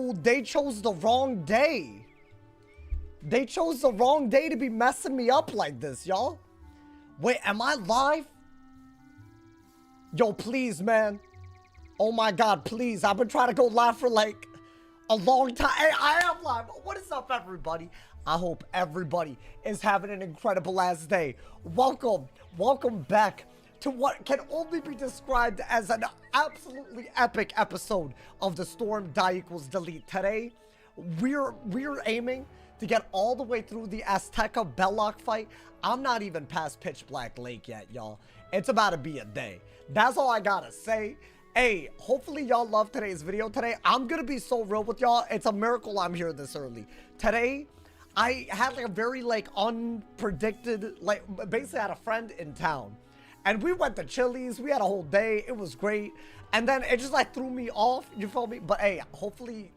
Oh, they chose the wrong day. They chose the wrong day to be messing me up like this, y'all. Wait, am I live? Yo, please, man. Oh my God, please. I've been trying to go live for like a long time. Hey, I am live. What is up, everybody? I hope everybody is having an incredible last day. Welcome back to what can only be described as an absolutely epic episode of the Storm Die Equals Delete. Today, we're aiming to get all the way through the Azteca Bellock fight. I'm not even past Pitch Black Lake yet, y'all. It's about to be a day. That's all I gotta say. Hey, hopefully y'all love today's video. Today, I'm gonna be so real with y'all. It's a miracle I'm here this early. Today, I had like a very like unpredicted, like basically I had a friend in town. And we went to Chili's. We had a whole day. It was great. And then it just like threw me off. You feel me? But hey, hopefully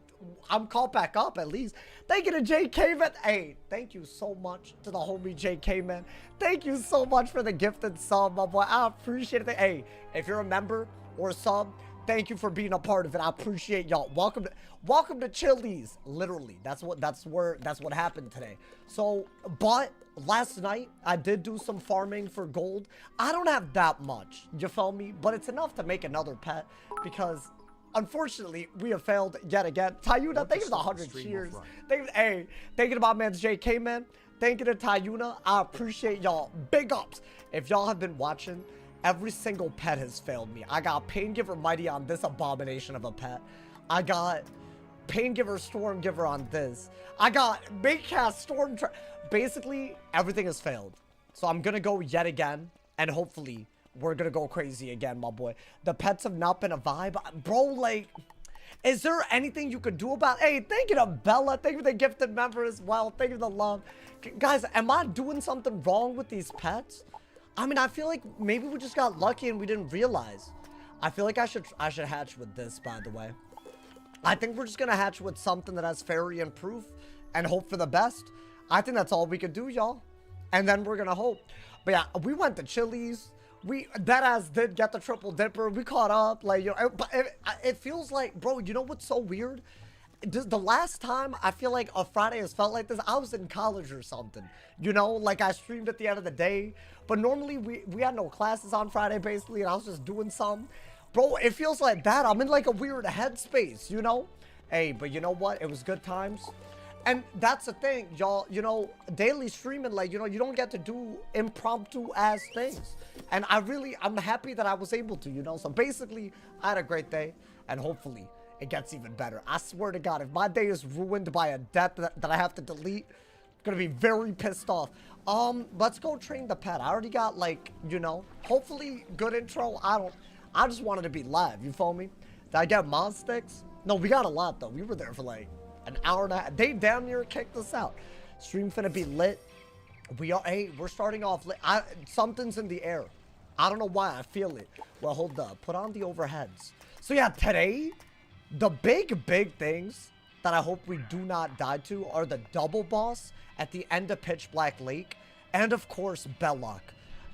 I'm caught back up at least. Thank you to JK, man. Hey, thank you so much to the homie JK, man. Thank you so much for the gifted sub, my boy. I appreciate it. Hey, if you're a member or a sub, thank you for being a part of it. I appreciate y'all. Welcome to Chili's. Literally, that's what happened today. So, but last night I did do some farming for gold. I don't have that much, you feel me? But it's enough to make another pet because unfortunately, we have failed yet again. Tayuna, thank you for the 100 cheers. Thank you to my man's JK, man. Thank you to Tayuna. I appreciate y'all. Big ups. If y'all have been watching, every single pet has failed me. I got Paingiver Mighty on this abomination of a pet. I got Paingiver Stormgiver on this. I got Makecast Storm. Basically, everything has failed. So I'm going to go yet again. And hopefully, we're going to go crazy again, my boy. The pets have not been a vibe. Bro, like, is there anything you could do about it? Hey, thank you to Bella. Thank you for the gifted member as well. Thank you for the love. Guys, am I doing something wrong with these pets? I mean, I feel like maybe we just got lucky and we didn't realize. I feel like I should hatch with this, by the way. I think we're just going to hatch with something that has fairy and proof and hope for the best. I think that's all we could do, y'all. And then we're going to hope. But yeah, we went to Chili's. Deadass did get the triple dipper. We caught up. Like, you know, but it feels like, bro, you know what's so weird? The last time I feel like a Friday has felt like this, I was in college or something. You know, like I streamed at the end of the day. But normally we had no classes on Friday, basically, and I was just doing something. Bro, it feels like that. I'm in like a weird headspace, you know? Hey, but you know what? It was good times. And that's the thing, y'all, you know, daily streaming, like, you know, you don't get to do impromptu ass things. And I'm happy that I was able to, you know? So basically, I had a great day, and hopefully it gets even better. I swear to God, if my day is ruined by a death that I have to delete, I'm gonna be very pissed off. Let's go train the pet. I already got, like, you know, hopefully good intro. I just wanted to be live, you feel me? Did I get mod sticks? No, we got a lot, though. We were there for, like, an hour and a half. They damn near kicked us out. Stream finna be lit. Hey, we're starting off lit. Something's in the air. I don't know why. I feel it. Well, hold up. Put on the overheads. So, yeah, today, the big things that I hope we do not die to are the double boss at the end of Pitch Black Lake and, of course, Bellock.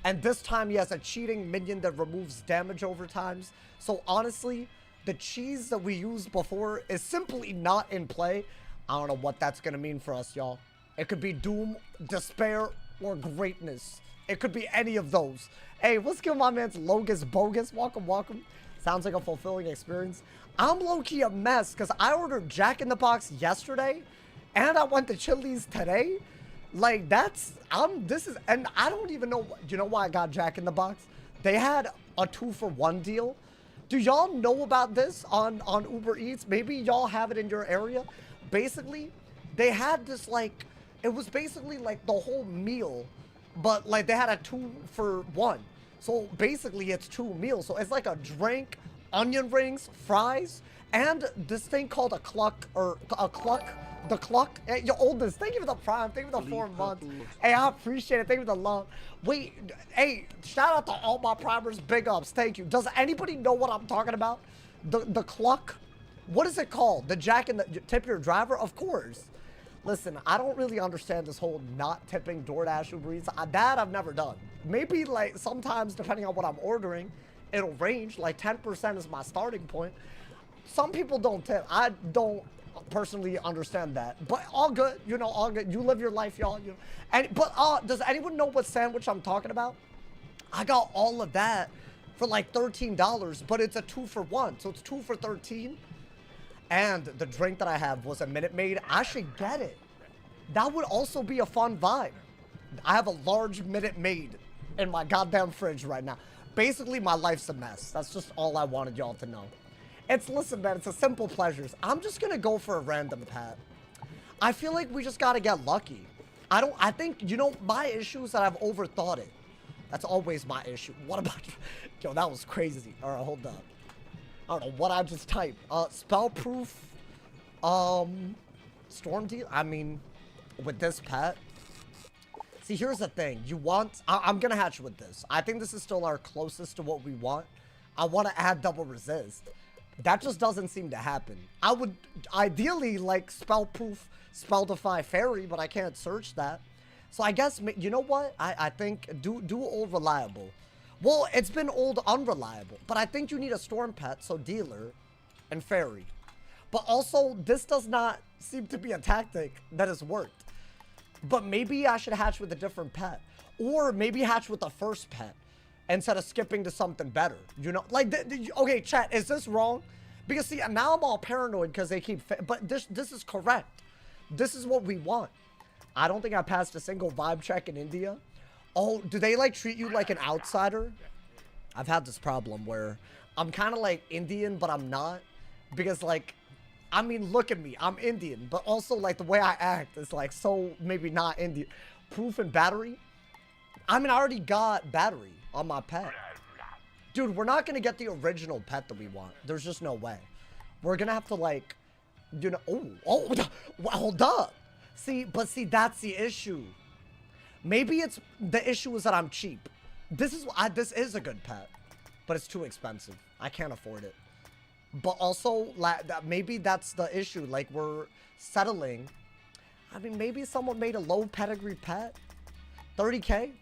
And this time, he has a cheating minion that removes damage over times. So, honestly, the cheese that we used before is simply not in play. I don't know what that's going to mean for us, y'all. It could be doom, despair, or greatness. It could be any of those. Hey, let's give my man's Logus Bogus. Welcome. Sounds like a fulfilling experience. I'm low-key a mess because I ordered Jack in the Box yesterday and I went to Chili's today. Like, and I don't even know, you know why I got Jack in the Box? They had a 2-for-1 deal. Do y'all know about this on Uber Eats? Maybe y'all have it in your area. Basically, they had this, like, it was basically like the whole meal, but like they had a 2-for-1. So basically it's 2 meals. So it's like a drink, onion rings, fries, and this thing called a cluck. The cluck. Hey, your oldest, thank you for the prime. Thank you for the 4 months. Hey, I appreciate it. Thank you for the love. Wait, hey, shout out to all my primers. Big ups. Thank you. Does anybody know what I'm talking about? The cluck? What is it called? The Jack and the tip your driver? Of course. Listen, I don't really understand this whole not tipping DoorDash Uber Eats. That I've never done. Maybe like sometimes depending on what I'm ordering, it'll range. Like 10% is my starting point. Some people don't tip. I don't personally understand that. But all good, you know, all good. You live your life, y'all. You know. And but does anyone know what sandwich I'm talking about? I got all of that for like $13, but it's a 2-for-1, so it's 2 for 13. And the drink that I have was a Minute Maid. I should get it. That would also be a fun vibe. I have a large Minute Maid in my goddamn fridge right now. Basically, my life's a mess. That's just all I wanted y'all to know. Listen, man, it's a simple pleasures. I'm just gonna go for a random pet. I feel like we just gotta get lucky. I think, you know, my issue is that I've overthought it. That's always my issue. What about, yo, that was crazy. All right, hold up. I don't know what I just typed. Spell proof, storm deal. I mean, with this pet. See, here's the thing. You want, I'm gonna hatch with this. I think this is still our closest to what we want. I want to add double resist. That just doesn't seem to happen. I would ideally like spell proof, spell defy fairy, but I can't search that. So I guess, you know what? I think do old reliable. Well, it's been old unreliable, but I think you need a storm pet, so dealer and fairy. But also, this does not seem to be a tactic that has worked. But maybe I should hatch with a different pet. Or maybe hatch with the first pet instead of skipping to something better. You know, like, okay, chat, is this wrong? Because see, now I'm all paranoid because they keep, but this is correct. This is what we want. I don't think I passed a single vibe check in India. Oh, do they like treat you like an outsider? I've had this problem where I'm kind of like Indian, but I'm not. Because like, I mean, look at me, I'm Indian, but also like the way I act is like so maybe not Indian. Proof and battery. I mean, I already got battery on my pet. Dude, we're not gonna get the original pet that we want. There's just no way. We're gonna have to like, you know, hold up. See, but see, that's the issue. Maybe it's, the issue is that I'm cheap. This is a good pet, but it's too expensive. I can't afford it. But also, maybe that's the issue. Like, we're settling. I mean, maybe someone made a low pedigree pet. 30K?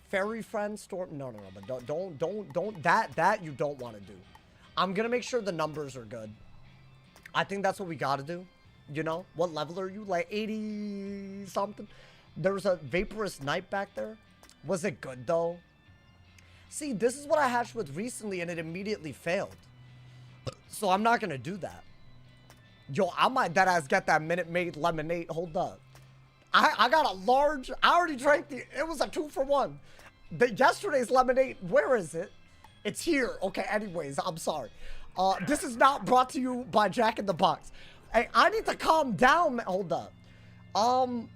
Fairy friend storm. No, but don't, that you don't want to do. I'm gonna make sure the numbers are good. I think that's what we gotta do. You know, what level are you? Like 80 something? There was a vaporous night back there. Was it good though? See, this is what I hatched with recently and it immediately failed. So I'm not gonna do that. Yo, I might deadass get that Minute Maid lemonade. Hold up. I got a large, I already drank it was a 2-for-1. Yesterday's lemonade, where is it? It's here. Okay, anyways, I'm sorry. This is not brought to you by Jack in the Box. Hey, I need to calm down. Hold up. I'm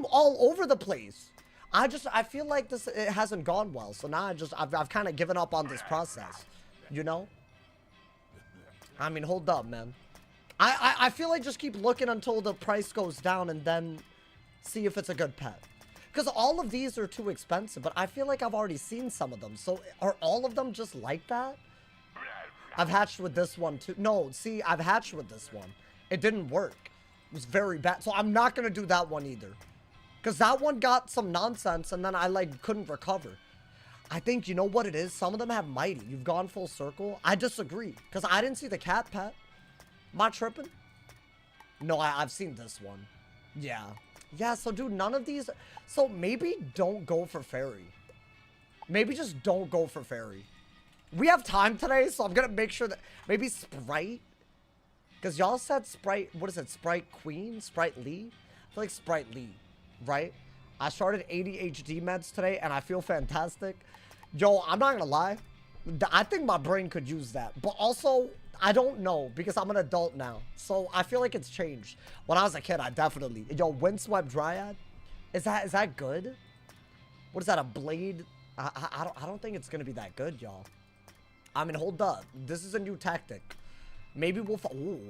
all over the place. I feel like it hasn't gone well. So now I've kind of given up on this process. You know? I mean, hold up, man. I feel like just keep looking until the price goes down and then see if it's a good pet. Because all of these are too expensive, but I feel like I've already seen some of them. So are all of them just like that? I've hatched with this one too. No, see, I've hatched with this one. It didn't work. It was very bad. So I'm not going to do that one either. Because that one got some nonsense and then I like couldn't recover. I think, you know what it is? Some of them have mighty. You've gone full circle. I disagree. Because I didn't see the cat pet. Am I tripping? No, I've seen this one. Yeah. Yeah, so dude, none of these. So maybe don't go for fairy. Maybe just don't go for fairy. We have time today, so I'm going to make sure that maybe Sprite. Because y'all said Sprite, what is it? Sprite Queen? Sprite Lee? I feel like Sprite Lee, right? I started ADHD meds today, and I feel fantastic. Yo, I'm not going to lie. I think my brain could use that. But also, I don't know, because I'm an adult now. So I feel like it's changed. When I was a kid, I definitely... Yo, Windswept Dryad? Is that good? What is that, a blade? I don't think it's going to be that good, y'all. I mean, hold up. This is a new tactic. Maybe we'll... Ooh.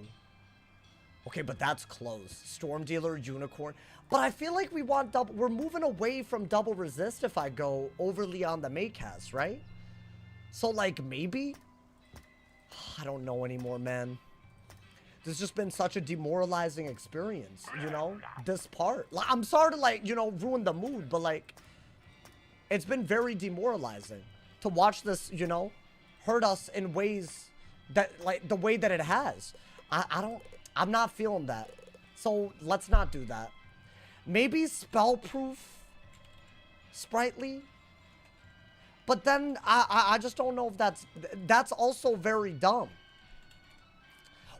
Okay, but that's close. Storm Dealer, Unicorn. But I feel like we want double... We're moving away from double resist if I go overly on the Maycast, right? So, like, maybe... I don't know anymore, man. This has just been such a demoralizing experience, you know? This part. Like, I'm sorry to, like, you know, ruin the mood, but, like... It's been very demoralizing to watch this, you know, hurt us in ways that, like, the way that it has. I I'm not feeling that. So let's not do that. Maybe spellproof sprightly. But then I just don't know if that's also very dumb.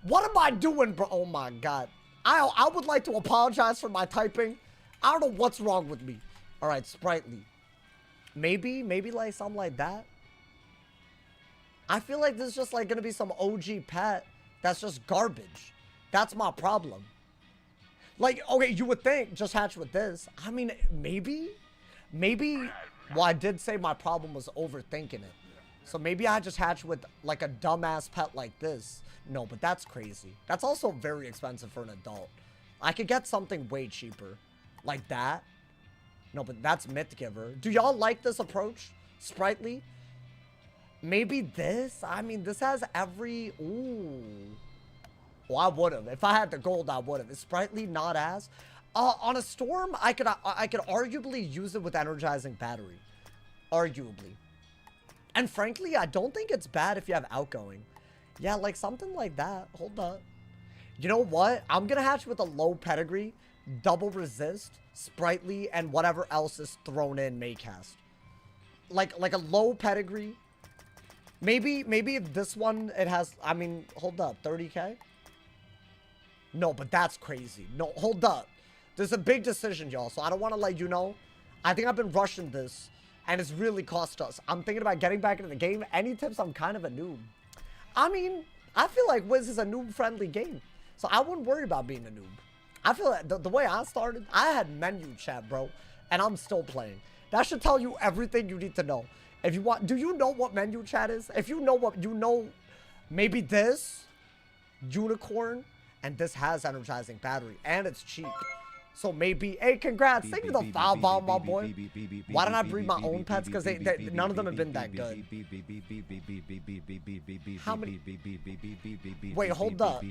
What am I doing, bro? Oh my god. I would like to apologize for my typing. I don't know what's wrong with me. All right, sprightly. Maybe like something like that. I feel like this is just like gonna be some OG pet that's just garbage. That's my problem. Like, okay, you would think just hatch with this. I mean, maybe. Well, I did say my problem was overthinking it. So maybe I just hatch with like a dumbass pet like this. No, but that's crazy. That's also very expensive for an adult. I could get something way cheaper. Like that. No, but that's Myth Giver. Do y'all like this approach? Sprightly? Maybe this? I mean, this has every... Ooh. Well, I would have. If I had the gold, I would have. Is Sprightly not as... on a Storm, I could arguably use it with Energizing Battery. Arguably. And frankly, I don't think it's bad if you have Outgoing. Yeah, like something like that. Hold up. You know what? I'm gonna hatch with a low pedigree, double resist, sprightly, and whatever else is thrown in Maycast. Like a low pedigree. Maybe this one, it has, I mean, hold up, 30k? No, but that's crazy. No, hold up. There's a big decision, y'all, so I don't want to let you know. I think I've been rushing this, and it's really cost us. I'm thinking about getting back into the game. Any tips? I'm kind of a noob. I mean, I feel like Wiz is a noob-friendly game, so I wouldn't worry about being a noob. I feel like the way I started, I had menu chat, bro, and I'm still playing. That should tell you everything you need to know. If you want, do you know what menu chat is? If you know what, you know, maybe this, unicorn, and this has energizing battery, and it's cheap. So maybe, hey, congrats. Thank you for the foul bomb, my boy. Why don't I breed my own pets? Because none of them have been that good. How many? Wait, hold up.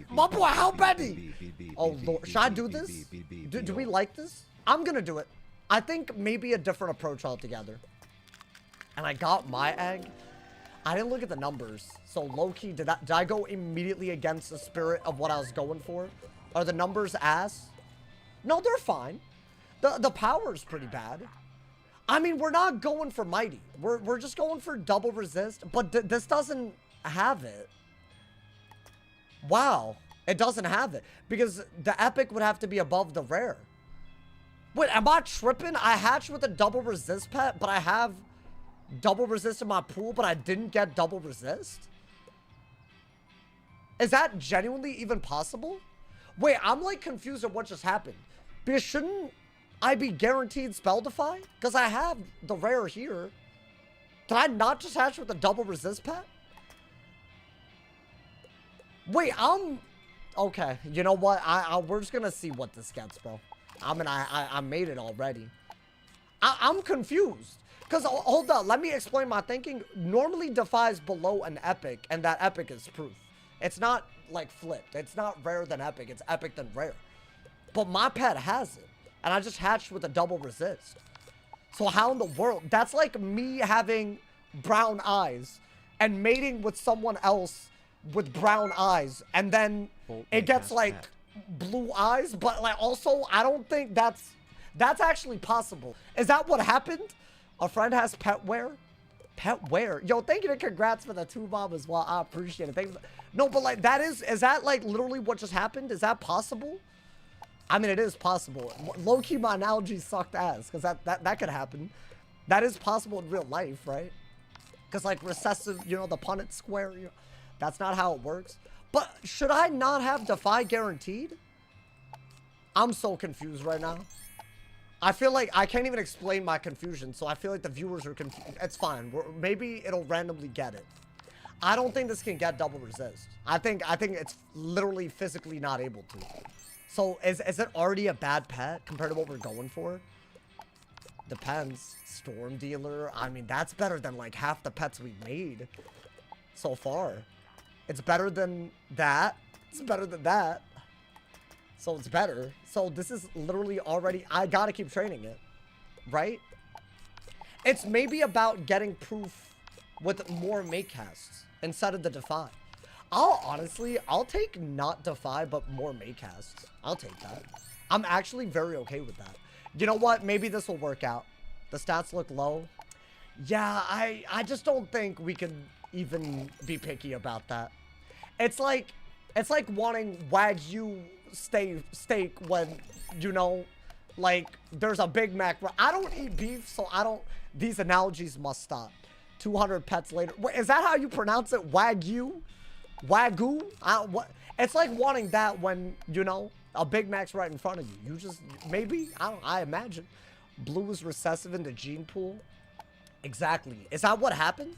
My boy, how many? Oh, Lord. Should I do this? Do we like this? I'm going to do it. I think maybe a different approach altogether. And I got my egg. I didn't look at the numbers. So low-key, did I go immediately against the spirit of what I was going for? Are the numbers ass? No, they're fine. The power's pretty bad. I mean, we're not going for mighty. We're just going for double resist. But this doesn't have it. Wow. It doesn't have it. Because the epic would have to be above the rare. Wait, am I tripping? I hatched with a double resist pet, but I have double resist in my pool, but I didn't get double resist? Is that genuinely even possible? Wait, I'm like confused at what just happened. Because shouldn't I be guaranteed spell defy? Because I have the rare here. Did I not just hatch with a double resist pet? Wait, okay, you know what? We're just gonna see what this gets, bro. I mean, I made it already. I'm confused. Because, hold up, let me explain my thinking. Normally defies below an epic, and that epic is proof. It's not, like, flipped. It's not rare than epic. It's epic than rare. But my pet has it. And I just hatched with a double resist. So how in the world? That's like me having brown eyes and mating with someone else with brown eyes. And then it gets, like, blue eyes. But, like, also, I don't think that's actually possible. Is that what happened? A friend has pet wear? Pet wear? Yo, thank you and congrats for the 2 bomb as well. I appreciate it. Thanks. No, but like is that like literally what just happened? Is that possible? I mean, it is possible. Low-key, my analogy sucked ass because that could happen. That is possible in real life, right? Because like recessive, you know, the Punnett square, you know, that's not how it works. But should I not have Defy guaranteed? I'm so confused right now. I feel like I can't even explain my confusion, so I feel like the viewers are confused. It's fine. Maybe it'll randomly get it. I don't think this can get double resist. I think it's literally physically not able to. So is it already a bad pet compared to what we're going for? Depends. Storm Dealer. I mean, that's better than like half the pets we made so far. It's better than that. It's better than that. So it's better. So this is literally already, I gotta keep training it, right? It's maybe about getting proof with more make casts instead of the Defy. I'll take not Defy, but more Maycasts. I'll take that. I'm actually very okay with that. You know what? Maybe this will work out. The stats look low. Yeah, I just don't think we can even be picky about that. It's like wanting Wagyu steak when, you know, like there's a Big Mac. I don't eat beef, so I don't. These analogies must stop. 200 pets later. Wait, is that how you pronounce it? Wagyu? Wagyu? What? It's like wanting that when, you know, a Big Mac's right in front of you. You just, maybe, I imagine. Blue is recessive in the gene pool. Exactly. Is that what happened?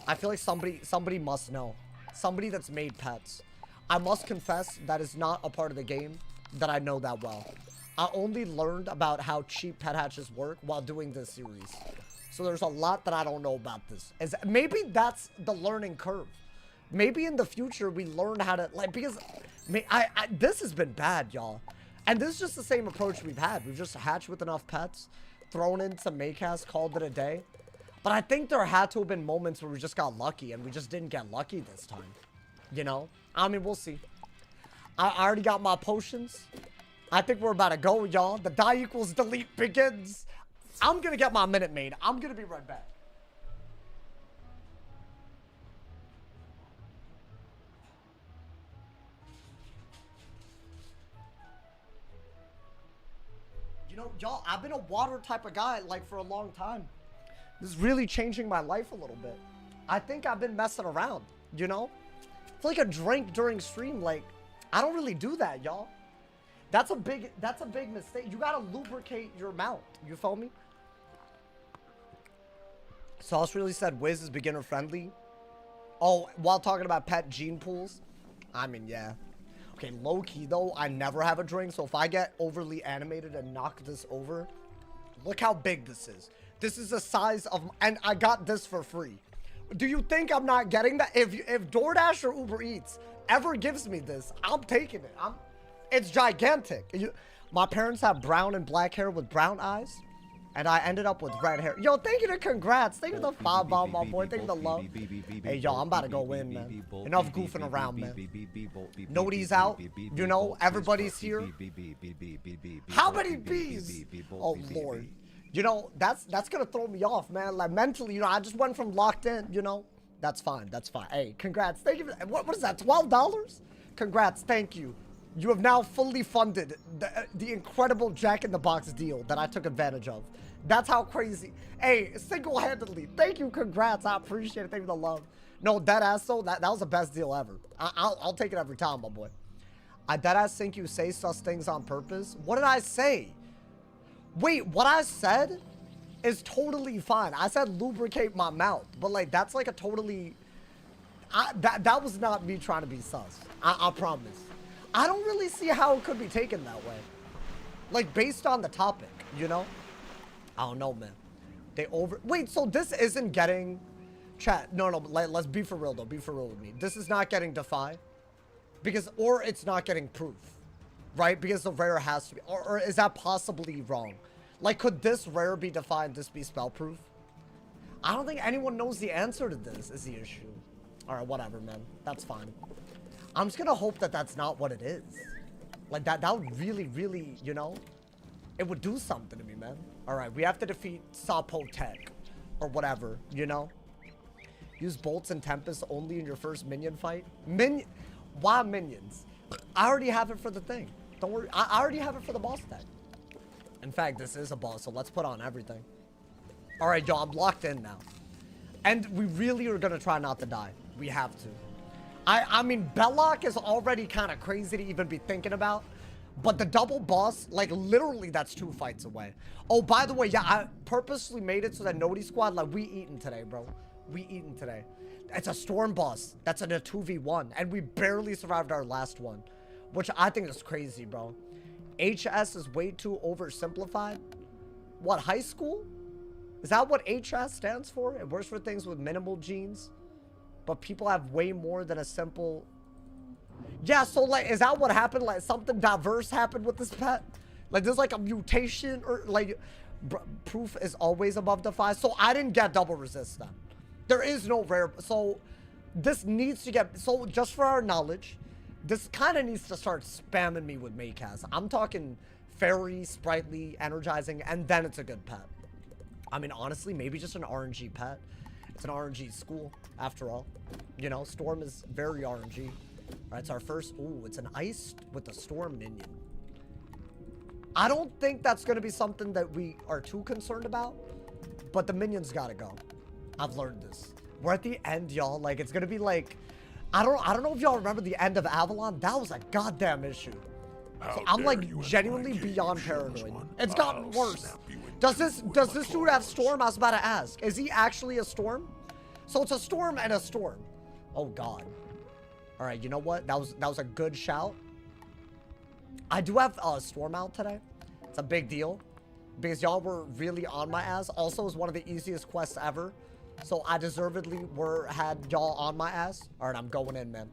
I feel like somebody must know. Somebody that's made pets. I must confess that is not a part of the game that I know that well. I only learned about how cheap pet hatches work while doing this series. So there's a lot that I don't know about this. Maybe that's the learning curve. Maybe in the future we learn how to, like, because this has been bad, y'all. And this is just the same approach we've had. We've just hatched with enough pets, thrown in some Maycast, called it a day. But I think there had to have been moments where we just got lucky, and we just didn't get lucky this time. You know? I mean, we'll see. I already got my potions. I think we're about to go, y'all. The die equals delete begins. I'm gonna get my Minute Maid. I'm gonna be right back. You know, y'all, I've been a water type of guy, like, for a long time. This is really changing my life a little bit. I think I've been messing around, you know? It's like a drink during stream, like, I don't really do that, y'all. That's a big mistake. You gotta lubricate your mouth, you feel me? Sauce really said Wiz is beginner friendly. Oh, while talking about pet gene pools? I mean, yeah. Okay, low-key, though, I never have a drink, so if I get overly animated and knock this over, look how big this is. This is the size of... And I got this for free. Do you think I'm not getting that? If DoorDash or Uber Eats ever gives me this, I'm taking it. It's gigantic. My parents have brown and black hair with brown eyes. And I ended up with red hair. Yo, thank you to congrats. Thank you to the 5 bomb, my boy. Thank you to the love. Hey, yo, I'm about to go in, man. Enough goofing around, man. Nobody's out. You know, everybody's here. How many bees? Oh, Lord. You know, that's going to throw me off, man. Like, mentally, you know, I just went from locked in, you know. That's fine. That's fine. Hey, congrats. Thank you. What is that, $12? Congrats. Thank you. You have now fully funded the incredible Jack-in-the-Box deal that I took advantage of. That's how crazy. Hey, single-handedly. Thank you. Congrats. I appreciate it. Thank you for the love. No, deadass, though, that was the best deal ever. I'll take it every time, my boy. I deadass think you say such things on purpose. What did I say? Wait, what I said is totally fine. I said lubricate my mouth. But, like, that's like a totally... That was not me trying to be sus. I promise. I don't really see how it could be taken that way. Like, based on the topic, you know? I don't know, man. Wait, so this isn't getting... Chat, no, let's be for real, though. Be for real with me. This is not getting Defy. Because, or it's not getting proof. Right? Because the rare has to be... Or is that possibly wrong? Like, could this rare be Defy and this be spell proof? I don't think anyone knows the answer to this, is the issue. Alright, whatever, man. That's fine. I'm just gonna hope that that's not what it is. Like, that would really, really, you know? It would do something to me, man. Alright, we have to defeat Sapo Tech. Or whatever, you know? Use Bolts and Tempest only in your first minion fight. Why minions? I already have it for the thing. Don't worry, I already have it for the boss deck. In fact, this is a boss, so let's put on everything. Alright, y'all, I'm locked in now. And we really are gonna try not to die. We have to. I mean, Bellock is already kind of crazy to even be thinking about. But the double boss, like, literally, that's 2 fights away. Oh, by the way, yeah, I purposely made it so that Noti Squad, like, we eating today, bro. We eating today. It's a storm boss. That's in a 2v1. And we barely survived our last one. Which I think is crazy, bro. HS is way too oversimplified. What, high school? Is that what HS stands for? It works for things with minimal genes. But people have way more than a simple... Yeah, so, like, is that what happened? Like, something diverse happened with this pet? Like, there's, like, a mutation or, like... Proof is always above Defy. So, I didn't get double resist then. There is no rare... So, This needs to get, so just for our knowledge, this kind of needs to start spamming me with Maycast. I'm talking fairy, sprightly, energizing, and then it's a good pet. I mean, honestly, maybe just an RNG pet. It's an RNG school, after all. You know, Storm is very RNG. All right, it's our first, ooh, it's an ice with a Storm minion. I don't think that's going to be something that we are too concerned about, but the minions got to go. I've learned this. We're at the end, y'all. Like, it's going to be like, I don't know if y'all remember the end of Avalon. That was a goddamn issue. So I'm like genuinely beyond paranoid. It's gotten worse. Does this dude have Storm? I was about to ask. Is he actually a Storm? So it's a Storm and a Storm. Oh God. All right, you know what? That was a good shout. I do have Storm out today. It's a big deal because y'all were really on my ass. Also, it was one of the easiest quests ever. So I deservedly had y'all on my ass. All right, I'm going in, man.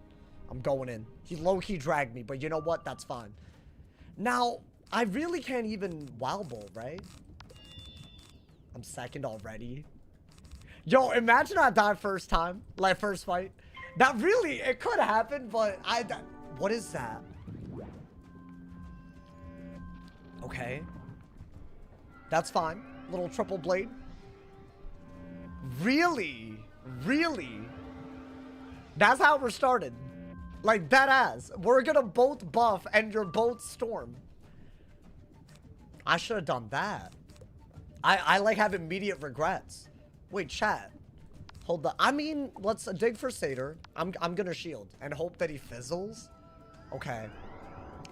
I'm going in. He low-key dragged me, but you know what? That's fine. Now, I really can't even Wild Bolt, right? I'm second already. Yo, imagine I die first time. Like, first fight. That really, it could happen, but what is that? Okay. That's fine. Little triple blade. Really? Really? That's how we're started. Like, dead ass. We're gonna both buff and you're both Storm. I should have done that. I like have immediate regrets. Wait, chat. Hold on. I mean, let's dig for Satyr. I'm gonna shield and hope that he fizzles. Okay.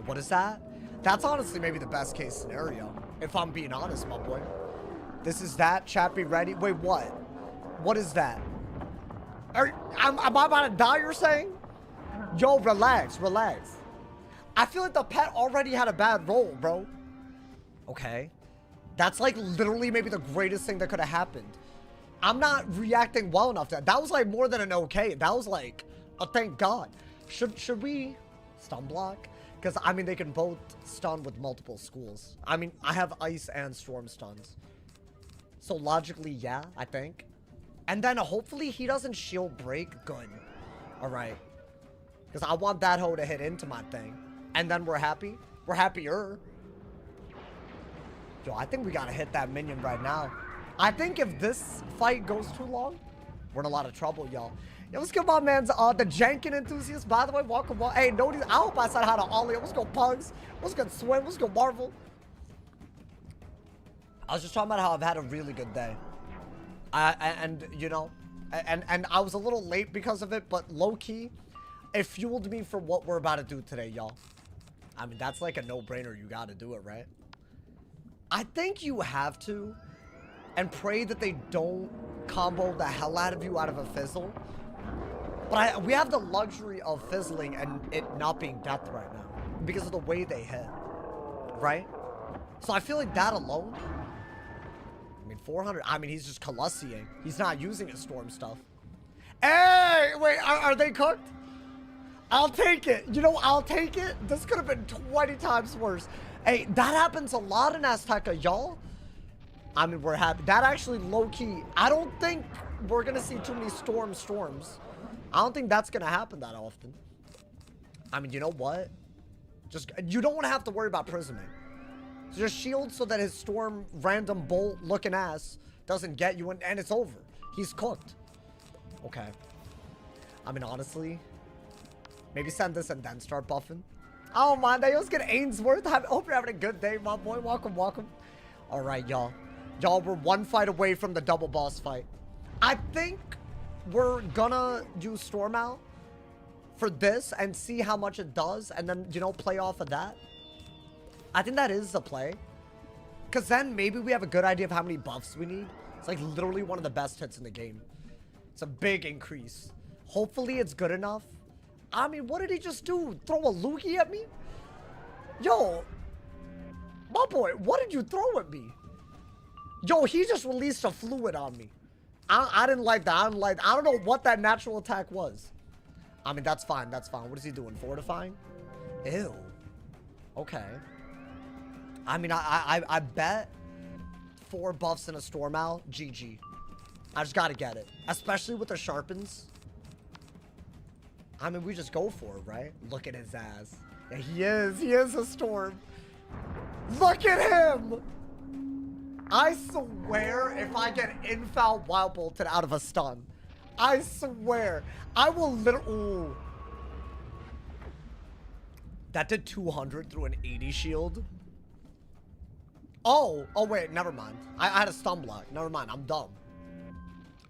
What is that? That's honestly maybe the best case scenario. If I'm being honest, my boy. This is that. Chat, be ready. Wait, what? What is that? Am I about to die, you're saying? Yo, relax, relax. I feel like the pet already had a bad roll, bro. Okay. That's like literally maybe the greatest thing that could have happened. I'm not reacting well enough to that. That was like more than an okay. That was like a thank God. Should we stun block? Because I mean they can both stun with multiple schools. I mean I have ice and storm stuns. So logically, yeah, I think. And then hopefully he doesn't shield break. Good. Alright. Because I want that hoe to hit into my thing. And then we're happy. We're happier. Yo, I think we gotta hit that minion right now. I think if this fight goes too long, we're in a lot of trouble, y'all. Yo, what's good, my man's the Jankin enthusiast, by the way. Welcome. Hey, notice, I hope I said hi to Ollie. What's good, Pugs? What's good, Swim? What's good, Marvel? I was just talking about how I've had a really good day. And you know, and I was a little late because of it, but low-key, it fueled me for what we're about to do today, y'all. I mean, that's like a no-brainer. You gotta do it, right? I think you have to, and pray that they don't combo the hell out of you out of a fizzle. But we have the luxury of fizzling and it not being death right now because of the way they hit, right? So I feel like that alone, I mean, 400, I mean, he's just Colosseing. He's not using his storm stuff. Hey, wait, are they cooked? I'll take it. You know, I'll take it. This could have been 20 times worse. Hey, that happens a lot in Azteca, y'all. I mean, we're happy. That actually, low-key, I don't think we're going to see too many storms. I don't think that's going to happen that often. I mean, you know what? Just, you don't have to worry about prisming. Just shield so that his storm random bolt looking ass doesn't get you, and it's over. He's cooked. Okay. I mean, honestly, maybe send this and then start buffing. Oh, man, they always get Ainsworth. I hope you're having a good day, my boy. Welcome, welcome. All right, y'all. Y'all, we're one fight away from the double boss fight. I think we're gonna use Storm out for this and see how much it does, and then, you know, play off of that. I think that is the play. Because then maybe we have a good idea of how many buffs we need. It's like literally one of the best hits in the game. It's a big increase. Hopefully it's good enough. I mean, what did he just do? Throw a loogie at me? Yo, my boy, what did you throw at me? Yo, he just released a fluid on me. I didn't like that. I don't know what that natural attack was. I mean, that's fine. That's fine. What is he doing? Fortifying? Ew. Okay. I mean, I bet 4 buffs in a Storm Owl. GG. I just gotta get it. Especially with the sharpens. I mean, we just go for it, right? Look at his ass. Yeah, he is a storm. Look at him! I swear if I get infoul wild bolted out of a stun, I swear, I will literally... Ooh. That did 200 through an 80 shield. Oh wait, never mind. I had a stun block. Never mind, I'm dumb.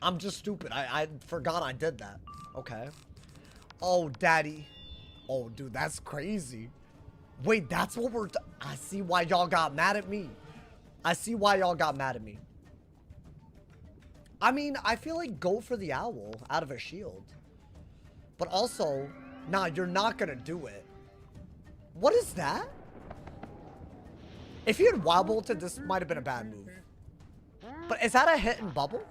I'm just stupid. I forgot I did that. Okay. Oh, daddy. Oh, dude, that's crazy. Wait, that's what we're... I see why y'all got mad at me. I see why y'all got mad at me. I mean, I feel like go for the owl out of a shield. But also, nah, you're not gonna do it. What is that? If he had wild bolted, this might have been a bad move. But is that a hit and bubble?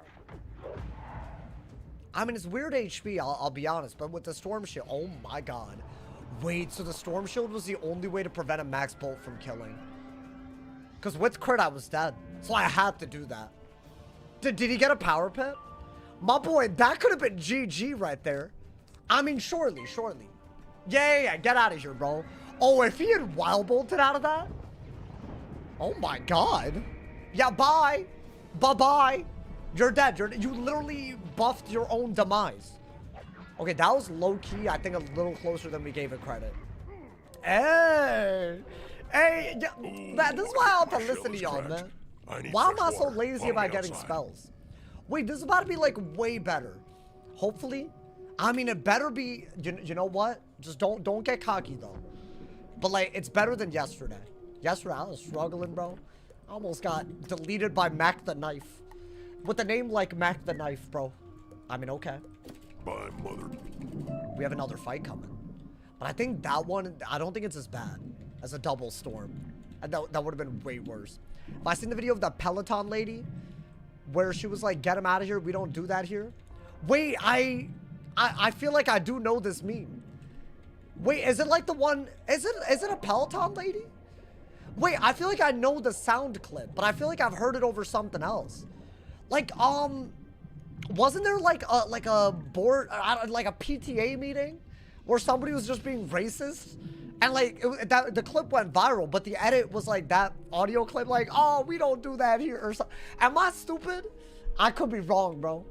I mean, it's weird HP, I'll be honest. But with the storm shield, oh my god. Wait, so the storm shield was the only way to prevent a max bolt from killing. Because with crit, I was dead. So I had to do that. Did he get a power pit? My boy, that could have been GG right there. I mean, surely. Yeah, get out of here, bro. Oh, if he had wild bolted out of that? Oh my god. Yeah, bye. Bye-bye. You're dead. You literally buffed your own demise. Okay, that was low-key, I think a little closer than we gave it credit. Hey, yeah, man, this is why I have to listen to y'all, man. Why am I so lazy about getting spells? Wait, this is about to be, like, way better. Hopefully. I mean, it better be, you know what? Just don't get cocky, though. But, like, it's better than yesterday. Yesterday, I was struggling, bro. I almost got deleted by Mac the Knife. With a name like Mac the Knife, bro. I mean, okay. My mother. We have another fight coming. But I think that one, I don't think it's as bad as a double storm. That would have been way worse. If I seen the video of the Peloton lady, where she was like, get him out of here, we don't do that here. Wait, I feel like I do know this meme. Wait, is it like the one, is it a Peloton lady? Wait, I feel like I know the sound clip, but I feel like I've heard it over something else. Like, wasn't there like a board, like a PTA meeting where somebody was just being racist? And like, the clip went viral, but the edit was like that audio clip, like, oh, we don't do that here or something. Am I stupid? I could be wrong, bro.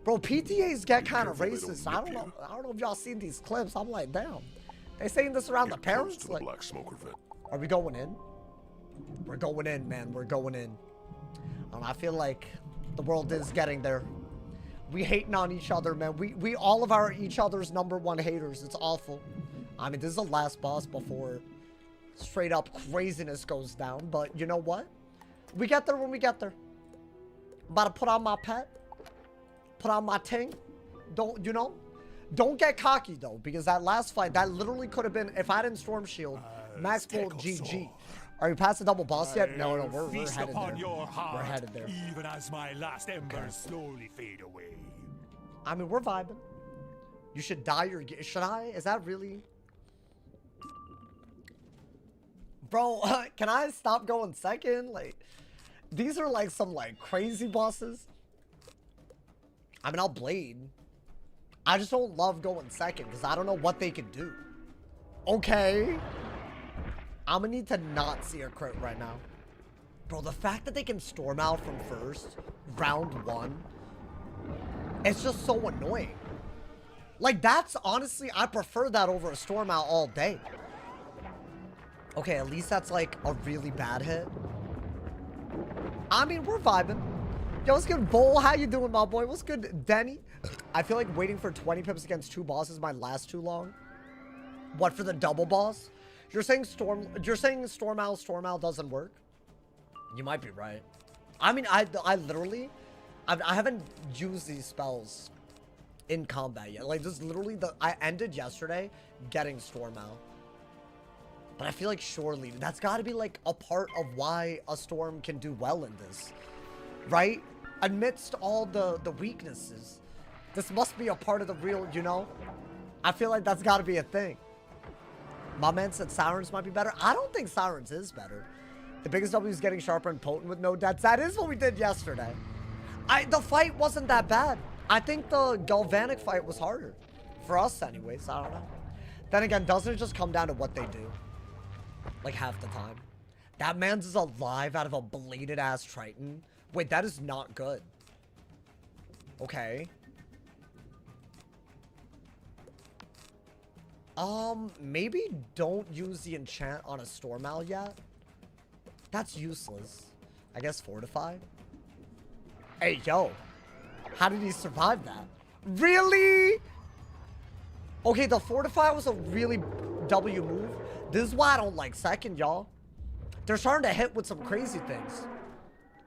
Bro, PTAs get kind of racist. I don't know if y'all seen these clips. I'm like, damn. They saying this around the parents? Like, black smoker vent. Are we going in? We're going in, man. We're going in. I feel like the world is getting there. We hating on each other, man. We all of our each other's #1 haters. It's awful. I mean, this is the last boss before straight up craziness goes down. But you know what? We get there when we get there. I'm about to put on my pet. Put on my ting. Don't get cocky, though. Because that last fight, that literally could have been, if I didn't Storm Shield, Max Bolt GG. Are you past the double boss yet? No, we're headed there. We're headed there. Even as my last embers slowly fade away. I mean, we're vibing. You should die or should I? Is that really? Bro, can I stop going second? Like, these are like some like crazy bosses. I mean, I'll blade. I just don't love going second because I don't know what they can do. Okay. I'm gonna need to not see a crit right now. Bro, the fact that they can storm out from first, round 1, it's just so annoying. Like, that's honestly, I prefer that over a storm out all day. Okay, at least that's like a really bad hit. I mean, we're vibing. Yo, what's good, Vol? How you doing, my boy? What's good, Denny? I feel like waiting for 20 pips against 2 bosses might last too long. What, for the double boss? You're saying storm out doesn't work? You might be right. I mean, I literally, I haven't used these spells in combat yet. Like, this is literally I ended yesterday getting storm out. But I feel like surely that's got to be like a part of why a storm can do well in this, right? Amidst all the weaknesses, this must be a part of the real, you know? I feel like that's got to be a thing. My man said Sirens might be better. I don't think Sirens is better. The biggest W is getting sharper and potent with no deaths. That is what we did yesterday. The fight wasn't that bad. I think the Galvanic fight was harder For us, anyways. I don't know. Then again, doesn't it just come down to what they do? Like, half the time. That man's is alive out of a bladed-ass Triton. Wait, that is not good. Okay. Maybe don't use the enchant on a Storm Owl yet. That's useless. I guess Fortify. Hey, yo. How did he survive that? Really? Okay, the Fortify was a really W move. This is why I don't like second, y'all. They're starting to hit with some crazy things.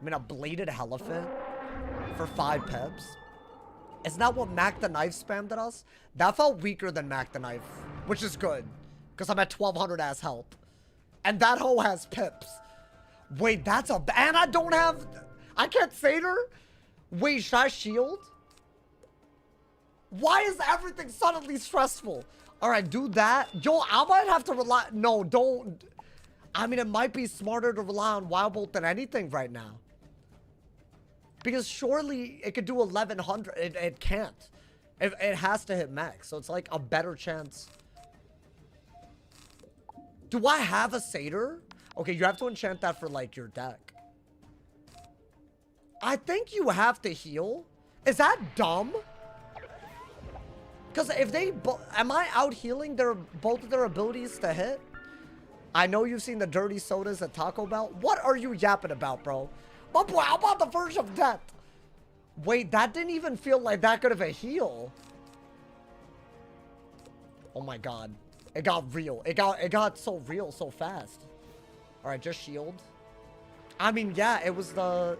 I mean, a bladed elephant for 5 pips. Isn't that what Mac the Knife spammed at us? That felt weaker than Mac the Knife, which is good. Because I'm at 1200 ass health. And that hoe has pips. Wait, that's a... And I don't have... I can't Satyr? Wait, should I shield? Why is everything suddenly stressful? Alright, do that. Yo, I might have to rely... No, don't... I mean, it might be smarter to rely on Wild Bolt than anything right now. Because surely it could do 1100. It can't. It has to hit max. So it's like a better chance. Do I have a Satyr? Okay, you have to enchant that for like your deck. I think you have to heal. Is that dumb? Because if they... Am I out healing both of their abilities to hit? I know you've seen the dirty sodas at Taco Bell. What are you yapping about, bro? My boy, I'm on the verge of death. Wait, that didn't even feel like that good of a heal. Oh my god. It got real. It got so real so fast. Alright, just shield. I mean, yeah, it was the...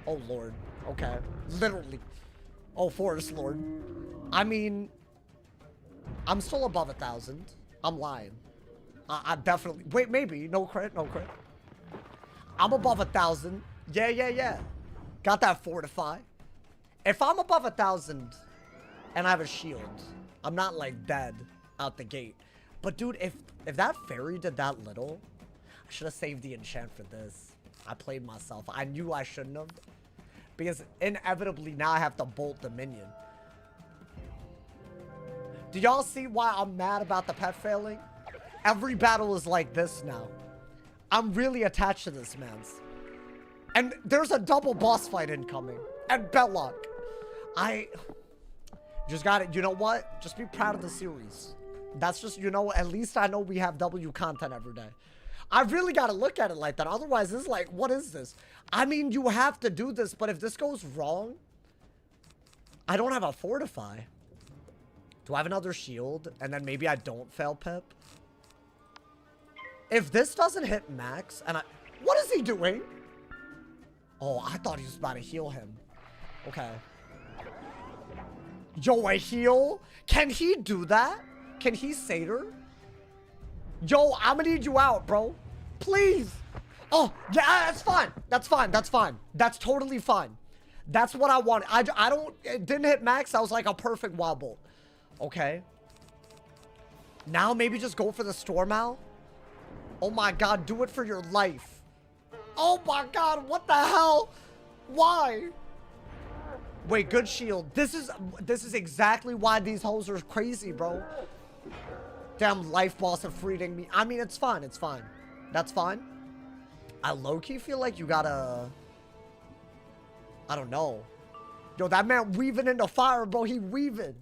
Oh, Lord. Okay. Literally. Oh, Forest Lord. I mean... I'm still above 1,000. I'm lying. I definitely... Wait, maybe. No crit, no crit. I'm above 1,000. Yeah. Got that Fortify. If I'm above 1,000 and I have a shield, I'm not like dead out the gate. But dude, if that fairy did that little, I should have saved the enchant for this. I played myself. I knew I shouldn't have. Because inevitably now I have to bolt the minion. Do y'all see why I'm mad about the pet failing? Every battle is like this now. I'm really attached to this, man's. And there's a double boss fight incoming. And Bellock. I just got it. You know what? Just be proud of the series. That's just, you know, at least I know we have W content every day. I really got to look at it like that. Otherwise, it's like, what is this? I mean, you have to do this, but if this goes wrong, I don't have a Fortify. Do I have another shield? And then maybe I don't fail Pip? If this doesn't hit max, and what is he doing? Oh, I thought he was about to heal him. Okay. Yo, a heal? Can he do that? Can he Satyr? Yo, I'm gonna need you out, bro. Please. Oh, yeah, that's fine. That's fine. That's fine. That's totally fine. That's what I wanted. I don't... It didn't hit max. I was like a perfect Wild Bolt. Okay. Now maybe just go for the Storm Owl. Oh my god, do it for your life. Oh my god, what the hell? Why? Wait, good shield. This is exactly why these hoes are crazy, bro. Damn life boss of freeing me. I mean, it's fine, it's fine. That's fine. I low-key feel like you gotta... I don't know. Yo, that man weaving into fire, bro. He weaving.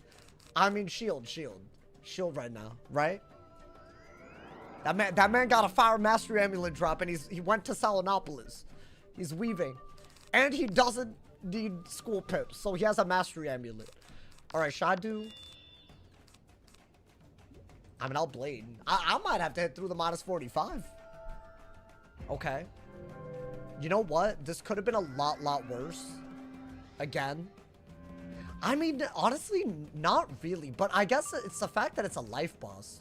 I mean, shield. Shield right now, right? That man got a Fire Mastery Amulet drop, and he went to Salinopolis. He's weaving. And he doesn't need school pips, so he has a Mastery Amulet. Alright, should I do... I mean, I'll blade. I might have to hit through the -45. Okay. You know what? This could have been a lot worse. Again. I mean, honestly, not really. But I guess it's the fact that it's a life boss.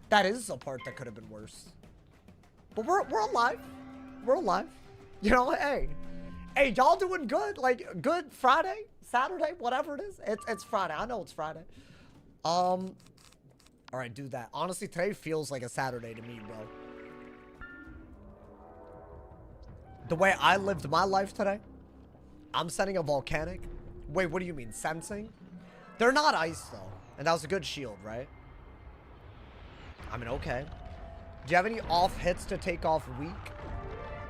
That is a part that could have been worse. But we're alive. We're alive. You know, hey. Hey, y'all doing good? Like, good Friday? Saturday? Whatever it is. It's Friday. I know it's Friday. Alright, do that. Honestly, today feels like a Saturday to me, bro. The way I lived my life today, I'm sending a volcanic. Wait, what do you mean? Sensing? They're not ice, though. And that was a good shield, right? I mean, okay. Do you have any off hits to take off weak?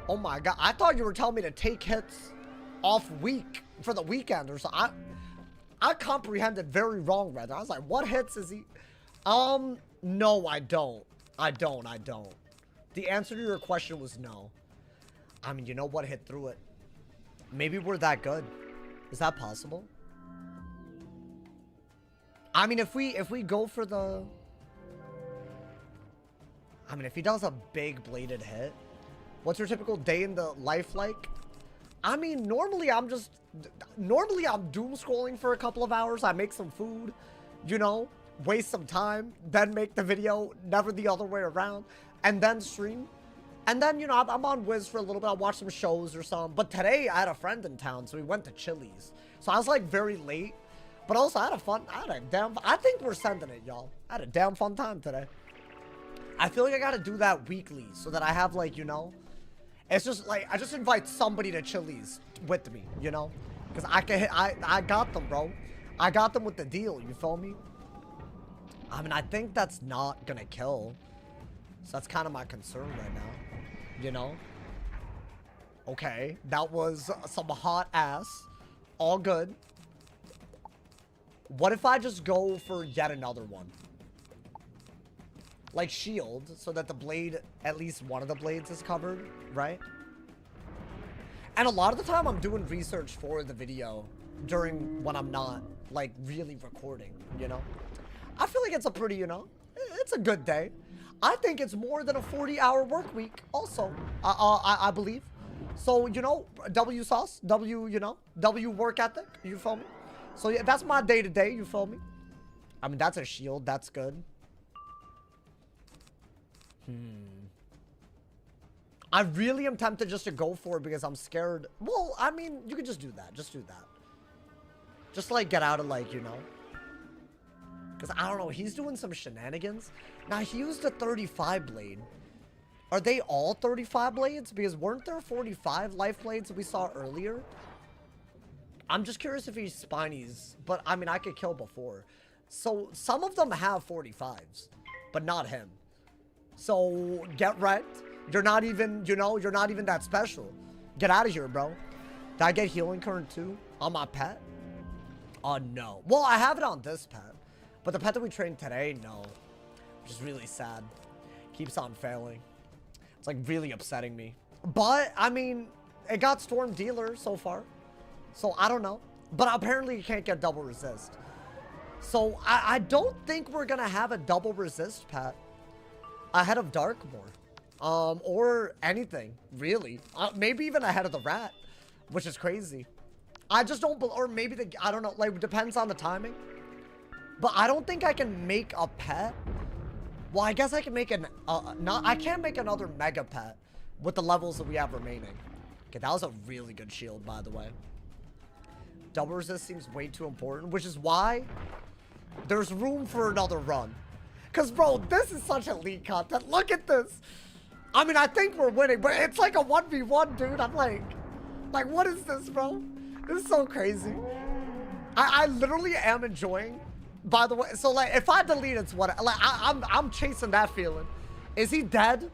Oh my god. I thought you were telling me to take hits off weak for the weekend or something. I comprehended very wrong, rather. I was like, what hits is he? No, I don't. I don't. The answer to your question was no. I mean, you know what hit through it? Maybe we're that good. Is that possible? I mean, if we go for the... I mean, if he does a big bladed hit, what's your typical day in the life like? I mean, normally I'm doom scrolling for a couple of hours. I make some food, you know, waste some time, then make the video, never the other way around, and then stream. And then, you know, I'm on Wiz for a little bit. I'll watch some shows or something. But today I had a friend in town, so we went to Chili's. So I was like very late, but also I think we're sending it, y'all. I had a damn fun time today. I feel like I gotta do that weekly so that I have, like, you know, it's just like, I just invite somebody to Chili's with me, you know, because I got them, bro. I got them with the deal, you feel me? I mean, I think that's not gonna kill. So that's kind of my concern right now, you know? Okay, that was some hot ass. All good. What if I just go for yet another one? Like shield, so that the blade, at least one of the blades is covered, right? And a lot of the time I'm doing research for the video during when I'm not, like, really recording, you know? I feel like it's a pretty, you know, it's a good day. I think it's more than a 40-hour work week also, I believe. So, you know, W sauce, you know, W work ethic, you feel me? So yeah, that's my day-to-day, you feel me? I mean, that's a shield, that's good. I really am tempted just to go for it because I'm scared. Well, I mean, you could just do that. Just do that. Just, like, get out of, like, you know. Because, I don't know, he's doing some shenanigans. Now, he used a 35 blade. Are they all 35 blades? Because weren't there 45 life blades that we saw earlier? I'm just curious if he's spinies. But, I mean, I could kill before. So, some of them have 45s. But not him. So, get wrecked. You're not even, you know, you're not even that special. Get out of here, bro. Did I get healing current too? On my pet? Oh, no. Well, I have it on this pet. But the pet that we trained today, no. Which is really sad. Keeps on failing. It's, like, really upsetting me. But, I mean, it got Storm Dealer so far. So, I don't know. But apparently you can't get double resist. So, I don't think we're going to have a double resist pet ahead of Darkmoor. Or anything, really. Maybe even ahead of the rat, which is crazy. I just don't, or maybe I don't know, like, depends on the timing. But I don't think I can make a pet. Well, I guess I can make I can't make another mega pet with the levels that we have remaining. Okay, that was a really good shield, by the way. Double resist seems way too important, which is why there's room for another run. Because, bro, this is such elite content. Look at this. I mean, I think we're winning, but it's like a 1v1, dude. I'm like, what is this, bro? This is so crazy. I literally am enjoying, by the way. So, like, if I delete it's what, like, I'm chasing that feeling. Is he dead?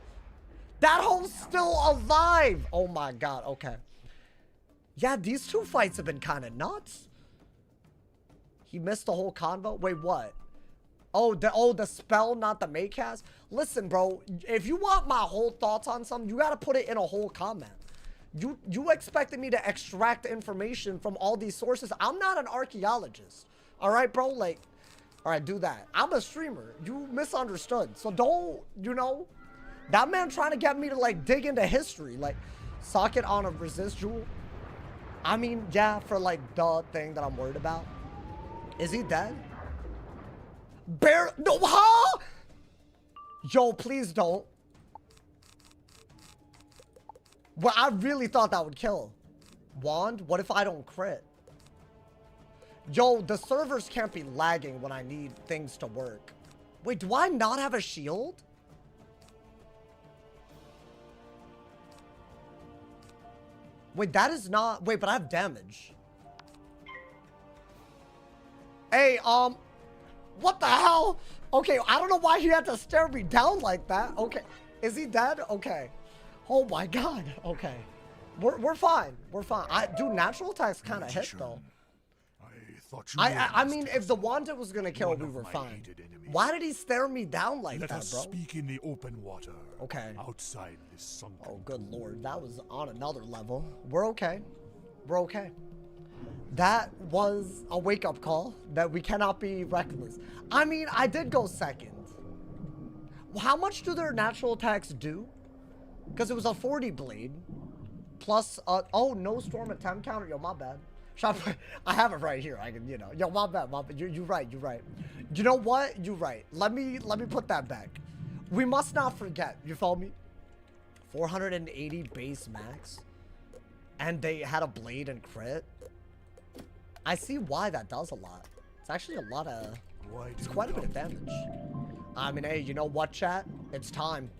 That hole's still alive. Oh, my God. Okay. Yeah, these two fights have been kind of nuts. He missed the whole convo. Wait, what? Oh, the spell, not the make cast? Listen, bro, if you want my whole thoughts on something, you gotta put it in a whole comment. You expected me to extract information from all these sources. I'm not an archaeologist. All right, bro? Like, all right, do that. I'm a streamer. You misunderstood. So don't, you know, that man trying to get me to, like, dig into history. Like, socket on a resist jewel. I mean, yeah, for, like, the thing that I'm worried about. Is he dead? No, huh? Yo, please don't. Well, I really thought that would kill. Wand? What if I don't crit? Yo, the servers can't be lagging when I need things to work. Wait, do I not have a shield? Wait, that is not... Wait, but I have damage. Hey, what the hell? Okay, I don't know why he had to stare me down like that. Okay, is he dead? Okay. Oh my God. Okay, we're fine. We're fine. Dude, natural attacks kind of hit though. I mean, if the wanted was gonna kill, we were fine. Why did he stare me down like that, bro? Let us speak in the open water. Okay. Outside this sunken. Oh, good lord, that was on another level. We're okay. We're okay. That was a wake-up call that we cannot be reckless. I mean, I did go second. How much do their natural attacks do? Because it was a 40 blade. Plus, oh, no storm attempt counter. Yo, my bad. I have it right here. I can, you know. Yo, my bad. You're right. You're right. You know what? You're right. Let me put that back. We must not forget. You follow me? 480 base max. And they had a blade and crit. I see why that does a lot. It's actually a lot of... It's quite a bit of damage. I mean, hey, you know what, chat? It's time.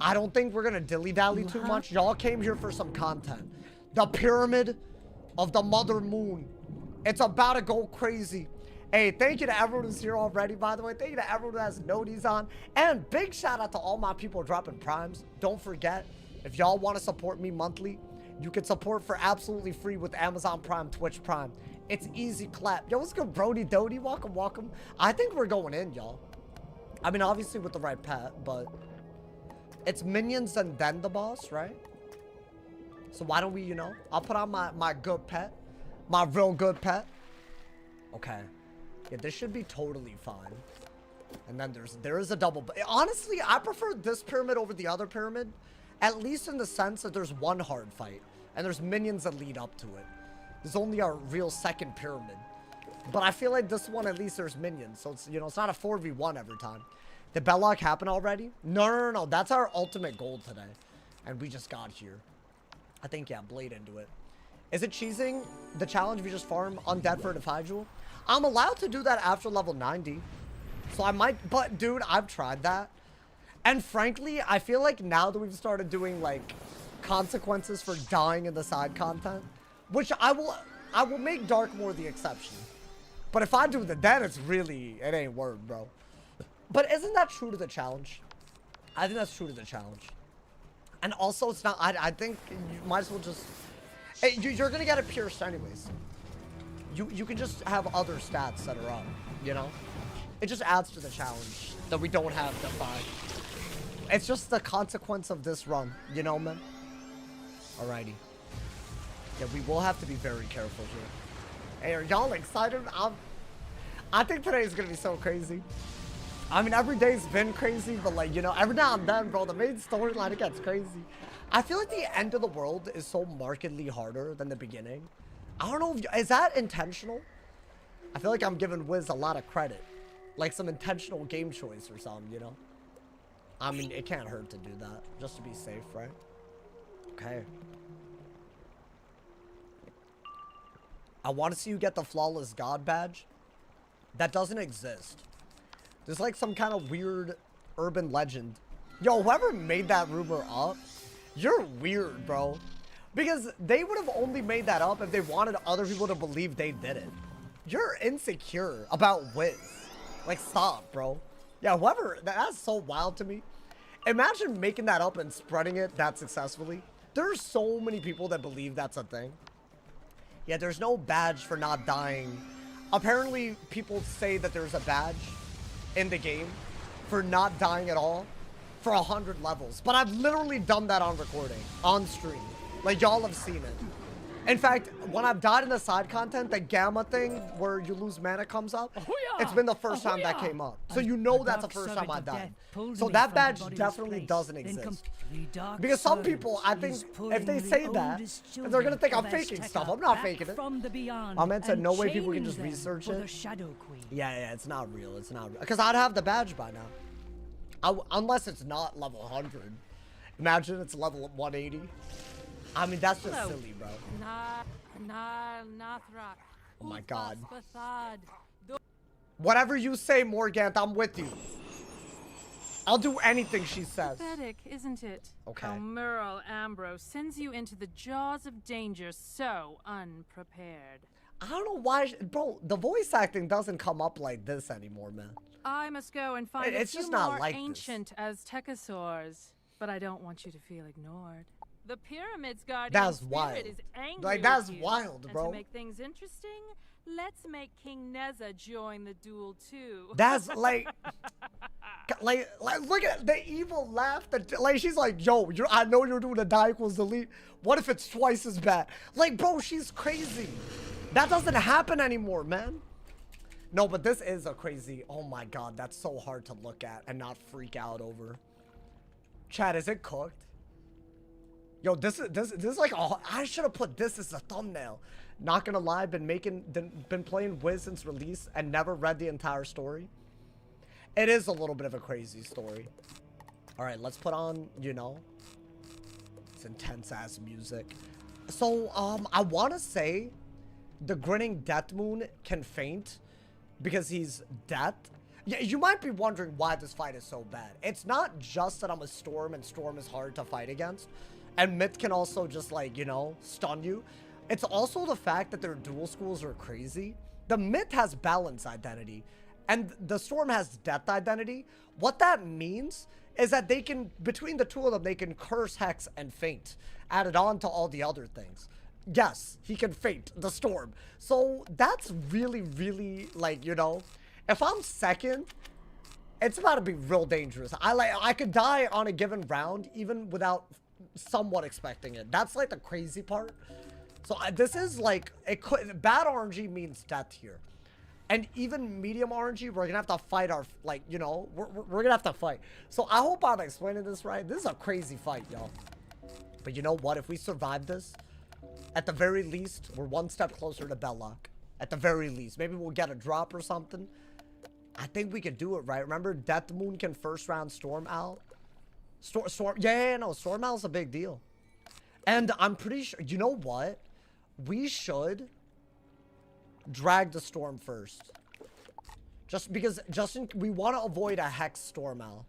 I don't think we're gonna dilly-dally too much. Y'all came here for some content. The pyramid of the Mother Moon. It's about to go crazy. Hey, thank you to everyone who's here already, by the way. Thank you to everyone who has noties on. And big shout out to all my people dropping primes. Don't forget, if y'all want to support me monthly, you can support for absolutely free with Amazon Prime, Twitch Prime. It's easy clap. Yo, what's good, Brody Doty? Welcome, welcome. I think we're going in, y'all. I mean, obviously with the right pet, but it's minions and then the boss, right? So why don't we, you know, I'll put on my good pet. My real good pet. Okay. Yeah, this should be totally fine. And then there is a double. Honestly, I prefer this pyramid over the other pyramid. At least in the sense that there's one hard fight. And there's minions that lead up to it. There's only a real second pyramid. But I feel like this one, at least there's minions. So it's, you know, it's not a 4v1 every time. Did Bellock happen already? No. That's our ultimate goal today. And we just got here. I think, yeah, blade into it. Is it cheesing the challenge if you just farm undead for a Defy Jewel? I'm allowed to do that after level 90. So I might, but dude, I've tried that. And frankly, I feel like now that we've started doing like consequences for dying in the side content, which I will make Darkmoor the exception. But if I do the then it's really, it ain't word, bro. But isn't that true to the challenge? I think that's true to the challenge. And also it's not, I think you might as well just, hey, you're gonna get it pierced anyways. You can just have other stats that are up, you know? It just adds to the challenge that we don't have Defy. It's just the consequence of this run, you know, man? Alrighty. Yeah, we will have to be very careful here. Hey, are y'all excited? I think today is gonna be so crazy. I mean, every day's been crazy, but like, you know, every now and then, bro, the main storyline, it gets crazy. I feel like the end of the world is so markedly harder than the beginning. I don't know, is that intentional? I feel like I'm giving Wiz a lot of credit. Like some intentional game choice or something, you know? I mean, it can't hurt to do that, just to be safe, right? Okay. I want to see you get the Flawless God badge. That doesn't exist. There's like some kind of weird urban legend. Yo, whoever made that rumor up, you're weird, bro. Because they would have only made that up if they wanted other people to believe they did it. You're insecure about Wiz. Like, stop, bro. Yeah, whoever, that's so wild to me. Imagine making that up and spreading it that successfully. There's so many people that believe that's a thing. Yeah, there's no badge for not dying. Apparently, people say that there's a badge in the game for not dying at all for 100 levels. But I've literally done that on recording, on stream. Like, y'all have seen it. In fact, when I've died in the side content, the gamma thing where you lose mana comes up. It's been the first time that came up. So you know that's the first time I died. So that badge definitely doesn't exist. Because some people, I think, if they say that, they're going to think I'm faking stuff. I'm not faking it. I meant to no way people can just research it. Yeah, it's not real. It's not real. Because I'd have the badge by now. Unless it's not level 100. Imagine it's level 180. I mean, that's just silly, bro. Oh my god. Whatever you say, Morgant, I'm with you. I'll do anything she says. Pathetic, isn't it? Okay. How Merle Ambrose sends you into the jaws of danger so unprepared. I don't know why, bro. The voice acting doesn't come up like this anymore, man. I must go and find It's a few just not more like this. ancient Aztecasaurs, but I don't want you to feel ignored. The pyramid's guardian That's spirit wild. is angry Like, that's with you. wild, bro. And to make things interesting, let's make King Neza join the duel too. That's like, look at the evil laugh. That, like, she's like, yo, I know you're doing a die equals delete. What if it's twice as bad? Like, bro, she's crazy. That doesn't happen anymore, man. No, but this is a crazy. Oh my god, that's so hard to look at and not freak out over. Chat, is it cooked? Yo, this is like, oh, I should have put this as a thumbnail. Not gonna lie, been playing Wiz since release and never read the entire story. It is a little bit of a crazy story. All right, let's put on, you know, it's intense ass music. So, I want to say the grinning Death Moon can faint because he's death. Yeah, you might be wondering why this fight is so bad. It's not just that I'm a Storm and Storm is hard to fight against. And Myth can also just, like, you know, stun you. It's also the fact that their dual schools are crazy. The Myth has balance identity, and the Storm has death identity. What that means is that they can, between the two of them, they can curse, hex, and faint, added on to all the other things. Yes, he can faint, the Storm. So that's really, really, like, you know, if I'm second, it's about to be real dangerous. I could die on a given round, even without somewhat expecting it. That's like the crazy part. So this is like, it could, bad RNG means death here. And even medium RNG, we're gonna have to fight our, like, you know, we're gonna have to fight. So I hope I'm explaining this right. This is a crazy fight, y'all. But you know what? If we survive this, at the very least, we're one step closer to Bellock. At the very least. Maybe we'll get a drop or something. I think we could do it, right? Remember, Death Moon can first round Storm out. Storm, yeah, no, Storm Owl's a big deal. And I'm pretty sure, you know what? We should drag the Storm first. Just because, we want to avoid a Hex Storm Owl.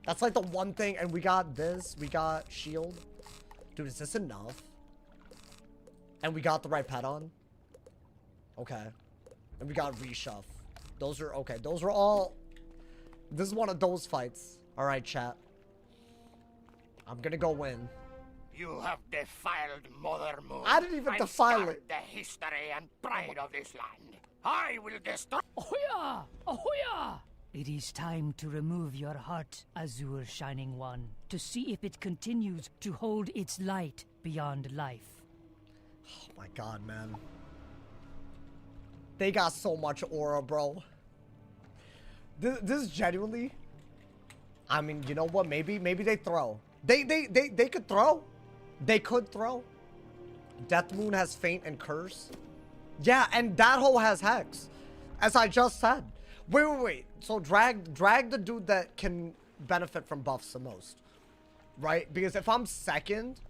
That's like the one thing, and we got this, we got Shield. Dude, is this enough? And we got the right pet on? Okay. And we got Reshuff. Those are, okay, those are all, this is one of those fights. Alright, chat. I'm gonna go win. You have defiled Mother Moon. I didn't even and defile scarred it. the history and pride of this land. I will destroy. Ahoya! Ahoya! It is time to remove your heart, Azure Shining One, to see if it continues to hold its light beyond life. Oh my god, man. They got so much aura, bro. This is genuinely, I mean, you know what? Maybe they throw. They could throw. They could throw. Death Moon has Faint and Curse. Yeah, and that hole has Hex. As I just said. Wait. So drag the dude that can benefit from buffs the most. Right? Because if I'm second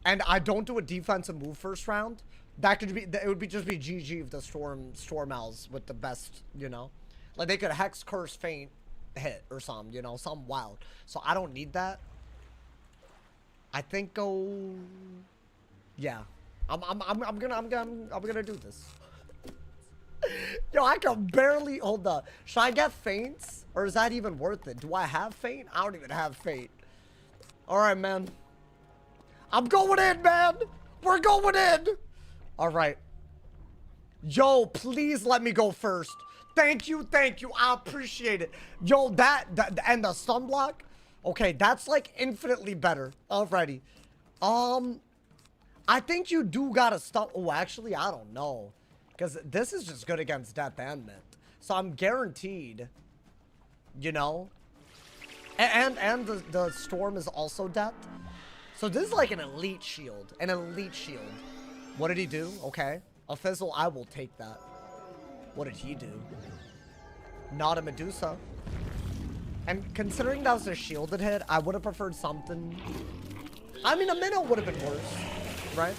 and I don't do a defensive move first round, that could be, it would be just be GG if the Storm Owls with the best, you know? Like they could Hex, Curse, Faint, hit or something, you know, something wild. So I don't need that. I think go, yeah. I'm gonna do this. Yo, I can barely hold up. Should I get Faints, or is that even worth it? Do I have Faint? I don't even have Faint. All right, man. I'm going in, man. We're going in. All right. Yo, please let me go first. Thank you. I appreciate it. Yo, that and the sunblock. Okay, that's like infinitely better already. I think you do gotta stop. Oh, actually, I don't know. Because this is just good against Death and Myth. So I'm guaranteed, you know. And the Storm is also Death. So this is like an elite shield. An elite shield. What did he do? Okay. A Fizzle, I will take that. What did he do? Not a Medusa. And considering that was a shielded hit, I would have preferred something. I mean, a minnow would have been worse, right?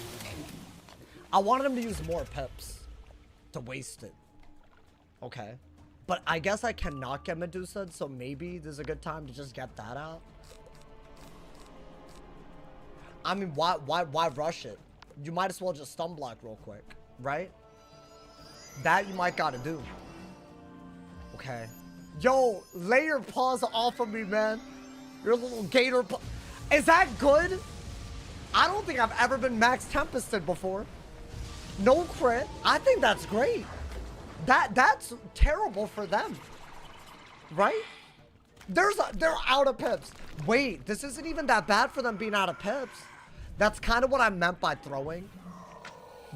I wanted him to use more pips to waste it. Okay. But I guess I cannot get Medusa, so maybe there's a good time to just get that out. I mean, why rush it? You might as well just stun block real quick, right? That you might gotta do. Okay. Yo, lay your paws off of me, man. Your little gator paw. Is that good? I don't think I've ever been max tempested before. No crit. I think that's great. That's terrible for them. Right? They're out of pips. Wait, this isn't even that bad for them being out of pips. That's kind of what I meant by throwing.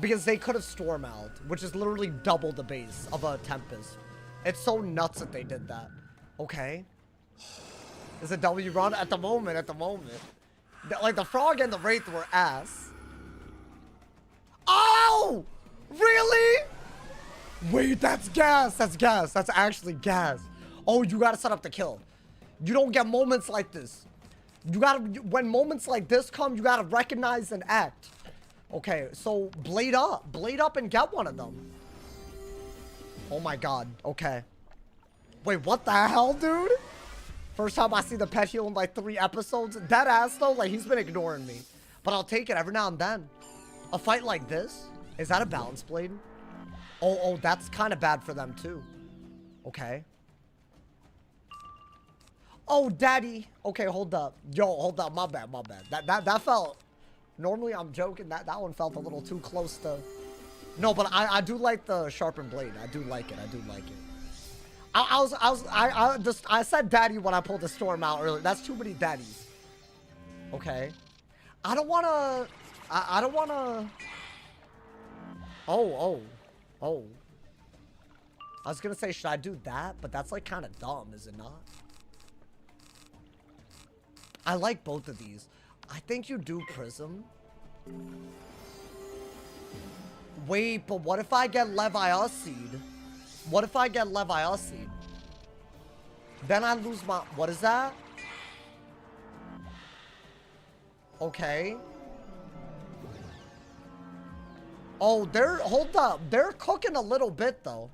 Because they could have Storm out, which is literally double the base of a Tempest. It's so nuts that they did that. Okay. Is a W run? At the moment. Like, the Frog and the Wraith were ass. Oh! Really? Wait, that's gas. That's gas. That's actually gas. Oh, you gotta set up the kill. You don't get moments like this. You gotta, when moments like this come, you gotta recognize and act. Okay, so blade up and get one of them. Oh my god, okay. Wait, what the hell, dude? First time I see the pet heal in like 3 episodes. That ass though, like he's been ignoring me. But I'll take it every now and then. A fight like this? Is that a balance blade? Oh, that's kind of bad for them too. Okay. Oh, daddy. Okay, hold up. Yo, hold up. My bad. That felt... Normally, I'm joking. That one felt a little too close to... No, but I do like the sharpened blade. I do like it. I said daddy when I pulled the storm out earlier. That's too many daddies. Okay. I don't want to... I don't want to... Oh. I was going to say, should I do that? But that's like kind of dumb, is it not? I like both of these. I think you do Prism. Wait, but what if I get Leviocid? Then I lose my... What is that? Okay. Oh, hold up. They're cooking a little bit, though.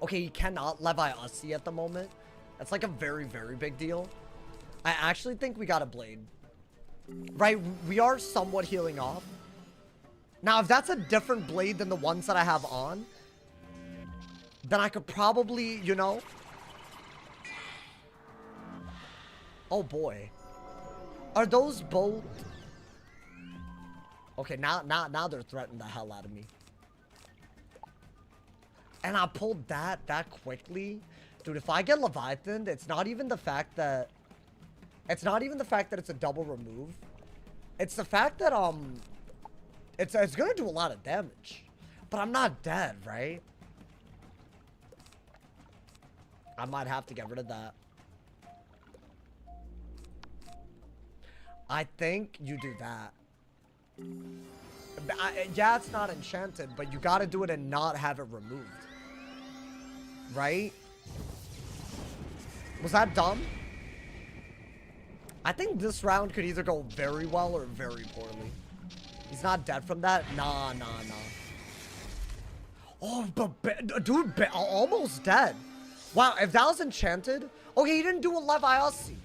Okay, you cannot Leviocid at the moment. That's like a very, very big deal. I actually think we got a blade. Right, we are somewhat healing off. Now, if that's a different blade than the ones that I have on, then I could probably, you know... Oh, boy. Are those both... Okay, now they're threatening the hell out of me. And I pulled that quickly. Dude, if I get Leviathan, it's not even the fact that... It's not even the fact that it's a double remove. It's the fact that, it's gonna do a lot of damage. But I'm not dead, right? I might have to get rid of that. I think you do that. Yeah, it's not enchanted, but you gotta do it and not have it removed. Right? Was that dumb? I think this round could either go very well or very poorly. He's not dead from that? Nah. Oh, but dude, almost dead. Wow, if that was enchanted... Okay, he didn't do a Leviocid.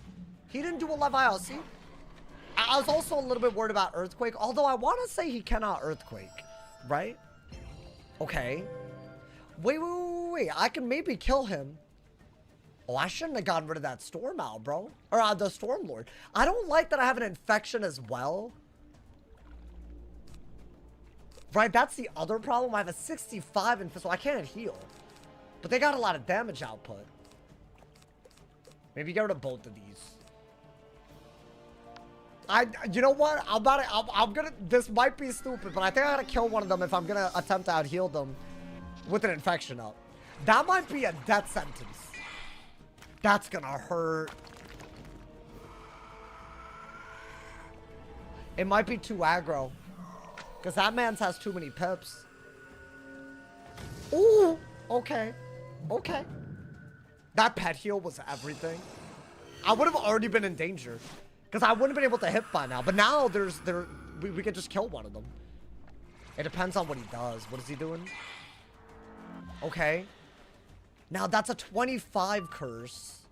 I was also a little bit worried about Earthquake, although I want to say he cannot Earthquake, right? Okay. Wait. I can maybe kill him. Oh, I shouldn't have gotten rid of that Storm Owl, bro. Or the Storm Lord. I don't like that I have an infection as well. Right, that's the other problem. I have a 65 infection, so I can't heal. But they got a lot of damage output. Maybe get rid of both of these. You know what? I'm gonna, this might be stupid, but I think I gotta kill one of them if I'm gonna attempt to out-heal them with an infection up. That might be a death sentence. That's gonna hurt. It might be too aggro. Because that man's has too many pips. Ooh, okay. That pet heal was everything. I would have already been in danger. Because I wouldn't have been able to hit by now. But now we could just kill one of them. It depends on what he does. What is he doing? Okay. Now that's a 25 curse.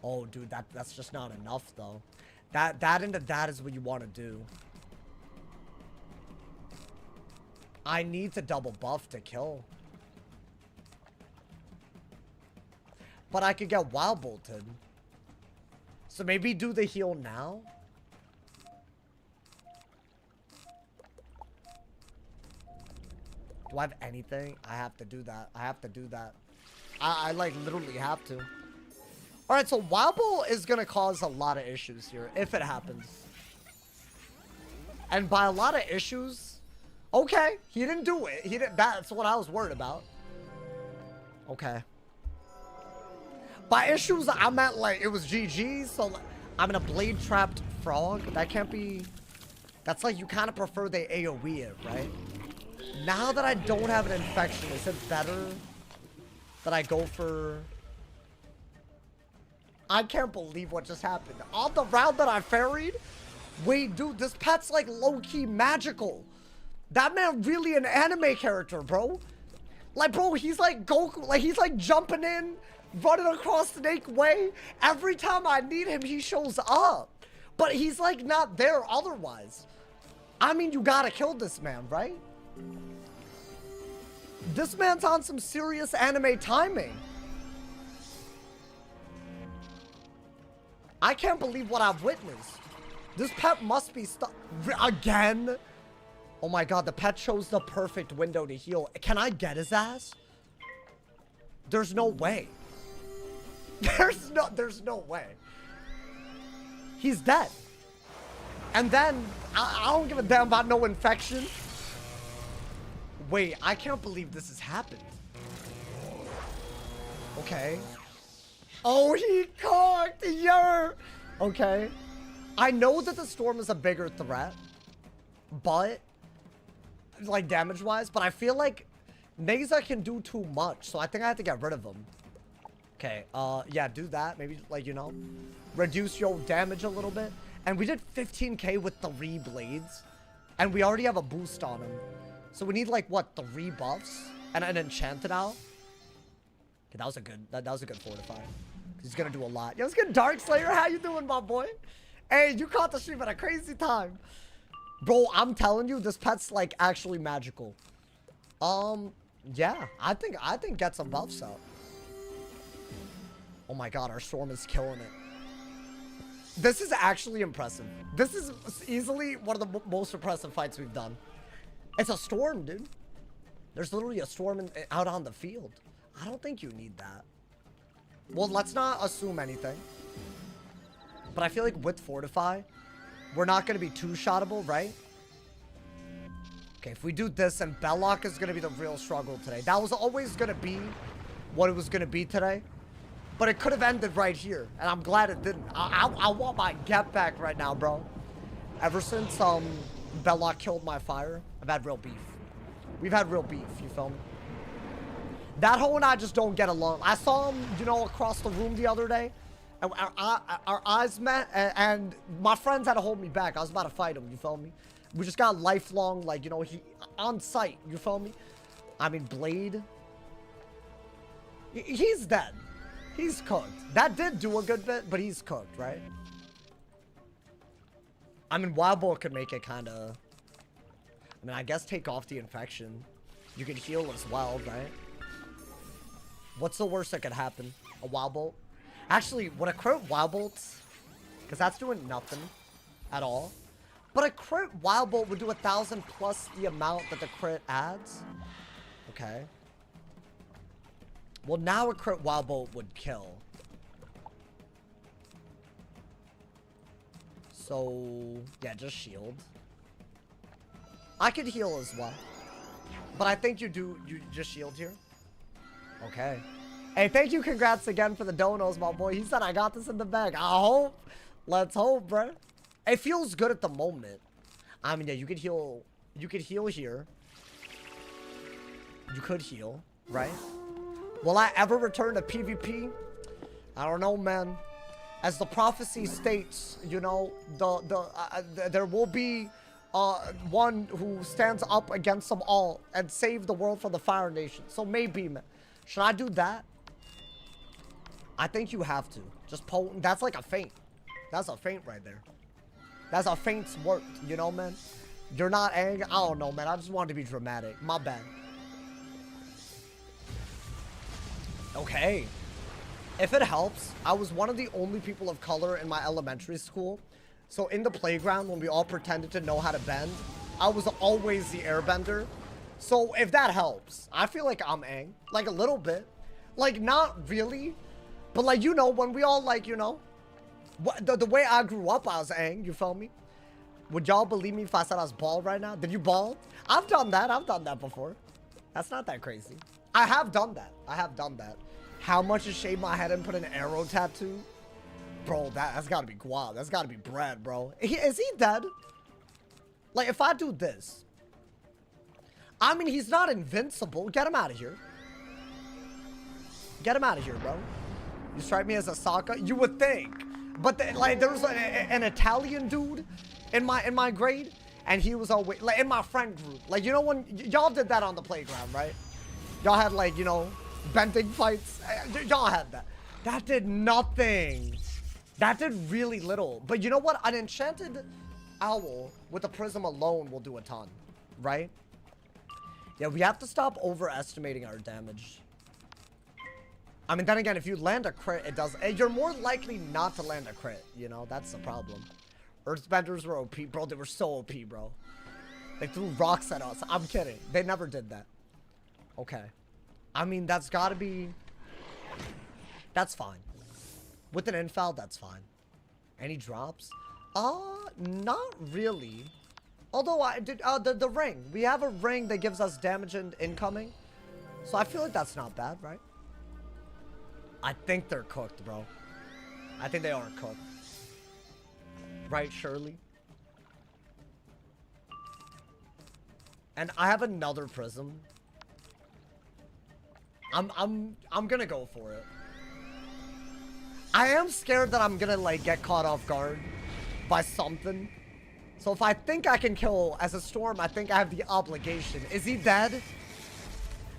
Oh, dude, that's just not enough though. That into that is what you want to do. I need to double buff to kill. But I could get wild bolted. So maybe do the heal now? Do I have anything? I have to do that. I have to do that. I like literally have to. Alright, so wild bolt is gonna cause a lot of issues here if it happens. And by a lot of issues, okay, he didn't do it. He didn't. That's what I was worried about. Okay. By issues, I meant like it was GG. So like, I'm in a blade trapped frog. That can't be. That's like you kind of prefer they AOE it, right? Now that I don't have an infection, is it better that I go for? I can't believe what just happened. On the round that I ferried. Wait, dude, this pet's like low-key magical. That man really an anime character, bro. Like, bro, he's like Goku. Like, he's like jumping in, running across Snake Way. Every time I need him, he shows up. But he's like not there otherwise. I mean, you gotta kill this man, right? This man's on some serious anime timing. I can't believe what I've witnessed. This pet must be stuck again. Oh my god, the pet chose the perfect window to heal. Can I get his ass? There's no way. There's no way. He's dead. And then I don't give a damn about no infection. Wait, I can't believe this has happened. Okay. Oh, he cocked. Yeah. Okay. I know that the storm is a bigger threat, but like damage-wise, but I feel like Neza can do too much, so I think I have to get rid of him. Okay, yeah, do that. Maybe, like, you know, reduce your damage a little bit. And we did 15k with 3 blades, and we already have a boost on him. So we need, like, what, 3 buffs and an enchanted out? Okay, that was a good fortify. He's gonna do a lot. Yo, it's good, Dark Slayer. How you doing, my boy? Hey, you caught the stream at a crazy time. Bro, I'm telling you, this pet's, like, actually magical. Yeah, I think get some buffs out. Oh my god, our storm is killing it. This is actually impressive. This is easily one of the most impressive fights we've done. It's a storm, dude. There's literally a storm out on the field. I don't think you need that. Well, let's not assume anything. But I feel like with Fortify, we're not going to be too shottable, right? Okay, if we do this, and Bellock is going to be the real struggle today. That was always going to be what it was going to be today. But it could have ended right here. And I'm glad it didn't. I want my get back right now, bro. Ever since Bellock killed my fire, I've had real beef. We've had real beef, you feel me? That hoe and I just don't get along. I saw him, you know, across the room the other day. And our eyes met, and my friends had to hold me back. I was about to fight him, you feel me? We just got lifelong, like, you know, he on sight, you feel me? I mean, Blade. He's dead. He's cooked. That did do a good bit, but he's cooked, right? I mean, Wild Bolt could make it kind of... I mean, I guess take off the infection. You can heal as well, right? What's the worst that could happen? A Wild Bolt? Actually, would a crit Wild Bolt... Because that's doing nothing at all. But a crit Wild Bolt would do 1,000 plus the amount that the crit adds. Okay. Well, now a crit Wild Bolt would kill. So, yeah, just shield. I could heal as well. But I think you just shield here. Okay. Hey, thank you. Congrats again for the donos, my boy. He said I got this in the bag. I hope. Let's hope, bro. It feels good at the moment. I mean, yeah, you could heal. You could heal here. You could heal, right? Will I ever return to PvP? I don't know, man. As the prophecy states, you know, there will be one who stands up against them all and save the world from the Fire Nation. So maybe, man. Should I do that? I think you have to. Just potent. That's like a feint. That's a feint right there. That's a feint's worked, you know, man? You're not angry? I don't know, man. I just wanted to be dramatic. My bad. Okay. If it helps, I was one of the only people of color in my elementary school. So in the playground, when we all pretended to know how to bend, I was always the airbender. So if that helps, I feel like I'm Aang. Like a little bit. Like not really. But like, you know, when we all like, you know, the way I grew up, I was Aang. You feel me? Would y'all believe me if I said I was bald right now? Did you bald? I've done that. I've done that before. That's not that crazy. I have done that. I have done that. How much to shave my head and put an arrow tattoo? Bro, that's gotta be guap. That's gotta be bread, bro. Is he dead? Like, if I do this. I mean, he's not invincible. Get him out of here. Get him out of here, bro. You strike me as a Saka? You would think. But, like, there was an Italian dude in my grade. And he was always, like, in my friend group. Like, you know when, y'all did that on the playground, right? Y'all had, like, you know, bending fights. Y'all had that. That did nothing. That did really little. But you know what? An enchanted owl with a prism alone will do a ton, right? Yeah, we have to stop overestimating our damage. I mean, then again, if you land a crit, it does. You're more likely not to land a crit, you know? That's the problem. Earthbenders were OP. Bro, they were so OP, bro. They threw rocks at us. I'm kidding. They never did that. Okay. I mean, that's gotta be... That's fine. With an infoul, that's fine. Any drops? Not really. Although I did, the ring. We have a ring that gives us damage and incoming. So I feel like that's not bad, right? I think they're cooked, bro. I think they are cooked. Right, Shirley? And I have another prism. I'm gonna go for it. I am scared that I'm gonna like get caught off guard by something. So if I think I can kill as a storm, I think I have the obligation. Is he dead?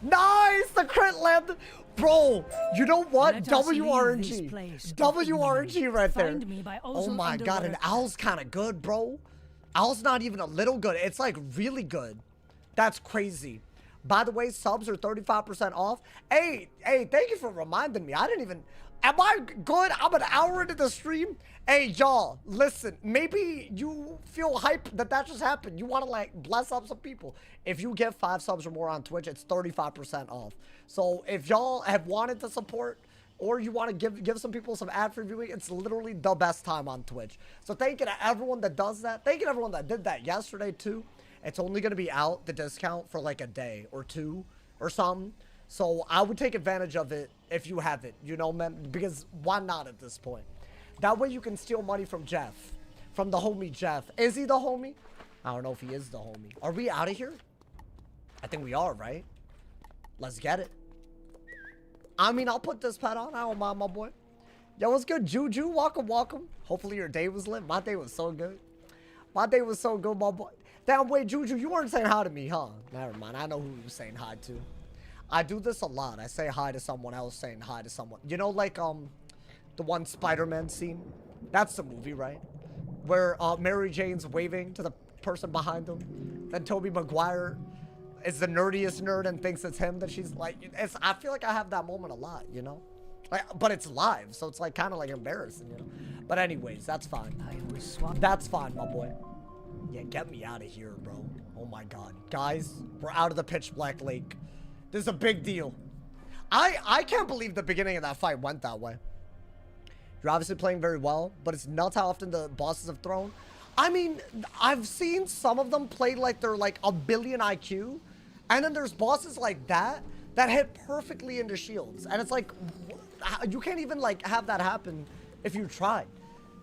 Nice! The crit landed! Bro, you know what? WRNG. WRNG right there. Oh my god, and Owl's kind of good, bro. Owl's not even a little good. It's like really good. That's crazy. By the way, subs are 35% off. Hey, thank you for reminding me. I didn't even... Am I good? I'm an hour into the stream. Hey, y'all, listen. Maybe you feel hype that just happened. You want to, like, bless up some people. If you get 5 subs or more on Twitch, it's 35% off. So if y'all have wanted to support or you want to give some people some ad-free viewing, it's literally the best time on Twitch. So thank you to everyone that does that. Thank you to everyone that did that yesterday, too. It's only going to be out, the discount, for, like, a day or 2 or something. So I would take advantage of it if you have it, you know, man, because why not at this point? That way you can steal money from Jeff, from the homie Jeff. Is he the homie? I don't know if he is the homie. Are we out of here? I think we are, right? Let's get it. I mean, I'll put this pet on. I don't mind, my boy. Yo, what's good, Juju? Welcome, welcome. Hopefully your day was lit. My day was so good. My day was so good, my boy. Damn, wait, Juju, you weren't saying hi to me, huh? Never mind. I know who you were saying hi to. I do this a lot. I say hi to someone else saying hi to someone. You know, like, the one Spider-Man scene? That's the movie, right? Where, Mary Jane's waving to the person behind them. Then Tobey Maguire is the nerdiest nerd and thinks it's him that she's like... I feel like I have that moment a lot, you know? Like, but it's live, so it's, like, kind of, like, embarrassing, you know? But anyways, that's fine. That's fine, my boy. Yeah, get me out of here, bro. Oh, my God. Guys, we're out of the pitch black lake. This is a big deal. I can't believe the beginning of that fight went that way. You're obviously playing very well, but it's nuts how often the bosses have thrown. I mean, I've seen some of them play like they're like a billion IQ. And then there's bosses like that hit perfectly into shields. And it's like, you can't even like have that happen if you tried.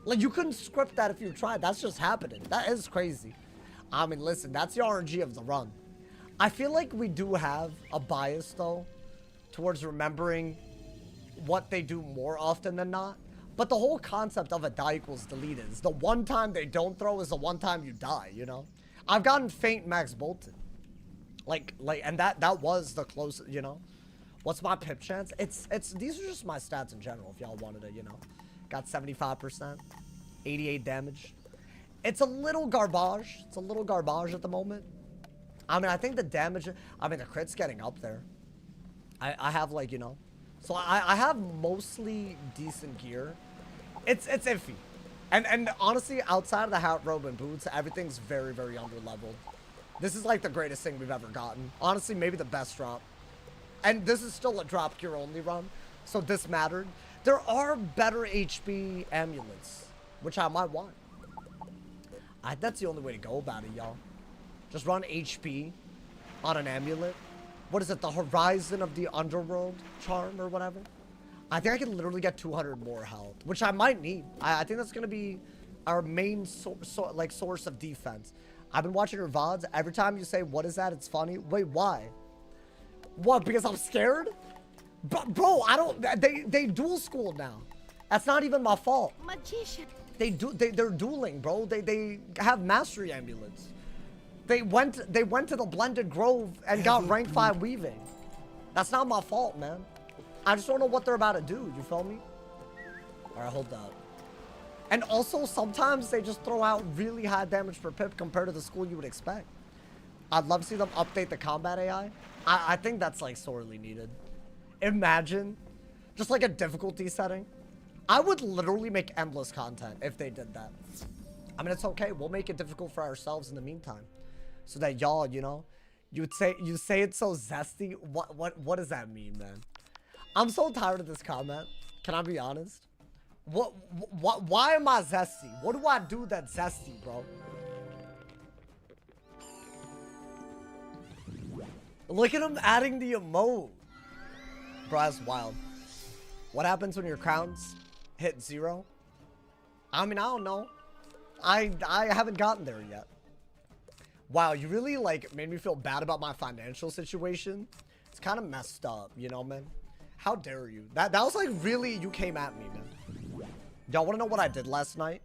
Like you couldn't script that if you tried. That's just happening. That is crazy. I mean, listen, that's the RNG of the run. I feel like we do have a bias, though, towards remembering what they do more often than not. But the whole concept of a die equals deleted is the one time they don't throw is the one time you die, you know? I've gotten faint max bolted. And that was the closest, you know? What's my pip chance? These are just my stats in general, if y'all wanted to, you know? Got 75%, 88 damage. It's a little garbage. It's a little garbage at the moment. I mean, I think the damage, I mean, the crit's getting up there. I have, like, you know. So I have mostly decent gear. It's iffy. And honestly, outside of the hat, robe, and boots, everything's very, very under-leveled. This is, like, the greatest thing we've ever gotten. Honestly, maybe the best drop. And this is still a drop gear only run. So this mattered. There are better HP amulets, which I might want. That's the only way to go about it, y'all. Just run HP on an amulet. What is it? The Horizon of the Underworld charm or whatever? I think I can literally get 200 more health, which I might need. I think that's going to be our main source of defense. I've been watching your VODs. Every time you say, what is that? It's funny. Wait, why? What? Because I'm scared? Bro, I don't... They dual school now. That's not even my fault. Magician. They're dueling, bro. They have mastery amulets. They went to the Blended Grove and got rank 5 weaving. That's not my fault, man. I just don't know what they're about to do. You feel me? All right, hold up. And also, sometimes they just throw out really high damage per pip compared to the school you would expect. I'd love to see them update the combat AI. I think that's, like, sorely needed. Imagine just, like, a difficulty setting. I would literally make endless content if they did that. I mean, it's okay. We'll make it difficult for ourselves in the meantime. So that y'all, you know, you say it's so zesty. What does that mean, man? I'm so tired of this comment. Can I be honest? Why am I zesty? What do I do that's zesty, bro? Look at him adding the emote. Bro, that's wild. What happens when your crowns hit 0? I mean, I don't know. I haven't gotten there yet. Wow, you really, like, made me feel bad about my financial situation. It's kind of messed up, you know, man? How dare you? That was, like, really, you came at me, man. Y'all want to know what I did last night?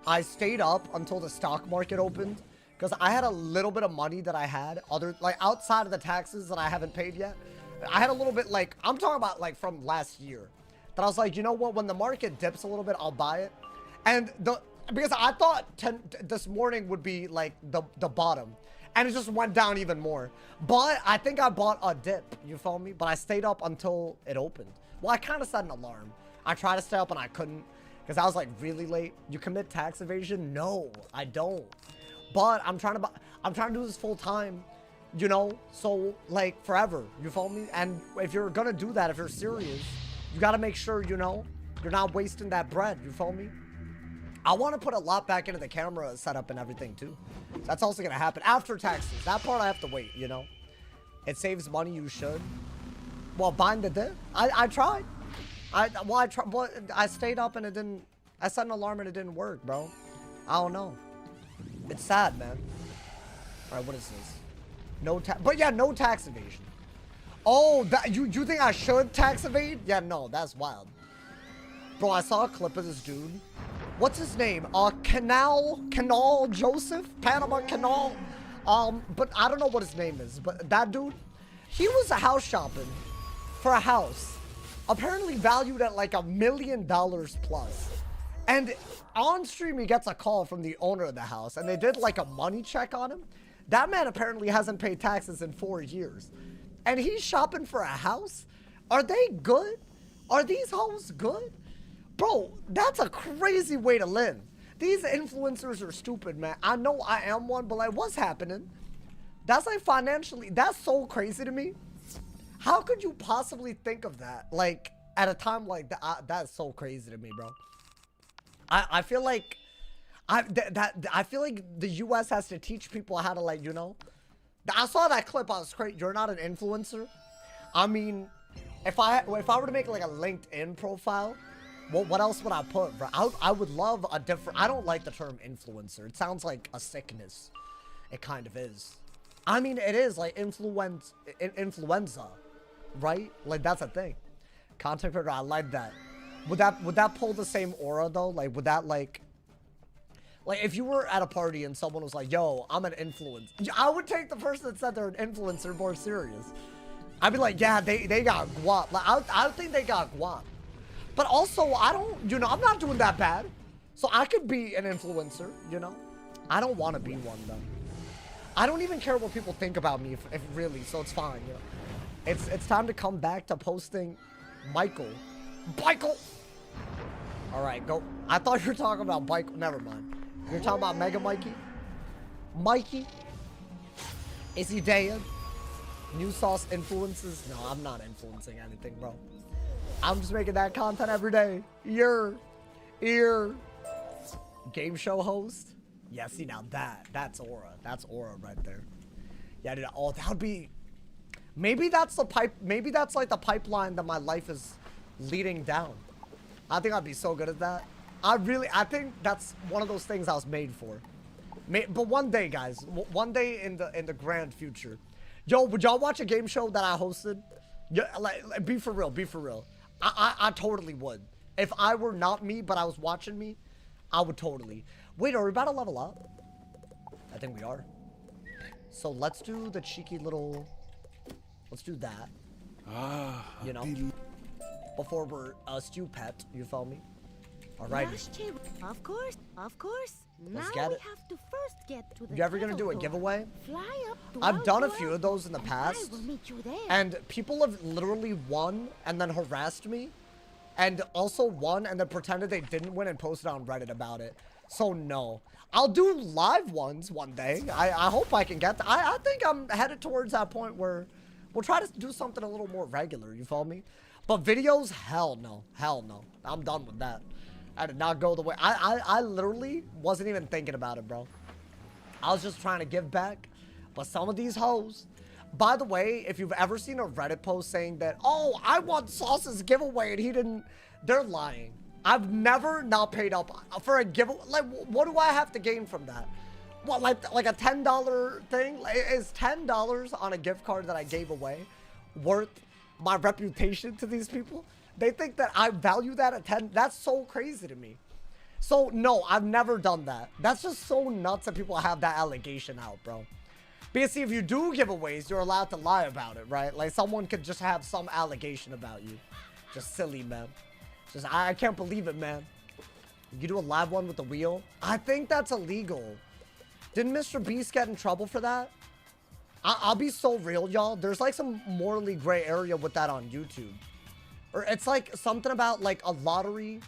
I stayed up until the stock market opened because I had a little bit of money that I had, outside of the taxes that I haven't paid yet. I had a little bit, like, I'm talking about, like, from last year. That I was like, you know what? When the market dips a little bit, I'll buy it. And because I thought this morning would be, like, the bottom. And it just went down even more. But I think I bought a dip, you feel me? But I stayed up until it opened. Well, I kind of set an alarm. I tried to stay up and I couldn't because I was, like, really late. You commit tax evasion? No, I don't. But I'm trying to do this full time, you know? So, like, forever, you feel me? And if you're gonna do that, if you're serious, you gotta make sure, you know, you're not wasting that bread, you feel me? I want to put a lot back into the camera setup and everything too. That's also gonna happen after taxes. That part I have to wait, you know. It saves money. You should. Well, buying the dip. I tried. I tried. But I stayed up and it didn't. I set an alarm and it didn't work, bro. I don't know. It's sad, man. All right, what is this? No tax. But yeah, no tax evasion. Oh, that you think I should tax evade? Yeah, no, that's wild. Bro, I saw a clip of this dude. What's his name? Canal Joseph? Panama Canal? But I don't know what his name is. But that dude, he was house shopping for a house. Apparently valued at like $1 million plus. And on stream, he gets a call from the owner of the house. And they did like a money check on him. That man apparently hasn't paid taxes in 4 years. And he's shopping for a house? Are they good? Are these hoes good? Bro, that's a crazy way to live. These influencers are stupid, man. I know I am one, but like, what's happening? That's like financially, that's so crazy to me. How could you possibly think of that? Like, at a time like that, that's so crazy to me, bro. I feel like, I feel like the US has to teach people how to, like, you know. I saw that clip, I was crazy. You're not an influencer. I mean, if I were to make like a LinkedIn profile, what else would I put, bro? I would love a different... I don't like the term influencer. It sounds like a sickness. It kind of is. I mean, it is like influenza, right? Like, that's a thing. Content creator, I like that. Would that pull the same aura, though? Like, would that, like, if you were at a party and someone was like, yo, I'm an influencer. I would take the person that said they're an influencer more serious. I'd be like, yeah, they got guap. Like, I think they got guap. But also, I don't, you know, I'm not doing that bad. So I could be an influencer, you know? I don't want to be one, though. I don't even care what people think about me, if really, so it's fine, you know? It's time to come back to posting Michael. Michael! Alright, go. I thought you were talking about Michael. Never mind. You're talking about Mega Mikey? Mikey? Is he dead? New sauce influences? No, I'm not influencing anything, bro. I'm just making that content every day. Ear. Game show host? Yeah, see, now that's aura. That's aura right there. Yeah, dude. Oh, that would be... Maybe that's the pipe... Maybe that's like the pipeline that my life is leading down. I think I'd be so good at that. I think that's one of those things I was made for. But one day, guys. One day in the grand future. Yo, would y'all watch a game show that I hosted? Yeah, like, be for real. Be for real. I totally would. If I were not me, but I was watching me, I would totally. Wait, are we about to level up? I think we are. So let's do the cheeky little... Let's do that. You know? Before we're a stew pet, you feel me? Alrighty. Of course. Let's Now get we it. have to first get to the You ever gonna do a door. giveaway? Fly up to I've done a our few door, of those in the and past. I will meet you there. And people have literally won and then harassed me. And also won and then pretended they didn't win and posted on Reddit about it. So no. I'll do live ones one day. I hope I can get that. I think I'm headed towards that point where we'll try to do something a little more regular, you feel me? But videos, hell no. Hell no. I'm done with that. I did not go the way. I literally wasn't even thinking about it, bro. I was just trying to give back. But some of these hoes... By the way, if you've ever seen a Reddit post saying that, oh, I won Sauce's giveaway and he didn't... They're lying. I've never not paid up for a giveaway. Like, what do I have to gain from that? What, like a $10 thing? Like, is $10 on a gift card that I gave away worth my reputation to these people? They think that I value that at 10. That's so crazy to me. So, no, I've never done that. That's just so nuts that people have that allegation out, bro. Because, see, if you do giveaways, you're allowed to lie about it, right? Like, someone could just have some allegation about you. Just silly, man. Just, I can't believe it, man. You do a live one with the wheel? I think that's illegal. Didn't Mr. Beast get in trouble for that? I'll be so real, y'all. There's, like, some morally gray area with that on YouTube. Or it's, like, something about, like, a lottery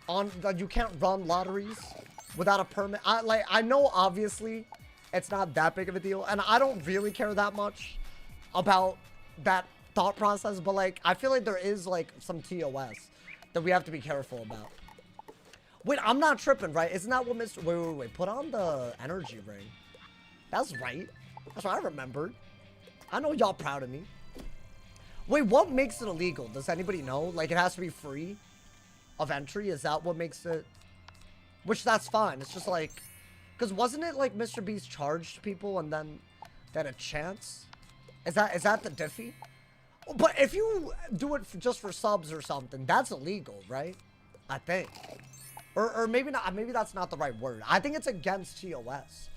on... Like, you can't run lotteries without a permit. I know, obviously... It's not that big of a deal, and I don't really care that much about that thought process, but, like, I feel like there is, like, some TOS that we have to be careful about. Wait, I'm not tripping, right? Isn't that what Mr... Wait. Put on the energy ring. That's right. That's what I remembered. I know y'all proud of me. Wait, what makes it illegal? Does anybody know? Like, it has to be free of entry? Is that what makes it... Which, that's fine. It's just, like... Because wasn't it like Mr. Beast charged people and then they had a chance? Is that the diffy? But if you do it just for subs or something, that's illegal, right? I think. Or maybe not. Maybe that's not the right word. I think it's against TOS.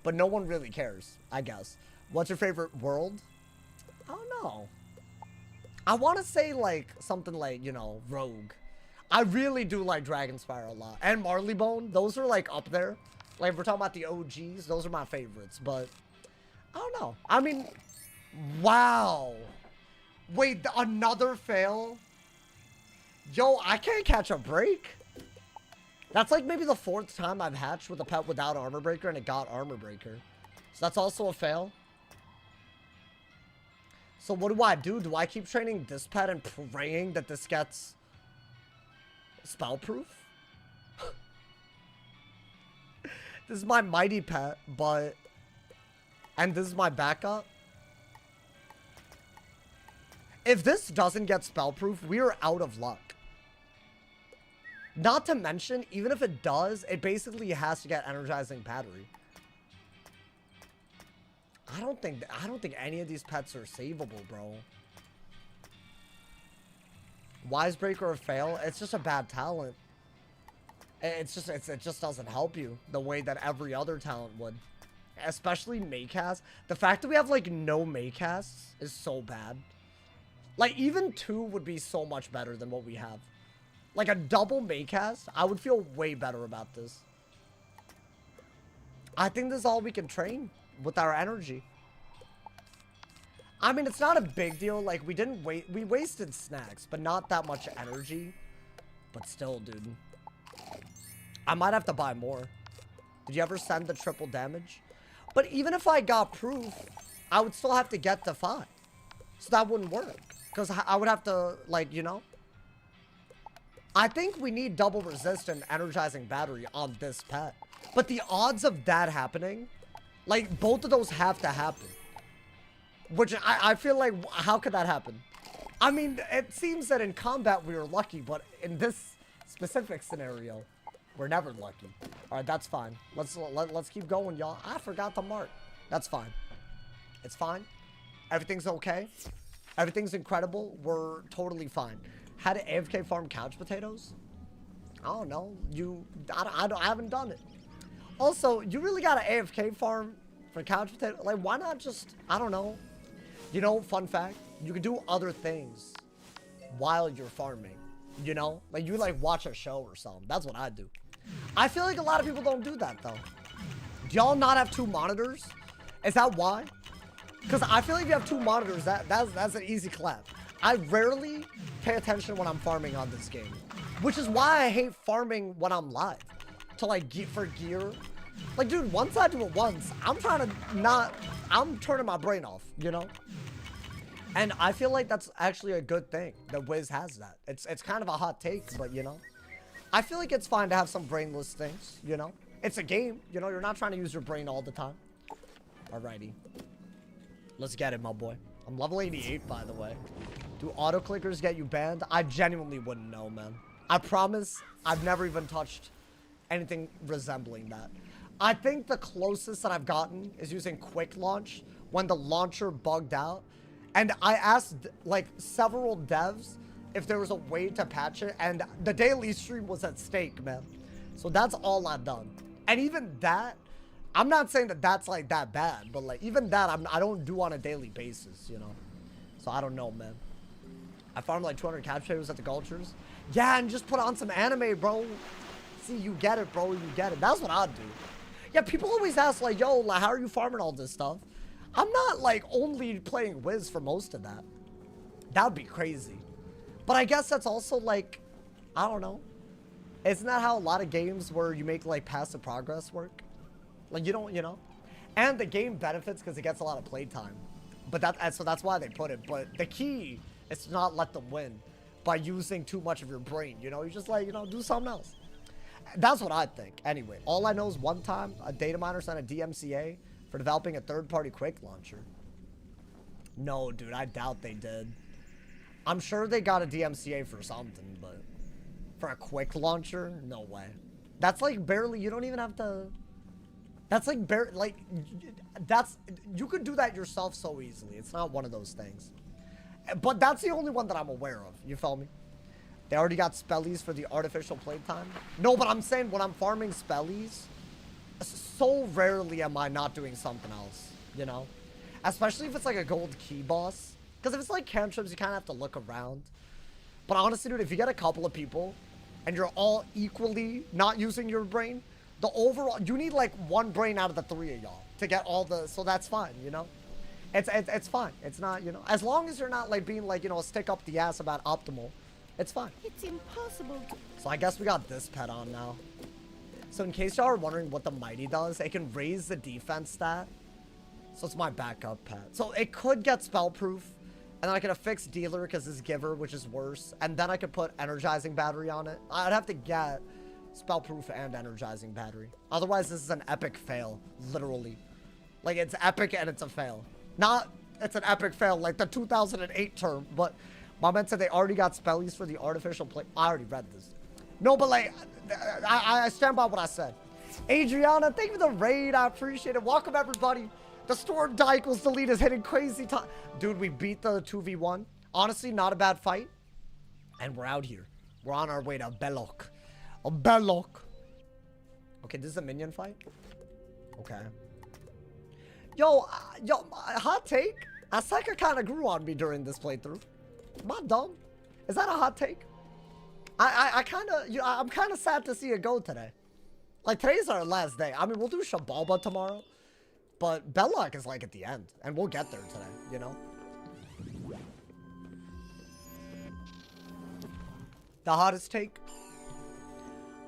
But no one really cares, I guess. What's your favorite world? I don't know. I want to say like something like, you know, Rogue. I really do like Dragonspire a lot. And Marleybone. Those are like up there. Like, if we're talking about the OGs, those are my favorites, but I don't know. I mean, wow. Wait, another fail? Yo, I can't catch a break. That's like maybe the 4th time I've hatched with a pet without Armor Breaker and it got Armor Breaker. So that's also a fail. So what do I do? Do I keep training this pet and praying that this gets spellproof? This is my mighty pet, but... And this is my backup. If this doesn't get spellproof, we are out of luck. Not to mention, even if it does, it basically has to get energizing battery. I don't think any of these pets are savable, bro. Wisebreaker or fail? It's just a bad talent. It just doesn't help you the way that every other talent would. Especially Maycast. The fact that we have, like, no Maycasts is so bad. Like, even 2 would be so much better than what we have. like a double Maycast, I would feel way better about this. I think this is all we can train with our energy. I mean, it's not a big deal. Like, we didn't wait. We wasted snacks, but not that much energy. But still, dude. I might have to buy more. Did you ever send the triple damage? But even if I got proof, I would still have to get to 5. So that wouldn't work. Because I would have to, like, you know. I think we need double resist and energizing battery on this pet. But the odds of that happening, like, both of those have to happen. Which I feel like, how could that happen? I mean, it seems that in combat we were lucky, but in this specific scenario, we're never lucky. All right, that's fine. Let's keep going, y'all. I forgot to mark. That's fine. It's fine. Everything's okay. Everything's incredible. We're totally fine. How to AFK farm couch potatoes? I don't know. I haven't done it. Also, you really got to AFK farm for couch potato? Like, why not just, I don't know. You know, fun fact, you can do other things while you're farming, you know? Like, you, like, watch a show or something. That's what I do. I feel like a lot of people don't do that, though. Do y'all not have 2 monitors? Is that why? Because I feel like if you have 2 monitors, that's an easy clap. I rarely pay attention when I'm farming on this game, which is why I hate farming when I'm live. To, like, for gear. Like, dude, once I do it once, I'm turning my brain off, you know? And I feel like that's actually a good thing that Wiz has that. It's kind of a hot take, but, you know? I feel like it's fine to have some brainless things, you know? It's a game, you know? You're not trying to use your brain all the time. Alrighty. Let's get it, my boy. I'm level 88, by the way. Do auto-clickers get you banned? I genuinely wouldn't know, man. I promise I've never even touched anything resembling that. I think the closest that I've gotten is using quick launch when the launcher bugged out. And I asked, like, several devs if there was a way to patch it. And the daily stream was at stake, man. So that's all I've done. And even that, I'm not saying that that's, like, that bad. But, like, even that, I don't do on a daily basis, you know. So I don't know, man. I farmed, like, 200 couch potatoes at the Gulchers. Yeah, and just put on some anime, bro. See, you get it, bro. You get it. That's what I'd do. Yeah, people always ask, like, yo, like, how are you farming all this stuff? I'm not, like, only playing Wiz for most of that. That would be crazy. But I guess that's also, like, I don't know. Isn't that how a lot of games where you make, like, passive progress work? Like, you don't, you know? And the game benefits because it gets a lot of playtime. But so that's why they put it. But the key is to not let them win by using too much of your brain, you know? You just, like, you know, do something else. That's what I think. Anyway, all I know is one time a data miner sent a DMCA for developing a third-party quick launcher. No, dude, I doubt they did. I'm sure they got a DMCA for something, but for a quick launcher, no way. That's like barely, you don't even have to, that's like barely, like, you could do that yourself so easily. It's not one of those things. But that's the only one that I'm aware of. You feel me? They already got spellies for the artificial playtime. No, but I'm saying when I'm farming spellies, so rarely am I not doing something else, you know? Especially if it's like a gold key boss. Because if it's like cantrips, you kind of have to look around. But honestly, dude, if you get a couple of people and you're all equally not using your brain, the overall, you need like 1 brain out of the 3 of y'all to get all the, so that's fine, you know? It's fine. It's not, you know, as long as you're not like being like, you know, a stick up the ass about optimal. It's fine. It's impossible to... So I guess we got this pet on now. So in case y'all are wondering what the Mighty does, it can raise the defense stat. So it's my backup pet. So it could get spell proof. And then I could affix dealer because it's giver, which is worse. And then I could put energizing battery on it. I'd have to get spell proof and energizing battery. Otherwise, this is an epic fail. Literally. Like, it's epic and it's a fail. Not, it's an epic fail like the 2008 term, but... My man said they already got spellies for the artificial play. I already read this. No, but like, I stand by what I said. Adriana, thank you for the raid. I appreciate it. Welcome, everybody. The Storm Dyke was the lead is hitting crazy time. Dude, we beat the 2v1. Honestly, not a bad fight. And we're out here. We're on our way to Bellock. A Bellock. Okay, this is a minion fight? Okay. Yo, hot take. Azteca kind of grew on me during this playthrough. Am I dumb? Is that a hot take? I kind of, you know, I'm kind of sad to see it go today. Like, today's our last day. I mean, we'll do Shabalba tomorrow, but Bellock is like at the end, and we'll get there today, you know? The hottest take?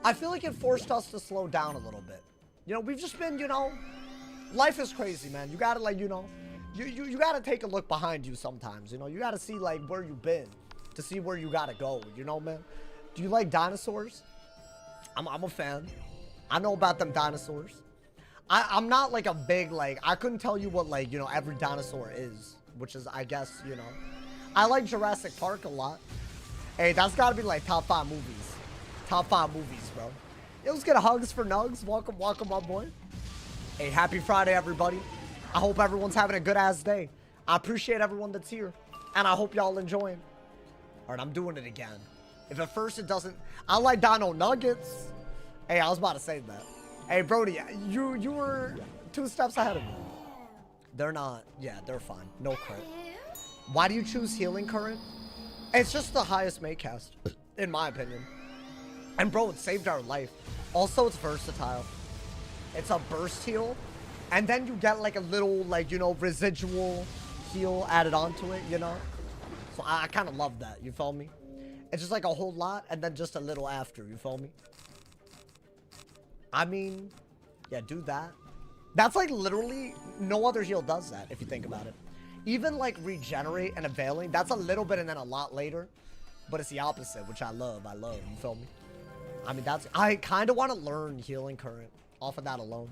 I feel like it forced us to slow down a little bit. You know, we've just been, you know, life is crazy, man. You gotta, like, you know, you gotta take a look behind you sometimes, you know? You gotta see, like, where you've been to see where you gotta go, you know, man? Do you like dinosaurs? I'm a fan. I know about them dinosaurs. I'm not like a big, like, I couldn't tell you what, like, you know, every dinosaur is, which is, I guess, you know. I like Jurassic Park a lot. Hey, that's gotta be like top 5 movies. Top 5 movies, bro. Yo, let's get a hugs for Nugs. Welcome, welcome, my boy. Hey, happy Friday, everybody. I hope everyone's having a good ass day. I appreciate everyone that's here, and I hope y'all enjoying. All right, I'm doing it again. If at first it doesn't, I like Dino Nuggets. Hey, I was about to say that. Hey, Brody, you were 2 steps ahead of me. They're not. Yeah, they're fine. No crit. Why do you choose Healing Current? It's just the highest mate cast, in my opinion. And bro, it saved our life. Also, it's versatile. It's a burst heal, and then you get like a little, like, you know, residual heal added onto it, you know? So I kind of love that, you feel me? It's just like a whole lot, and then just a little after, you feel me? I mean, yeah, do that. That's like literally, no other heal does that, if you think about it. Even like regenerate and availing, that's a little bit and then a lot later. But it's the opposite, which I love, you feel me? I mean, I kind of want to learn Healing Current off of that alone.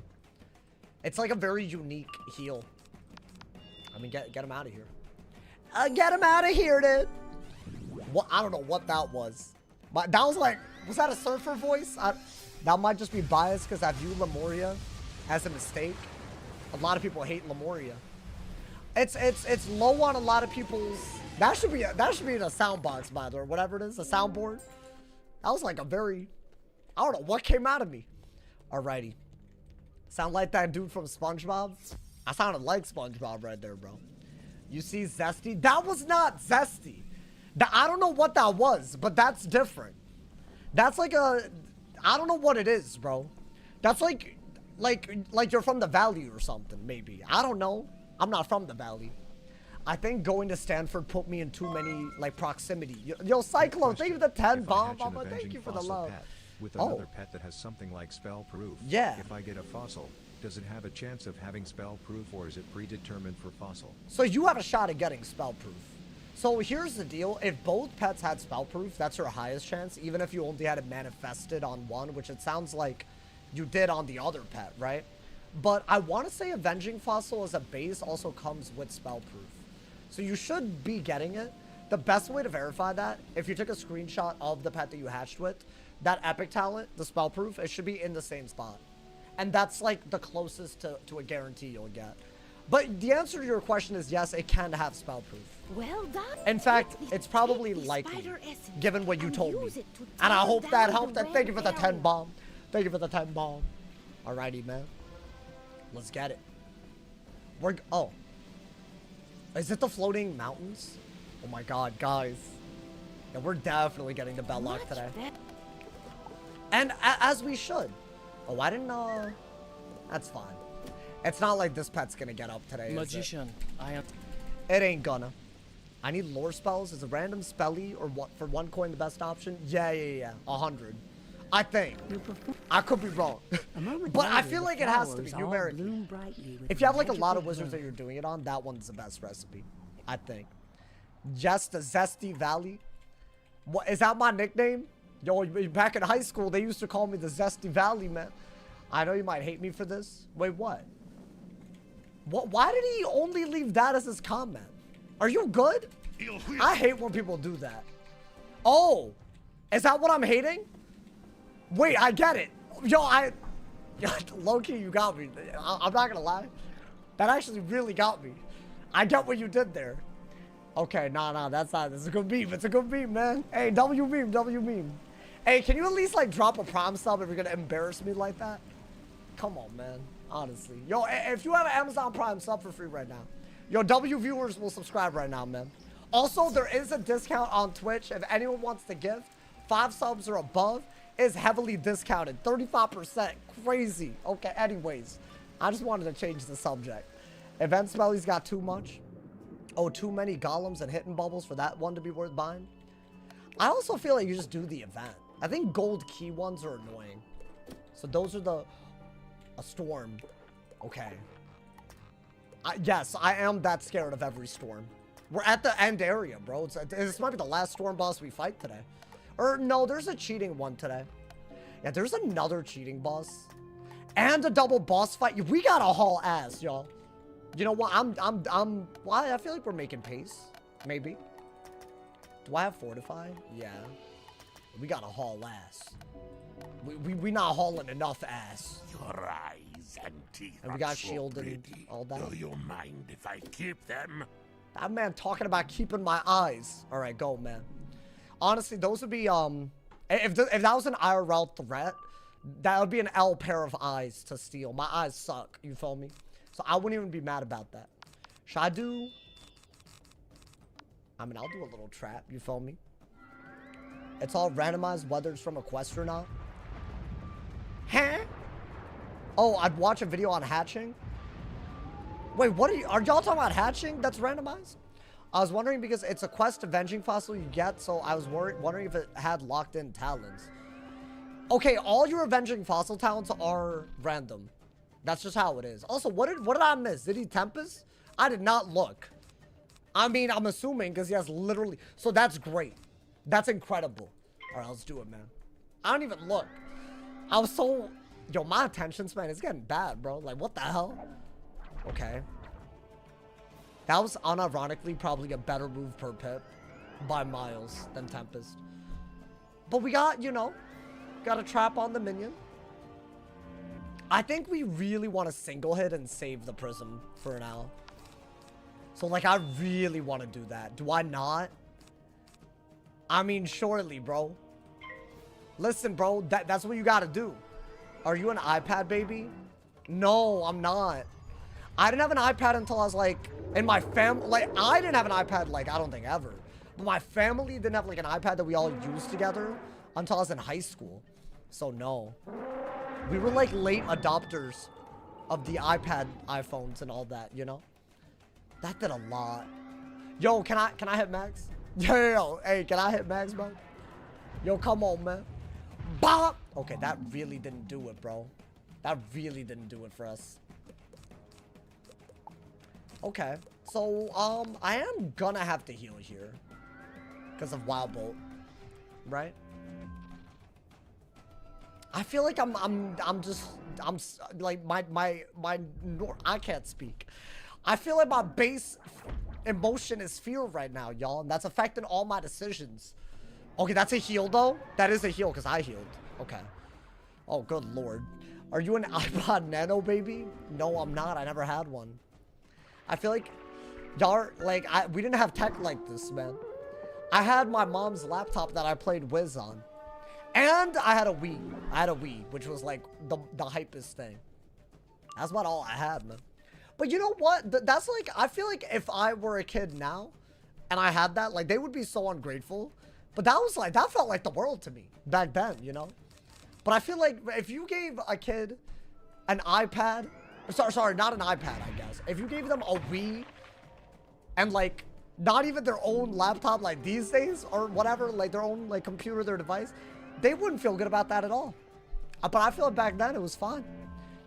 It's like a very unique heal. I mean, get him out of here. Get him out of here, dude. What? I don't know what that was. But that was like, was that a surfer voice? That might just be biased because I view Lemuria as a mistake. A lot of people hate Lemuria. It's low on a lot of people's. That should be in a sound box, by the way, whatever it is, a soundboard. That was like a very, I don't know what came out of me. Alrighty. Sound like that dude from SpongeBob? I sounded like SpongeBob right there, bro. You see Zesty? That was not Zesty. I don't know what that was, but that's different. That's like a, I don't know what it is, bro. That's like you're from the valley or something, maybe. I don't know. I'm not from the valley. I think going to Stanford put me in too many, like, proximity. Yo, Cyclone, thank you for the 10 bomb. Thank you for the love. With another pet that has something like spell proof. Yeah. If I get a fossil, does it have a chance of having spell proof, or is it predetermined for fossil? So you have a shot at getting spell proof. So here's the deal. If both pets had spell proof, that's your highest chance, even if you only had it manifested on one, which it sounds like you did on the other pet, right? But I want to say Avenging Fossil as a base also comes with spell proof. So you should be getting it. The best way to verify that, if you took a screenshot of the pet that you hatched with, that epic talent, the spell proof, it should be in the same spot. And that's like the closest to a guarantee you'll get. But the answer to your question is yes, it can have spell proof. Well done. In fact, it's probably likely, given what you told me. And I hope that helped. Thank you for the 10 bomb. Thank you for the 10 bomb. Alrighty, man. Let's get it. Oh. Is it the floating mountains? Oh my god, guys. Yeah, we're definitely getting to Bellock today. And as we should. Oh, I didn't know. That's fine. It's not like this pet's gonna get up today. Magician, I am. It ain't gonna. I need lore spells. Is a random spelly or what for 1 coin the best option? Yeah. 100. I think. I could be wrong. But I feel like it has to be numerically. If you have like a lot of wizards that you're doing it on, that one's the best recipe. I think. Just a Zesty Valley. What is that my nickname? Yo, back in high school, they used to call me the Zesty Valley, man. I know you might hate me for this. Wait, what? What? Why did he only leave that as his comment? Are you good? I hate when people do that. Oh, is that what I'm hating? Wait, I get it. Yo, low-key, you got me. I'm not gonna lie. That actually really got me. I get what you did there. Okay, nah, that's not. This is a good meme. It's a good meme, man. Hey, W meme. Hey, can you at least, like, drop a Prime sub if you're gonna embarrass me like that? Come on, man. Honestly. Yo, if you have an Amazon Prime sub for free right now, yo, W viewers will subscribe right now, man. Also, there is a discount on Twitch if anyone wants to gift 5 subs or above is heavily discounted. 35%. Crazy. Okay, anyways. I just wanted to change the subject. Event Smelly's got too much. Oh, too many golems and hidden bubbles for that one to be worth buying. I also feel like you just do the event. I think gold key ones are annoying. So those are the... A storm. Okay. Yes, I am that scared of every storm. We're at the end area, bro. This might be the last storm boss we fight today. Or no, there's a cheating one today. Yeah, there's another cheating boss. And a double boss fight. We gotta haul ass, y'all. You know what? Why? I feel like we're making pace. Maybe. Do I have fortify? Yeah. We gotta haul ass. We not hauling enough ass. Your eyes and teeth And we got are so shield and pretty. all that. Do you mind if I keep them? That man talking about keeping my eyes. All right, go, man. Honestly, those would be, if that was an IRL threat, that would be an L pair of eyes to steal. My eyes suck, you feel me? So I wouldn't even be mad about that. Should I do... I mean, I'll do a little trap, you feel me? It's all randomized whether it's from a quest or not. Huh? Oh, I'd watch a video on hatching? Wait, what are y'all talking about hatching that's randomized? I was wondering because it's a quest avenging fossil you get, so I was wondering if it had locked in talents. Okay, all your avenging fossil talents are random. That's just how it is. Also, what did I miss? Did he Tempest? I did not look. I mean, I'm assuming because he has literally... So that's great. That's incredible. All right, let's do it, man. I don't even look. I was so... Yo, my attention span is getting bad, bro. Like, what the hell? Okay. That was unironically probably a better move per pip by miles than Tempest. But we got, you know, got a trap on the minion. I think we really want to single hit and save the prism for now. So, like, I really want to do that. Do I not? I mean, surely, bro. Listen, bro, that's what you got to do. Are you an iPad baby? No, I'm not. I didn't have an iPad until I was, like, in my family. Like, I didn't have an iPad, like, I don't think ever. But my family didn't have, like, an iPad that we all used together until I was in high school. So, no. We were, like, late adopters of the iPhones and all that, you know? That did a lot. Yo, can I hit max? Yo, hey, can I hit max, bro? Yo, come on, man. Bop! Okay, that really didn't do it, bro. That really didn't do it for us. Okay, so, I am gonna have to heal here. Because of Wild Bolt. Right? I feel like I'm like, I can't speak. I feel like my base emotion is fear right now, y'all. And that's affecting all my decisions. Okay, that's a heal, though. That is a heal, because I healed. Okay. Oh, good lord. Are you an iPod Nano, baby? No, I'm not. I never had one. I feel like, y'all, like, we didn't have tech like this, man. I had my mom's laptop that I played Wiz on. And I had a Wii. I had a Wii, which was, like, the hypest thing. That's about all I had, man. But you know what? That's, like, I feel like if I were a kid now, and I had that, like, they would be so ungrateful. But that was, like, that felt like the world to me back then, you know? But I feel like if you gave a kid an iPad... Sorry, not an iPad, I guess. If you gave them a Wii and, like, not even their own laptop, like, these days, or whatever, like, their own, like, computer, their device, they wouldn't feel good about that at all. But I feel like back then, it was fun.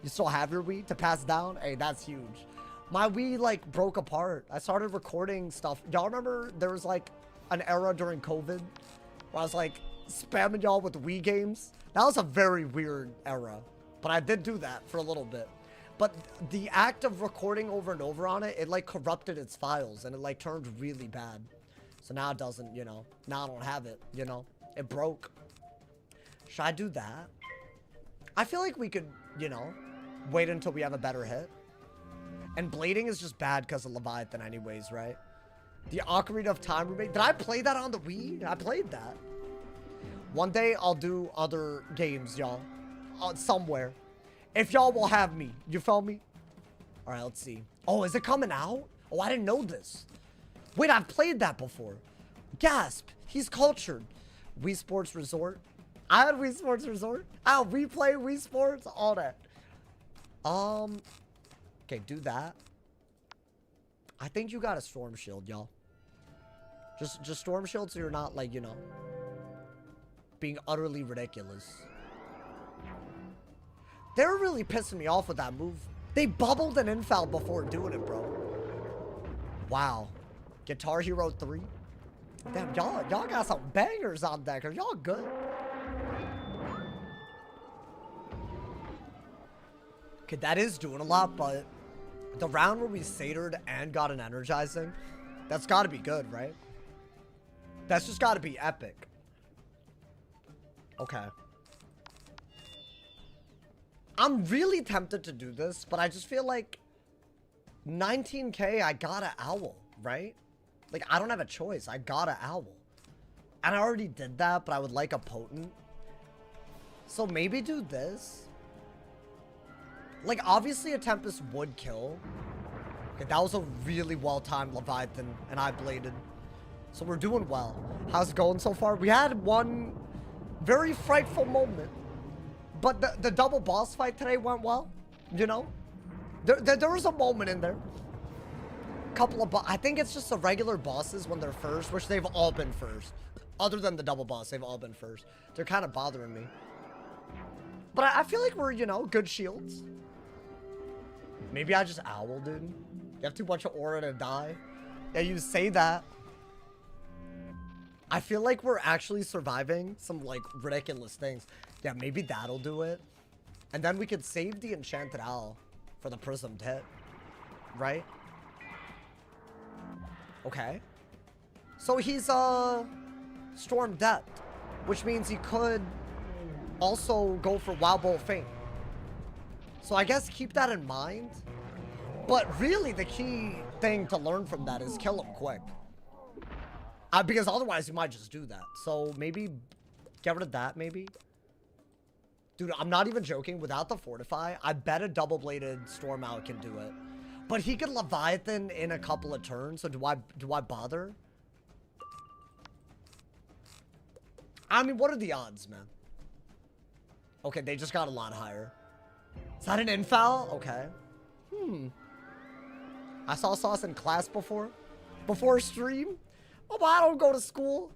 You still have your Wii to pass down? Hey, that's huge. My Wii, like, broke apart. I started recording stuff. Y'all remember there was, like, an era during COVID where I was, like, spamming y'all with Wii games? That was a very weird era. But I did do that for a little bit. But the act of recording over and over on it, it, like, corrupted its files. And it, like, turned really bad. So now it doesn't, you know. Now I don't have it, you know. It broke. Should I do that? I feel like we could, you know, wait until we have a better hit. And blading is just bad because of Leviathan anyways, right? The Ocarina of Time remake. Did I play that on the Wii? I played that. One day I'll do other games, y'all. Somewhere. If y'all will have me. You feel me? Alright, let's see. Oh, is it coming out? Oh, I didn't know this. Wait, I've played that before. Gasp. He's cultured. Wii Sports Resort. I had Wii Sports Resort. I'll replay Wii Sports, all that. Okay, do that. I think you got a Storm Shield, y'all. Just Storm Shield so you're not, like, you know, being utterly ridiculous. They're really pissing me off with that move. They bubbled an infoul before doing it, bro. Wow. Guitar Hero 3. Damn, y'all got some bangers on deck. Are y'all good? Okay, that is doing a lot, but the round where we satyred and got an energizing, that's got to be good, right? That's just got to be epic. Okay. I'm really tempted to do this, but I just feel like 19k, I got an owl, right? Like, I don't have a choice. I got an owl. And I already did that, but I would like a potent. So maybe do this. Like, obviously a Tempest would kill. Okay, that was a really well-timed Leviathan, and I bladed. So we're doing well. How's it going so far? We had one very frightful moment. But the double boss fight today went well, you know? There was a moment in there. Couple of I think it's just the regular bosses when they're first, which they've all been first. Other than the double boss, they've all been first. They're kind of bothering me. But I feel like we're, you know, good shields. Maybe I just owl, dude. You have too much aura to die. Yeah, you say that. I feel like we're actually surviving some, like, ridiculous things. Yeah, maybe that'll do it. And then we could save the Enchanted Owl for the Prismed hit. Right? Okay. So he's, Storm Depth. Which means he could also go for Wild Bolt Feint. So I guess keep that in mind. But really the key thing to learn from that is kill him quick. Because otherwise you might just do that. So maybe get rid of that, maybe. Dude, I'm not even joking. Without the Fortify, I bet a double-bladed Storm Owl can do it. But he could Leviathan in a couple of turns, so do I bother? I mean, what are the odds, man? Okay, they just got a lot higher. Is that an infoul? Okay. I saw Sauce in class before stream. Oh, but I don't go to school.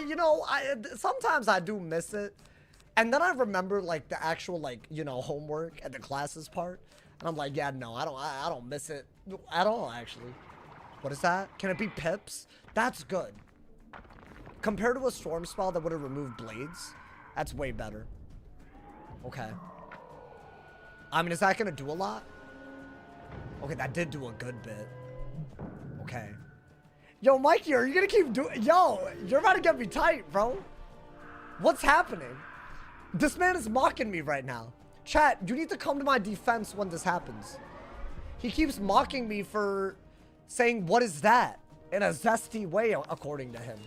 You know, sometimes I do miss it. And then I remember, like, the actual, like, you know, homework and the classes part. And I'm like, yeah, no, I don't miss it at all, actually. What is that? Can it be pips? That's good. Compared to a storm spell that would have removed blades, that's way better. Okay. I mean, is that going to do a lot? Okay, that did do a good bit. Okay. Yo, Mikey, are you going to keep doing... Yo, you're about to get me tight, bro. What's happening? This man is mocking me right now. Chat, you need to come to my defense when this happens. He keeps mocking me for saying, what is that? In a zesty way, according to him.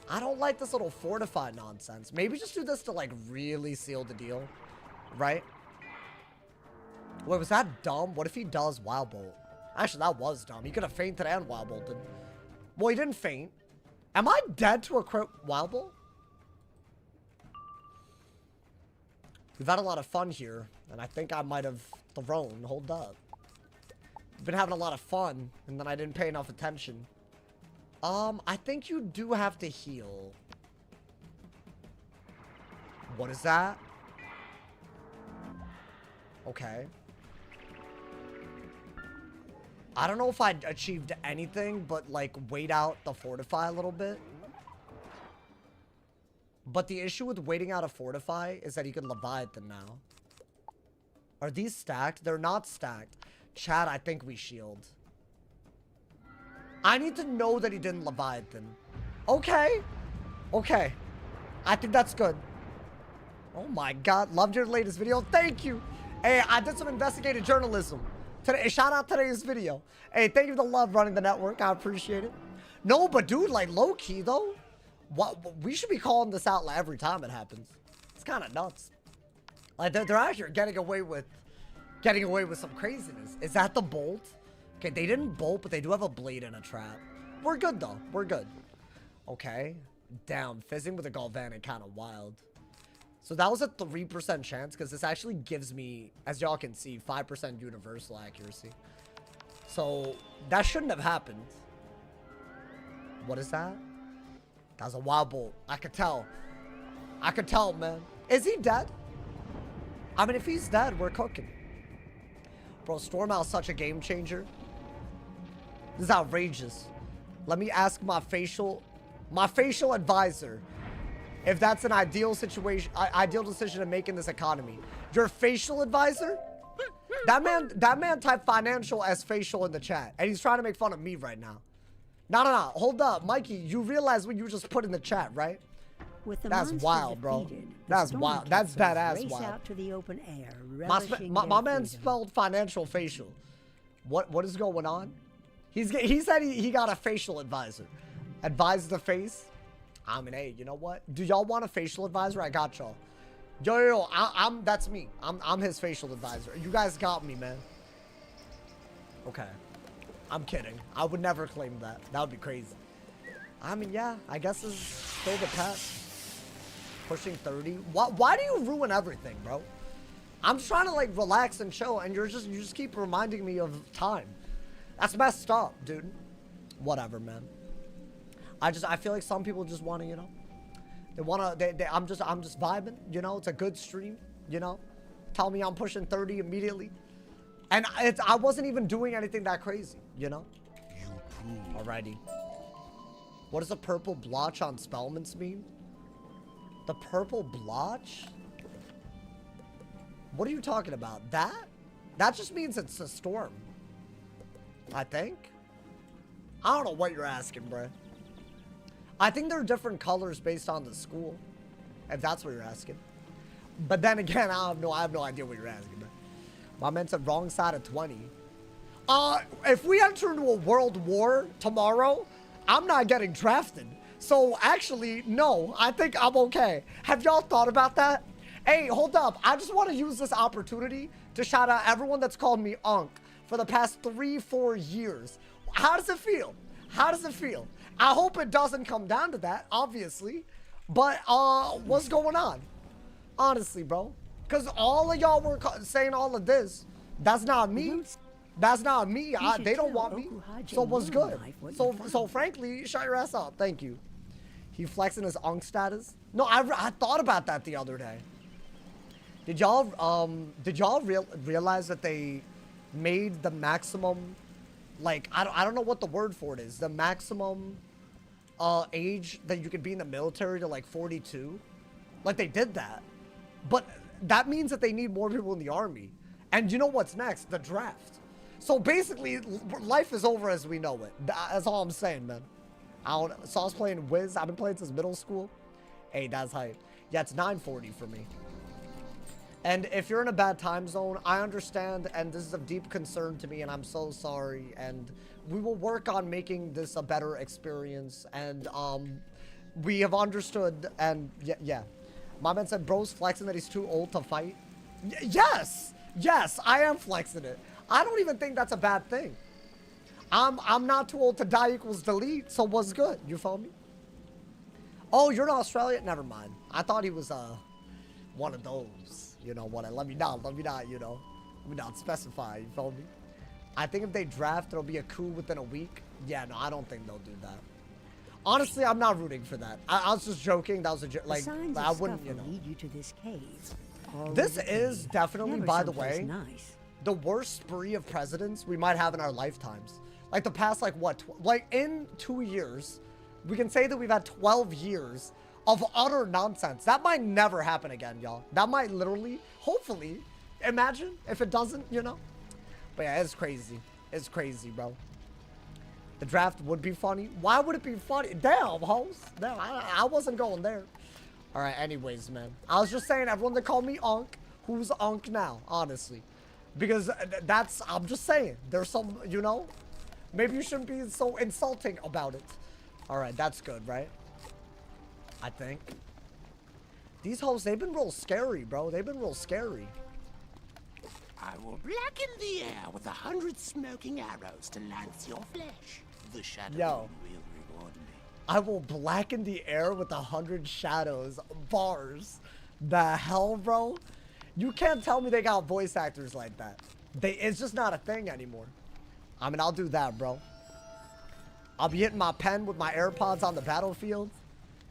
I don't like this little fortify nonsense. Maybe just do this to, like, really seal the deal. Right? Wait, was that dumb? What if he does Wild Bolt? Actually, that was dumb. He could have fainted and Wild Bolted. Well, he didn't faint. Am I dead to a crit Wild Bolt? We've had a lot of fun here, and I think I might have thrown. Hold up. We've been having a lot of fun, and then I didn't pay enough attention. I think you do have to heal. What is that? Okay. I don't know if I achieved anything, but, like, wait out the Fortify a little bit. But the issue with waiting out a Fortify is that he can Leviathan now. Are these stacked? They're not stacked. Chad, I think we shield. I need to know that he didn't Leviathan. Okay. Okay. I think that's good. Oh my god. Loved your latest video. Thank you. Hey, I did some investigative journalism. Today, shout out today's video. Hey, thank you for the love running the network. I appreciate it. No, but dude, like, low-key, though. What, we should be calling this out like every time it happens. It's kind of nuts. Like, they're out here getting away with some craziness. Is that the bolt? Okay, they didn't bolt, but they do have a blade and a trap. We're good, though. We're good. Okay. Damn, fizzing with a galvanic kind of wild. So that was a 3% chance because this actually gives me, as y'all can see, 5% universal accuracy. So that shouldn't have happened. What is that? That was a wild bolt. I could tell. I could tell, man. Is he dead? I mean, if he's dead, we're cooking. Bro, Stormowl's such a game changer. This is outrageous. Let me ask my facial advisor if that's an ideal situation, ideal decision to make in this economy. Your facial advisor? That man typed financial as facial in the chat, and he's trying to make fun of me right now. No. Hold up, Mikey. You realize what you just put in the chat, right? With the That's wild, bro. That's wild. That's badass wild. Out to the open air, my man spelled financial facial. What is going on? He said he got a facial advisor. Advise the face. I mean, hey, you know what? Do y'all want a facial advisor? I got y'all. Yo, that's me. I'm his facial advisor. You guys got me, man. Okay. I'm kidding. I would never claim that. That would be crazy. I mean, yeah, I guess this is still the past. Pushing 30. Why do you ruin everything, bro? I'm just trying to like relax and chill, and you just keep reminding me of time. That's messed up, dude. Whatever, man. I feel like some people just want to, you know, I'm just vibing, you know. It's a good stream, you know. Tell me I'm pushing 30 immediately, and I wasn't even doing anything that crazy, you know. Alrighty. What does a purple blotch on spellements mean? The purple blotch? What are you talking about? That just means it's a storm. I think. I don't know what you're asking, bro. I think there are different colors based on the school, if that's what you're asking. But then again, I have no idea what you're asking, bro. My man said wrong side of 20. If we enter into a world war tomorrow, I'm not getting drafted. So actually, no, I think I'm okay. Have y'all thought about that? Hey, hold up. I just want to use this opportunity to shout out everyone that's called me Unc for the past 3-4 years. How does it feel? How does it feel? I hope it doesn't come down to that, obviously. But, what's going on? Honestly, bro. Because all of y'all were saying all of this. That's not me. That's not me. They don't want me. So what's good? So frankly, shut your ass up. Thank you. He flexing his Unc status? No, I thought about that the other day. Did y'all realize that they made the maximum, like, I don't know what the word for it is, the maximum age that you could be in the military to like 42? Like, they did that. But that means that they need more people in the army. And you know what's next? The draft. So basically, life is over as we know it. That's all I'm saying, man. So I was playing Wiz. I've been playing since middle school. Hey, that's hype. Yeah, it's 9:40 for me. And if you're in a bad time zone, I understand, and this is of deep concern to me, and I'm so sorry. And we will work on making this a better experience. And we have understood, and yeah. My man said, bro's flexing that he's too old to fight. Yes, I am flexing it. I don't even think that's a bad thing. I'm not too old to die equals delete, so what's good? You feel me? Oh, you're in Australia? Never mind. I thought he was one of those. You know what? Let me not, you know. Let me not specify, you feel me? I think if they draft, it'll be a coup within a week. Yeah, no, I don't think they'll do that. Honestly, I'm not rooting for that. I was just joking. That was a joke. Like, I wouldn't, you know. Lead you to this cave. This is definitely, by the way, the worst spree of presidents we might have in our lifetimes. Like the past, like what? Like in 2 years, we can say that we've had 12 years of utter nonsense. That might never happen again, y'all. That might literally, hopefully, imagine if it doesn't, you know. But yeah, it's crazy. It's crazy, bro. The draft would be funny. Why would it be funny? Damn, host. Damn, I wasn't going there. All right, anyways, man. I was just saying, everyone that called me Unc, who's Unc now, honestly. Because that's, I'm just saying, there's some, you know, maybe you shouldn't be so insulting about it. All right, that's good, right? I think. These hosts, they've been real scary, bro. They've been real scary. I will blacken the air with 100 smoking arrows to lance your flesh. The shadow will reward me. I will blacken the air with 100 shadows. Bars. The hell, bro? You can't tell me they got voice actors like that. It's just not a thing anymore. I mean, I'll do that, bro. I'll be hitting my pen with my AirPods on the battlefield.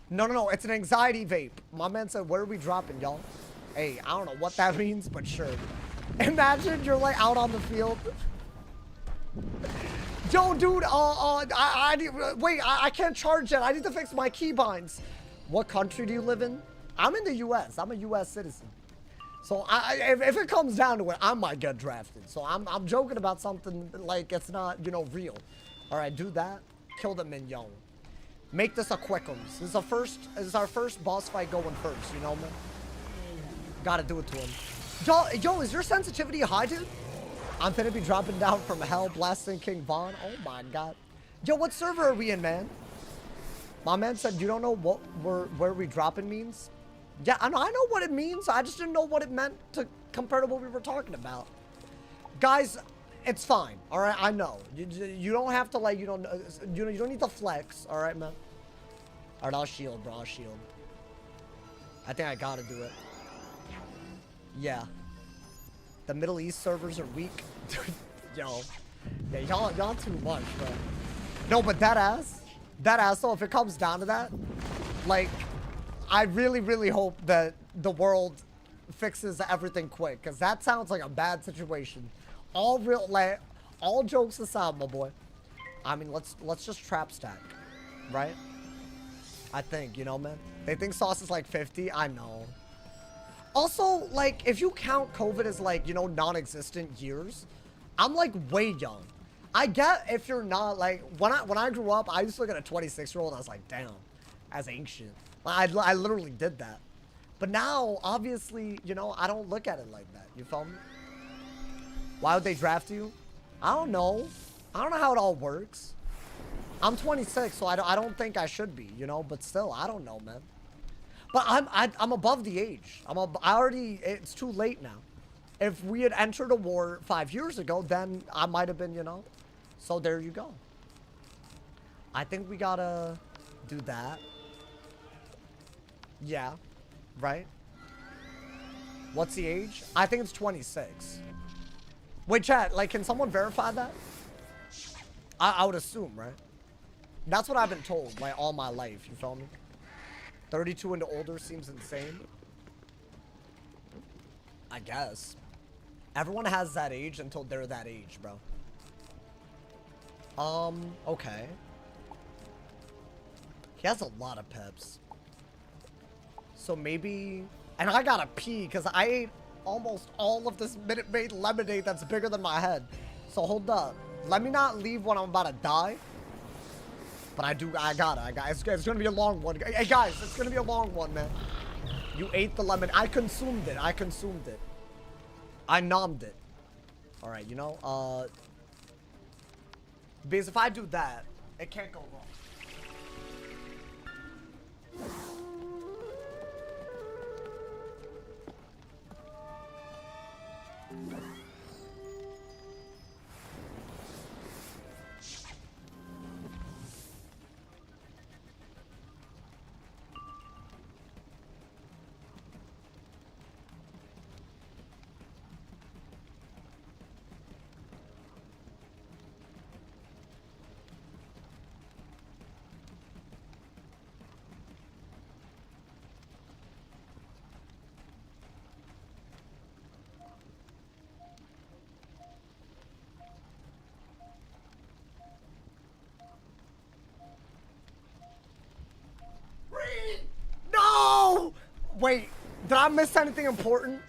No, it's an anxiety vape. My man said, where are we dropping, y'all? Hey, I don't know what that means, but sure. Imagine you're like out on the field. Yo, dude, I can't charge yet. I need to fix my keybinds. What country do you live in? I'm in the U.S. I'm a U.S. citizen. So if it comes down to it, I might get drafted. So I'm joking about something like it's not, you know, real. All right, do that. Kill the minion. Make this a quickums. This is our first boss fight going first, you know, man? Gotta do it to him. Yo, is your sensitivity high, dude? I'm gonna be dropping down from hell, blasting King Von. Oh my god. Yo, what server are we in, man? My man said you don't know what where we dropping means? Yeah, I know what it means. I just didn't know what it meant to compare to what we were talking about. Guys, it's fine. All right, I know. You don't have to like you don't need to flex. All right, man. All right, I'll shield, bro. I'll shield. I think I gotta do it. Yeah. The Middle East servers are weak. Yo. Yeah, y'all too much, bro. No, but that ass though, if it comes down to that, like, I really, really hope that the world fixes everything quick, because that sounds like a bad situation. All jokes aside, my boy. I mean, let's just trap stack, right? I think, you know, man. They think sauce is like 50. I know. Also, like, if you count COVID as like, you know, non-existent years, I'm like way young. I get if you're not like when I grew up, I used to look at a 26-year-old. I was like, damn, that's ancient. I literally did that. But now, obviously, you know, I don't look at it like that. You feel me? Why would they draft you? I don't know. I don't know how it all works. I'm 26, so I don't think I should be, you know. But still, I don't know, man. But I'm above the age. It's too late now. If we had entered a war 5 years ago, then I might have been, you know. So there you go. I think we gotta do that. Yeah, right? What's the age? I think it's 26. Wait, chat, like, can someone verify that? I would assume, right? That's what I've been told, like, all my life, you feel me? 32 and older seems insane. I guess. Everyone has that age until they're that age, bro. Okay. He has a lot of peps. So maybe... And I gotta pee, because I ate almost all of this Minute Maid lemonade that's bigger than my head. So hold up. Let me not leave when I'm about to die. But I gotta. It's gonna be a long one. Hey, guys, it's gonna be a long one, man. You ate the lemon. I consumed it. I nommed it. All right, you know, because if I do that, it can't go wrong. No! Wait, did I miss anything important?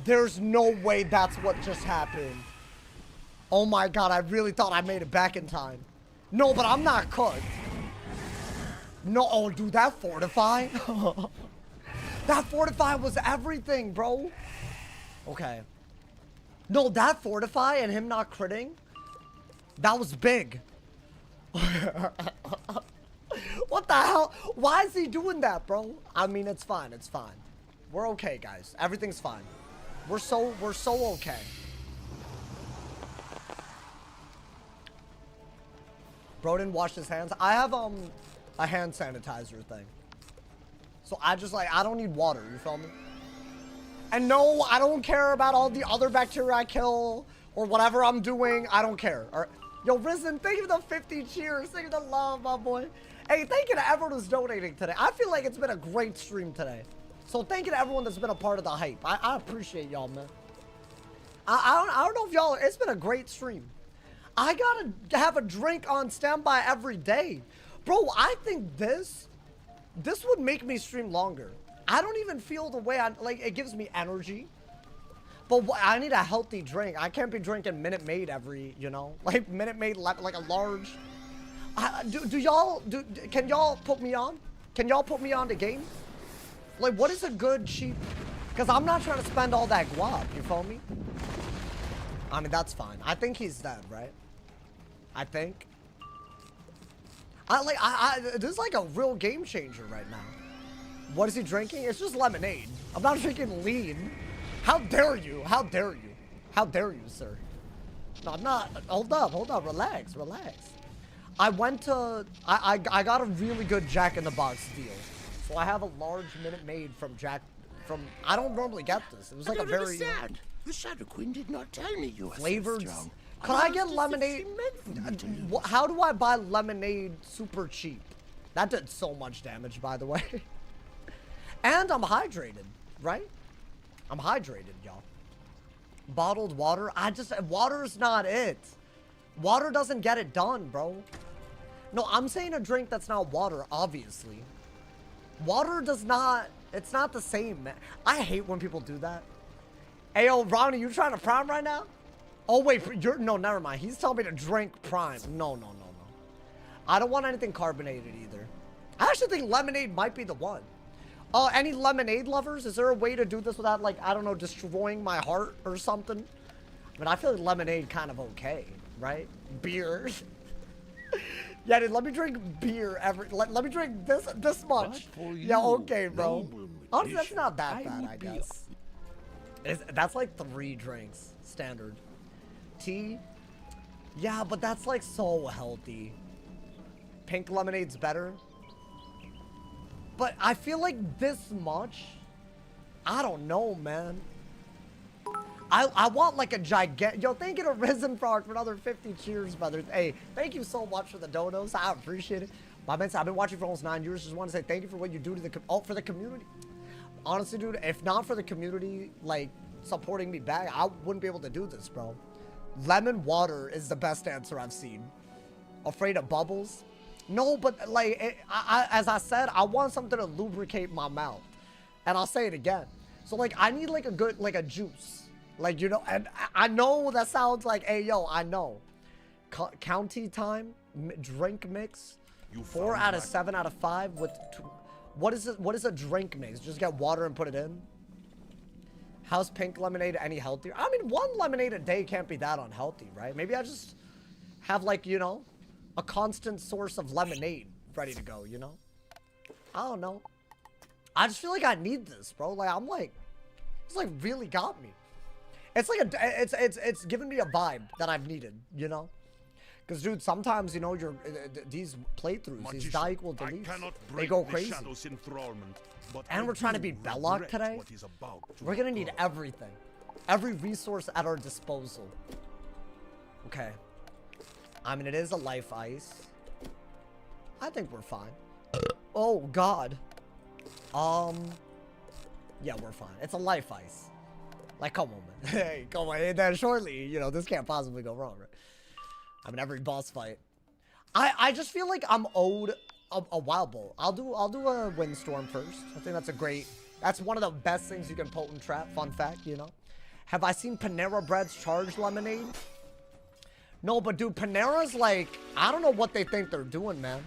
There's no way that's what just happened. Oh my god, I really thought I made it back in time. No, but I'm not cooked. No, oh dude, that fortify? That fortify was everything, bro. Okay. No, that fortify and him not critting, that was big. What the hell? Why is he doing that, bro? I mean, it's fine. It's fine. We're okay, guys. Everything's fine. We're so okay. Bro didn't wash his hands. I have a hand sanitizer thing. So I just like, I don't need water, you feel me? And no, I don't care about all the other bacteria I kill or whatever I'm doing. I don't care. All right. Yo, Risen, thank you for the 50 cheers. Thank you for the love, my boy. Hey, thank you to everyone who's donating today. I feel like it's been a great stream today. So thank you to everyone that's been a part of the hype. I appreciate y'all, man. I don't know if y'all, it's been a great stream. I gotta have a drink on standby every day. Bro, I think this would make me stream longer. I don't even feel the way like, it gives me energy. But I need a healthy drink. I can't be drinking Minute Maid every, you know, like Minute Maid, like a large. Can y'all put me on? Can y'all put me on the game? Like, what is a good cheap? Because I'm not trying to spend all that guap, you feel me? I mean, that's fine. I think he's dead, right? I think. This is like a real game changer right now. What is he drinking? It's just lemonade. I'm not drinking lean. How dare you? How dare you? How dare you, sir? No, I'm not. Hold up. Relax. I went to, I got a really good Jack in the Box deal. So I have a large Minute Maid from I don't normally get this. It was like a very... understand. The Shadow Queen did not tell me you were flavored. so strong. Can I get lemonade? How do I buy lemonade super cheap? That did so much damage, by the way. And I'm hydrated, right? I'm hydrated, y'all. Bottled water? Water's not it. Water doesn't get it done, bro. No, I'm saying a drink that's not water, obviously. Water does not, it's not the same, man. I hate when people do that. Hey, yo, Ronnie, you trying to prime right now? Oh, wait, no, never mind. He's telling me to drink prime. No. I don't want anything carbonated either. I actually think lemonade might be the one. Any lemonade lovers? Is there a way to do this without, like, I don't know, destroying my heart or something? I mean, I feel like lemonade kind of okay, right? Beer. Yeah, dude, let me drink beer let me drink this much. Yeah, okay, bro. Honestly, that's not that bad, I guess. That's like 3 drinks, standard. Tea? Yeah, but that's like so healthy. Pink lemonade's better. But I feel like this much, I don't know, man. I want like a gigantic, yo, thank you to Risen Frog for another 50 cheers, brothers. Hey, thank you so much for the donos. I appreciate it. My man said, I've been watching for almost 9 years. Just want to say thank you for what you do to for the community. Honestly, dude, if not for the community, like, supporting me back, I wouldn't be able to do this, bro. Lemon water is the best answer I've seen. Afraid of bubbles? No, but like, as I said, I want something to lubricate my mouth. And I'll say it again. So like, I need like a good, like a juice. Like, you know, and I know that sounds like, hey, yo, I know. County time, drink mix, 4 out of 7 out of 5 with, what is it? What is a drink mix? Just get water and put it in? How's pink lemonade any healthier? I mean, 1 lemonade a day can't be that unhealthy, right? Maybe I just have like, you know, a constant source of lemonade ready to go, you know? I don't know. I just feel like I need this, bro. Like, I'm like, it's like really got me. It's like it's given me a vibe that I've needed, you know? Because, dude, sometimes, you know, these playthroughs, these die equal deletes, they go crazy. And we're trying to beat Bellock today. We're gonna need everything. Every resource at our disposal. Okay. I mean, it is a life ice. I think we're fine. Oh, God. Yeah, we're fine. It's a life ice. Like, come on, man. Hey, come on. Then surely, you know, this can't possibly go wrong, right? I mean, every boss fight. I just feel like I'm owed a wild bolt. I'll do a windstorm first. I think that's one of the best things you can potent trap. Fun fact, you know. Have I seen Panera Bread's charged lemonade? No, but dude, Panera's like, I don't know what they think they're doing, man.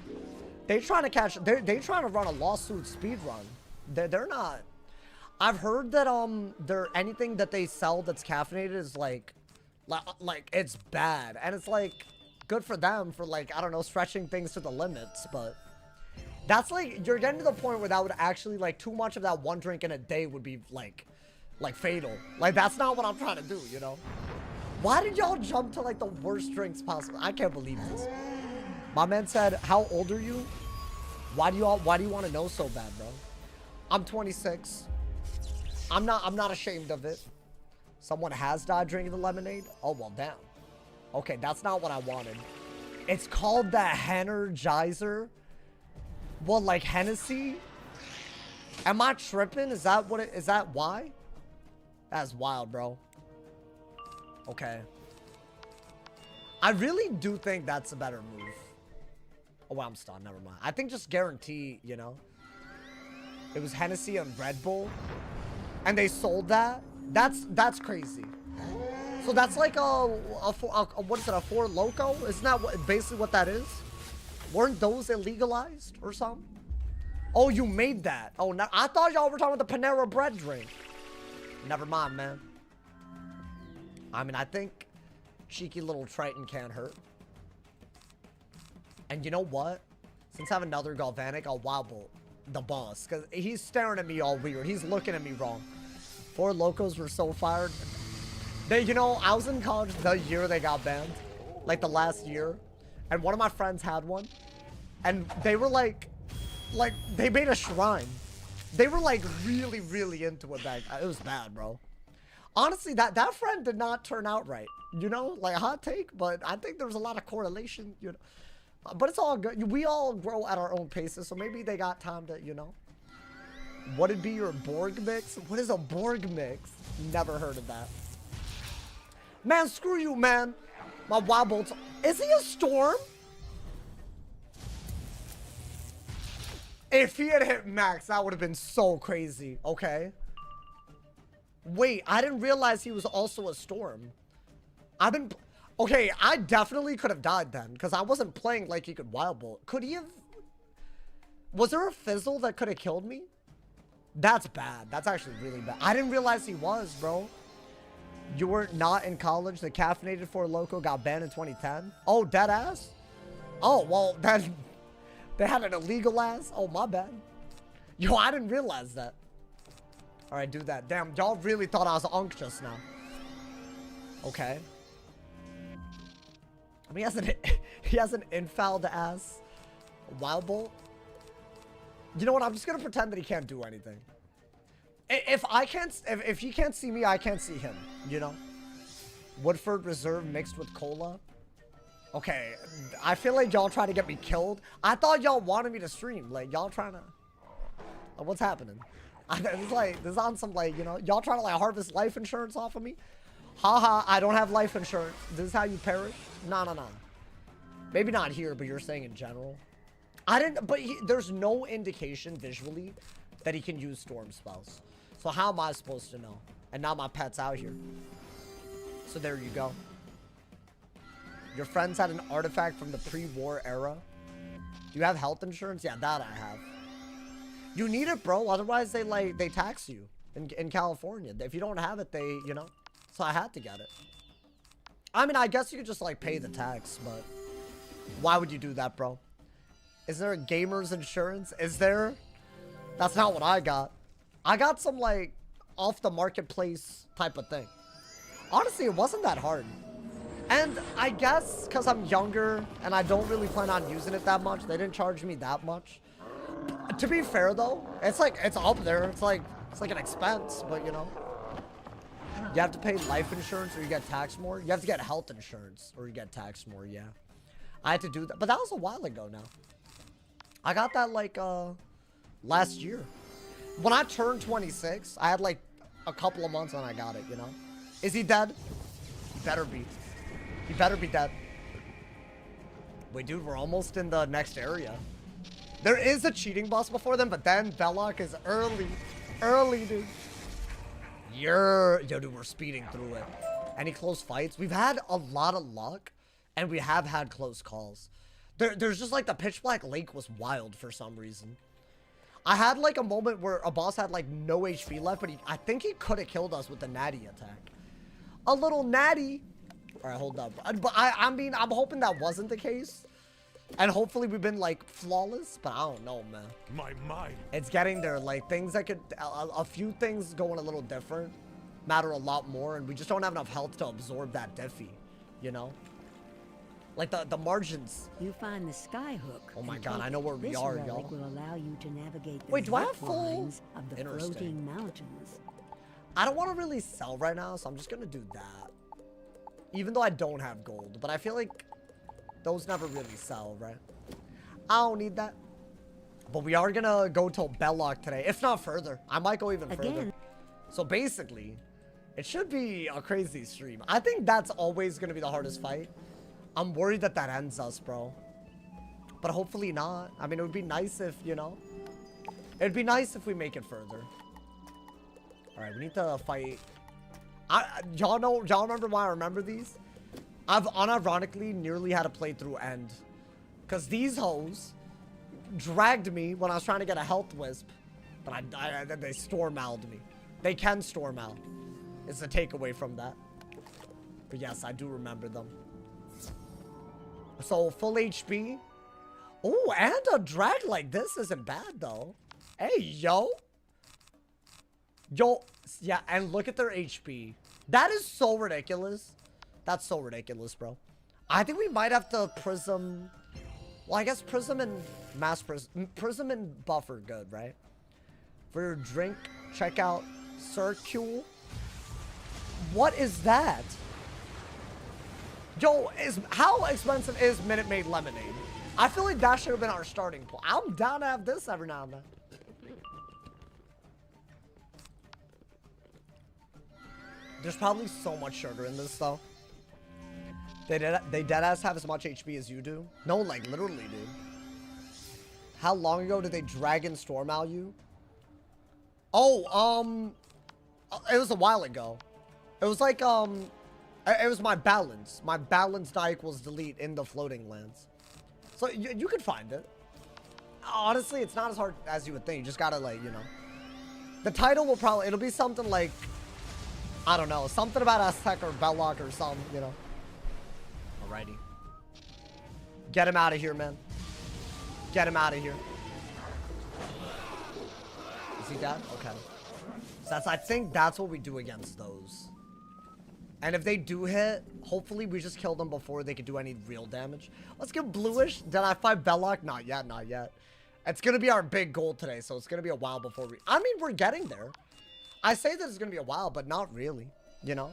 They trying to run a lawsuit speed run. They're not. I've heard that anything that they sell that's caffeinated is like it's bad, and it's like good for them for, like, I don't know, stretching things to the limits, but that's like, you're getting to the point where that would actually, like, too much of that one drink in a day would be like fatal. Like, that's not what I'm trying to do, you know? Why did y'all jump to like the worst drinks possible? I can't believe this. My man said, how old are you? Why do you want to know so bad, bro? I'm 26. I'm not ashamed of it. Someone has died drinking the lemonade? Oh, well, damn. Okay, that's not what I wanted. It's called the Energizer. Well, like Hennessy? Am I tripping? Is that what it is? That why? That's wild, bro. Okay. I really do think that's a better move. Oh, well, I'm stunned. Never mind. I think just guarantee, you know. It was Hennessy and Red Bull. And they sold that. That's crazy. So that's like what is it, a Four Loko? Isn't that basically what that is? Weren't those illegalized or something? Oh, you made that. Oh, no, I thought y'all were talking about the Panera Bread drink. Never mind, man. I mean, I think cheeky little Triton can't hurt. And you know what? Since I have another Galvanic, I'll wobble the boss. Because he's staring at me all weird. He's looking at me wrong. Four Locos were so fired. They, you know, I was in college the year they got banned. Like the last year. And one of my friends had one. And they were like they made a shrine. They were like really, really into it back. It was bad, bro. Honestly, that friend did not turn out right. You know, like a hot take, but I think there was a lot of correlation, you know. But it's all good. We all grow at our own paces, so maybe they got time to, you know. What'd be your Borg mix? What is a Borg mix? Never heard of that. Man, screw you, man. My wild bolts. Is he a storm? If he had hit max, that would have been so crazy. Okay. Wait, I didn't realize he was also a storm. Okay, I definitely could have died then, because I wasn't playing like he could wild bolt. Could he have? Was there a fizzle that could have killed me? That's bad. That's actually really bad. I didn't realize he was, bro. You were not in college. The caffeinated Four Loko got banned in 2010. Oh, dead ass? Oh, well, then they had an illegal ass. Oh, my bad. Yo, I didn't realize that. All right, do that. Damn, y'all really thought I was Unk just now. Okay. I mean, he has an infouled ass wild bolt. You know what? I'm just gonna pretend that he can't do anything. If he can't see me, I can't see him. You know. Woodford Reserve mixed with cola. Okay, I feel like y'all trying to get me killed. I thought y'all wanted me to stream. Like y'all trying to. What's happening? It's like this is on some like, you know, y'all trying to like harvest life insurance off of me. Haha, I don't have life insurance. This is how you perish? No. Maybe not here, but you're saying in general. I didn't, but there's no indication visually that he can use storm spells. So how am I supposed to know? And now my pet's out here. So there you go. Your friends had an artifact from the pre-war era. Do you have health insurance? Yeah, that I have. You need it, bro. Otherwise, they tax you in California. If you don't have it, they, you know. So I had to get it. I mean, I guess you could just like pay the tax, but why would you do that, bro? Is there a gamer's insurance? Is there? That's not what I got. I got some like off the marketplace type of thing. Honestly, it wasn't that hard. And I guess because I'm younger and I don't really plan on using it that much, they didn't charge me that much. To be fair though, it's like, it's up there. It's like an expense, but you know. You have to pay life insurance or you get taxed more. You have to get health insurance or you get taxed more, yeah. I had to do that, but that was a while ago now. I got that like last year. When I turned 26, I had like a couple of months and I got it, you know. Is he dead? He better be. He better be dead. Wait, dude, we're almost in the next area. There is a cheating boss before them, but then Bellock is early. Early, dude. Yo, dude, we're speeding through it. Any close fights? We've had a lot of luck, and we have had close calls. There's just like the pitch black lake was wild for some reason. I had like a moment where a boss had like no HP left, but I think he could have killed us with the natty attack. A little natty. All right, hold up. But I mean, I'm hoping that wasn't the case. And hopefully we've been like flawless, but I don't know, man. My mind. It's getting there. Like things that could, a few things going a little different matter a lot more, and we just don't have enough health to absorb that diffy, you know? Like the margins. You find the skyhook. Oh my and God, take I know where we this are, relic y'all. will allow you to navigate the Wait, do I have zip full- lines of the Interesting. floating mountains. I don't want to really sell right now, so I'm just gonna do that. Even though I don't have gold, but I feel like those never really sell, right? I don't need that. But we are gonna go till Bellock today, if not further. I might go even further. Again. So basically, it should be a crazy stream. I think that's always gonna be the hardest fight. I'm worried that that ends us, bro. But hopefully not. I mean, it would be nice if, you know. It'd be nice if we make it further. Alright, we need to fight. Y'all remember why I remember these? I've unironically nearly had a playthrough end. Because these hoes dragged me when I was trying to get a health wisp. But they storm-maled me. They can storm-mal. Is the takeaway from that. But yes, I do remember them. So, full HP. Oh, and a drag like this isn't bad, though. Hey, yo. Yo, yeah, and look at their HP. That is so ridiculous. That's so ridiculous, bro. I think we might have to prism. Well, I guess prism and prism and buff are good, right? For your drink, check out Circule. What is that? Yo, how expensive is Minute Maid Lemonade? I feel like that should have been our starting point. I'm down to have this every now and then. There's probably so much sugar in this, though. They deadass have as much HP as you do? No, like, literally, dude. How long ago did they dragon storm-mal you? Oh, it was a while ago. It was like, it was my balance. My balance die equals delete in the floating lands. So, you could find it. Honestly, it's not as hard as you would think. You just gotta, like, you know. The title will probably, it'll be something like, I don't know, something about Azteca or Bellock or something, you know. Alrighty. Get him out of here, man. Get him out of here. Is he dead? Okay. So I think that's what we do against those. And if they do hit, hopefully we just kill them before they could do any real damage. Let's get bluish. Did I fight Bellock? Not yet, not yet. It's going to be our big goal today, so it's going to be a while before we... I mean, we're getting there. I say that it's going to be a while, but not really, you know?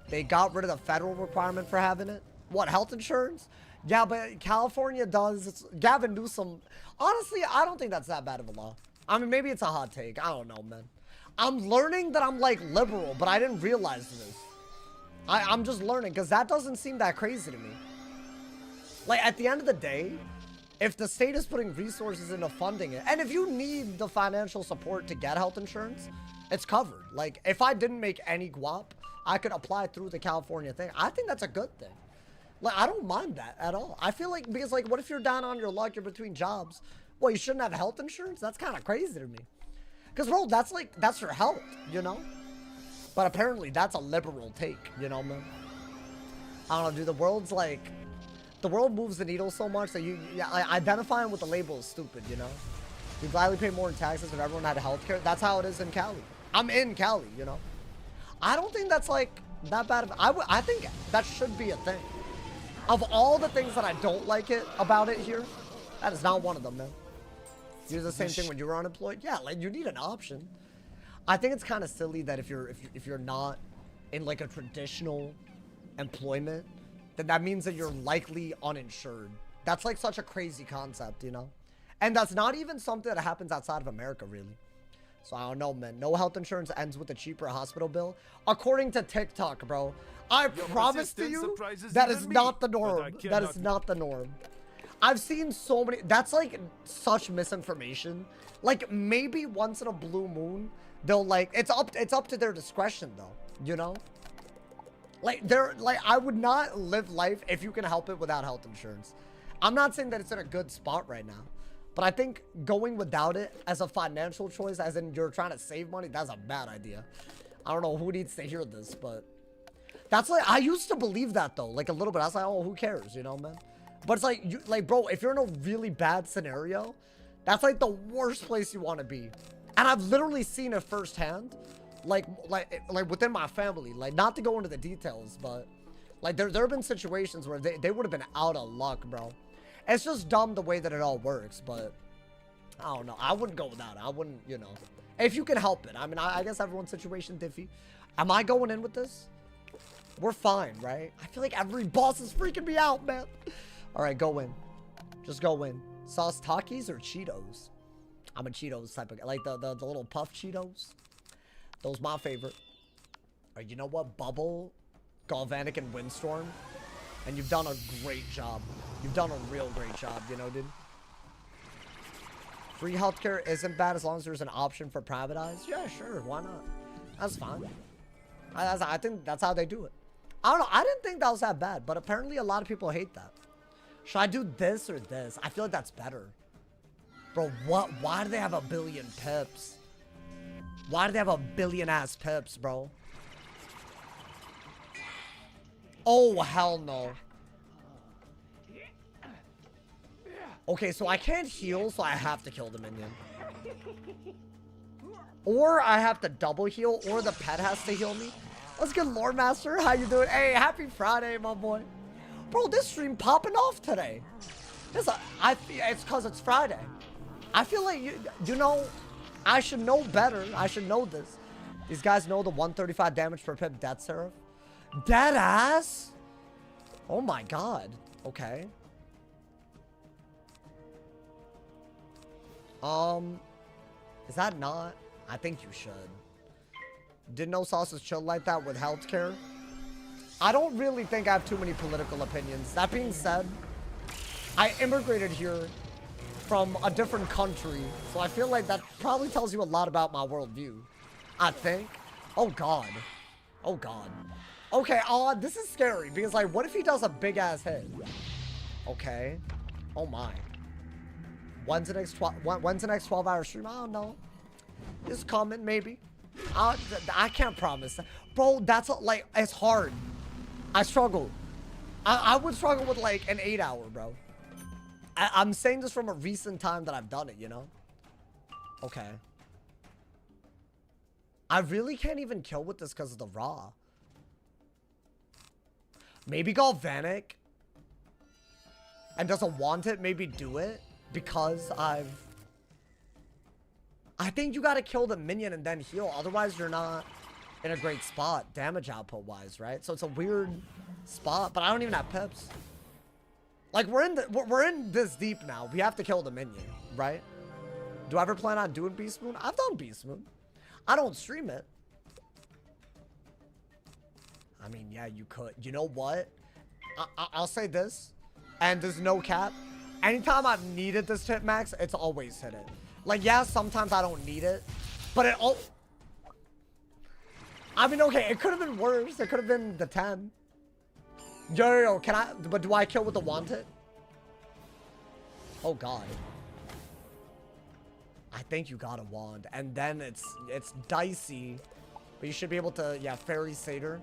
They got rid of the federal requirement for having it. What, health insurance? Yeah, but California does. It's Gavin Newsom. Honestly, I don't think that's that bad of a law. I mean, maybe it's a hot take. I don't know, man. I'm learning that I'm, like, liberal, but I didn't realize this. I'm just learning, because that doesn't seem that crazy to me. Like, at the end of the day, if the state is putting resources into funding it, and if you need the financial support to get health insurance, it's covered. Like, if I didn't make any guap, I could apply through the California thing. I think that's a good thing. Like, I don't mind that at all. I feel like, because, like, what if you're down on your luck, you're between jobs? Well, you shouldn't have health insurance? That's kind of crazy to me. Because, bro, that's, like, that's your health, you know? But apparently, that's a liberal take, you know, man? I don't know, dude, the world's, like... The world moves the needle so much that like, identifying with the label is stupid, you know? You'd gladly pay more in taxes if everyone had health care. That's how it is in Cali. I'm in Cali, you know? I don't think that's, like, that bad of... I think that should be a thing. Of all the things that I don't like about it here, that is not one of them, man. You do the same thing when you were unemployed? Yeah, like, you need an option. I think it's kind of silly that if you're not in, like, a traditional employment, then that means that you're likely uninsured. That's, like, such a crazy concept, you know? And that's not even something that happens outside of America, really. So, I don't know, man. No health insurance ends with a cheaper hospital bill. According to TikTok, bro. I promise to you, that is not the norm. That is not the norm. I've seen so many... That's, like, such misinformation. Like, maybe once in a blue moon, they'll, like... It's up to their discretion, though. You know? Like, I would not live life if you can help it without health insurance. I'm not saying that it's in a good spot right now. But I think going without it as a financial choice, as in you're trying to save money, that's a bad idea. I don't know who needs to hear this, but... That's like... I used to believe that, though. Like, a little bit. I was like, oh, who cares, you know, man? But it's like, bro, if you're in a really bad scenario, that's, like, the worst place you want to be. And I've literally seen it firsthand. Like within my family, like, not to go into the details, but Like, there have been situations where they would have been out of luck, bro. It's just dumb the way that it all works, but I don't know. I wouldn't go without it. I wouldn't, you know. If you can help it. I mean, I guess everyone's situation diffy. Am I going in with this? We're fine, right? I feel like every boss is freaking me out, man. All right, go in. Just go in. Sauce Takis or Cheetos? I'm a Cheetos type of guy. Like the little puff Cheetos. Those my favorite. All right, you know what? Bubble, Galvanic, and Windstorm. And you've done a great job. You've done a real great job, you know, dude? Free healthcare isn't bad as long as there's an option for privatized. Yeah, sure. Why not? That's fine. I think that's how they do it. I don't know. I didn't think that was that bad, but apparently a lot of people hate that. Should I do this or this? I feel like that's better. Bro, what? Why do they have a billion pips? Why do they have a billion ass pips, bro? Oh, hell no. Okay, so I can't heal, so I have to kill the minion. Or I have to double heal, or the pet has to heal me. Let's get Lord Master. How you doing? Hey, happy Friday, my boy. Bro, this stream popping off today. It's because it's Friday. I feel like, you know, I should know better. I should know this. These guys know the 135 damage per pip Death Seraph. Dead ass? Oh my god. Okay. Is that not? I think you should. Didn't know Sauce is chill like that with healthcare. I don't really think I have too many political opinions. That being said, I immigrated here from a different country, so I feel like that probably tells you a lot about my worldview. I think. Oh god. Oh god. Okay, this is scary because, like, what if he does a big ass hit? Okay. Oh my. When's the next 12-hour stream? I don't know. It's coming, maybe. I can't promise. Bro, that's like, it's hard. I struggle. I would struggle with like an 8-hour, bro. I'm saying this from a recent time that I've done it, you know? Okay. I really can't even kill with this because of the raw. Maybe Galvanic. And doesn't want it, maybe do it. Because I think you gotta kill the minion and then heal. Otherwise, you're not in a great spot, damage output wise, right? So it's a weird spot, but I don't even have pips. Like, we're in this deep now. We have to kill the minion, right? Do I ever plan on doing Beast Moon? I've done Beast Moon. I don't stream it. I mean, yeah, you could. You know what? I'll say this, and there's no cap. Anytime I've needed this hit max, it's always hit it. Like, yeah, sometimes I don't need it, but it all... I mean, okay, it could have been worse. It could have been the 10. Yo, can I... But do I kill with the wanted? Oh, God. I think you got a wand. And then it's dicey. But you should be able to... Yeah, Fairy Satyr.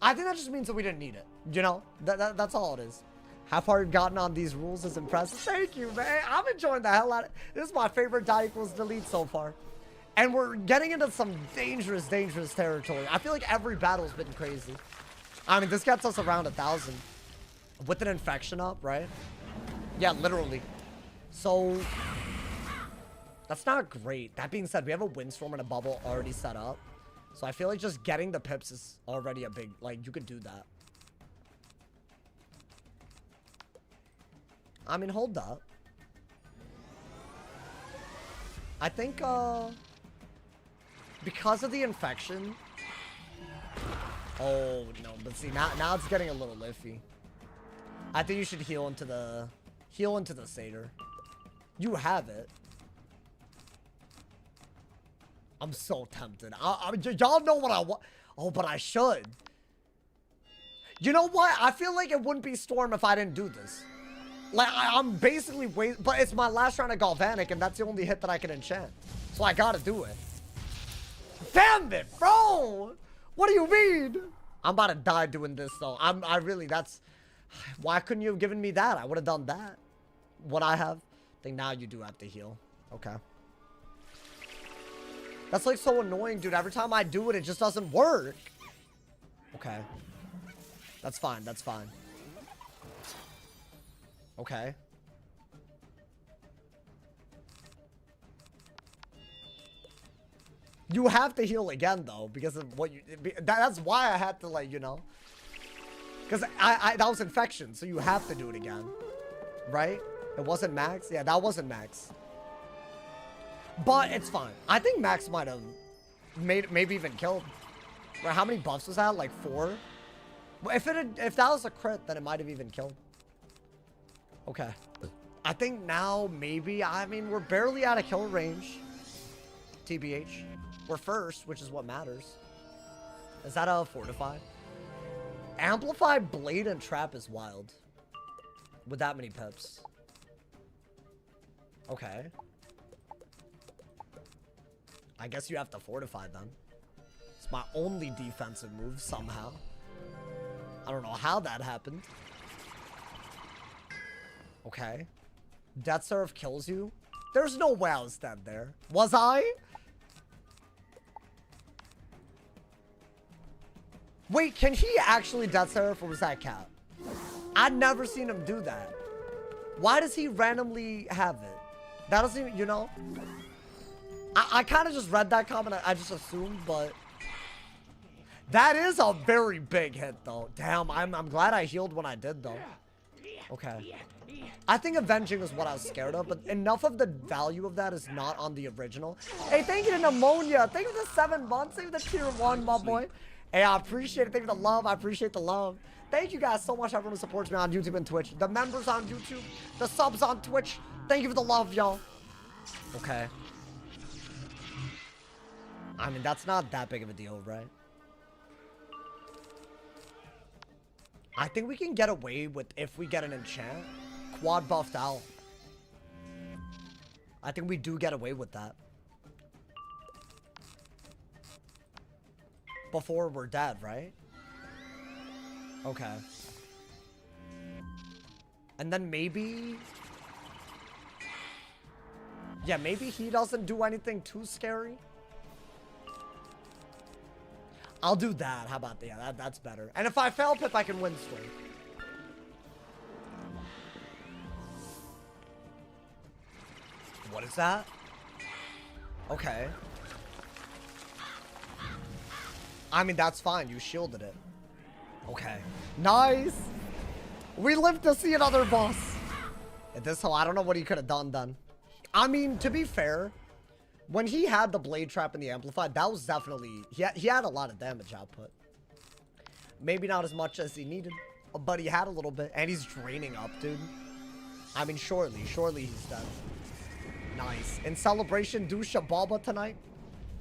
I think that just means that we didn't need it. You know? That's all it is. How far you've gotten on these rules is impressive. Thank you, man. I'm enjoying the hell out of it. This is my favorite die equals delete so far. And we're getting into some dangerous, dangerous territory. I feel like every battle's been crazy. I mean, this gets us around 1,000. With an infection up, right? Yeah, literally. So, that's not great. That being said, we have a windstorm and a bubble already set up. So I feel like just getting the pips is already a big, like, you could do that. I mean, hold up. I think, because of the infection. Oh, no. But see, now it's getting a little iffy. I think you should heal into the Satyr. You have it. I'm so tempted. Y'all know what I want. Oh, but I should. You know what? I feel like it wouldn't be Storm if I didn't do this. Like, I'm basically but it's my last round of Galvanic, and that's the only hit that I can enchant. So I gotta do it. Damn it, bro! What do you mean? I'm about to die doing this, though. I really, that's... Why couldn't you have given me that? I would have done that. What I have? I think now you do have to heal. Okay. That's, like, so annoying, dude. Every time I do it, it just doesn't work. Okay. That's fine, that's fine. Okay. You have to heal again, though, because of what you... That's why I had to, like, you know... Because that was infection, so you have to do it again. Right? It wasn't max? Yeah, that wasn't max. But it's fine. I think max might have maybe even killed. Right, how many buffs was that? Like 4? If that was a crit, then it might have even killed. Okay. I think now, maybe... I mean, we're barely out of kill range. TBH. We're first, which is what matters. Is that a fortify? Amplify, blade, and trap is wild. With that many pips. Okay. I guess you have to fortify then. It's my only defensive move somehow. I don't know how that happened. Okay. Death Seraph kills you? There's no way I was dead there. Was I? Wait, can he actually Death Seraph, or was that Cap? I'd never seen him do that. Why does he randomly have it? That doesn't even, you know? I kind of just read that comment. I just assumed, but... That is a very big hit, though. Damn, I'm glad I healed when I did, though. Okay. I think avenging is what I was scared of, but enough of the value of that is not on the original. Hey, thank you to Pneumonia. Thank you for the 7 months. Thank you for the tier 1, my boy. Hey, I appreciate it. Thank you for the love. I appreciate the love. Thank you guys so much, everyone who supports me on YouTube and Twitch. The members on YouTube, the subs on Twitch. Thank you for the love, y'all. Okay. I mean, that's not that big of a deal, right? I think we can get away with, if we get an enchant, quad buffed out. I think we do get away with that. Before we're dead, right? Okay. And then maybe... Yeah, maybe he doesn't do anything too scary. I'll do that. How about that? Yeah, that's better. And if I fail Pip, I can win Storm. What is that? Okay. I mean, that's fine. You shielded it. Okay. Nice. We live to see another boss. At this hole, I don't know what he could have done. I mean, to be fair, when he had the blade trap and the amplified, that was definitely... He had a lot of damage output. Maybe not as much as he needed, but he had a little bit. And he's draining up, dude. I mean, surely he's dead. Nice. In celebration, do Shababa tonight?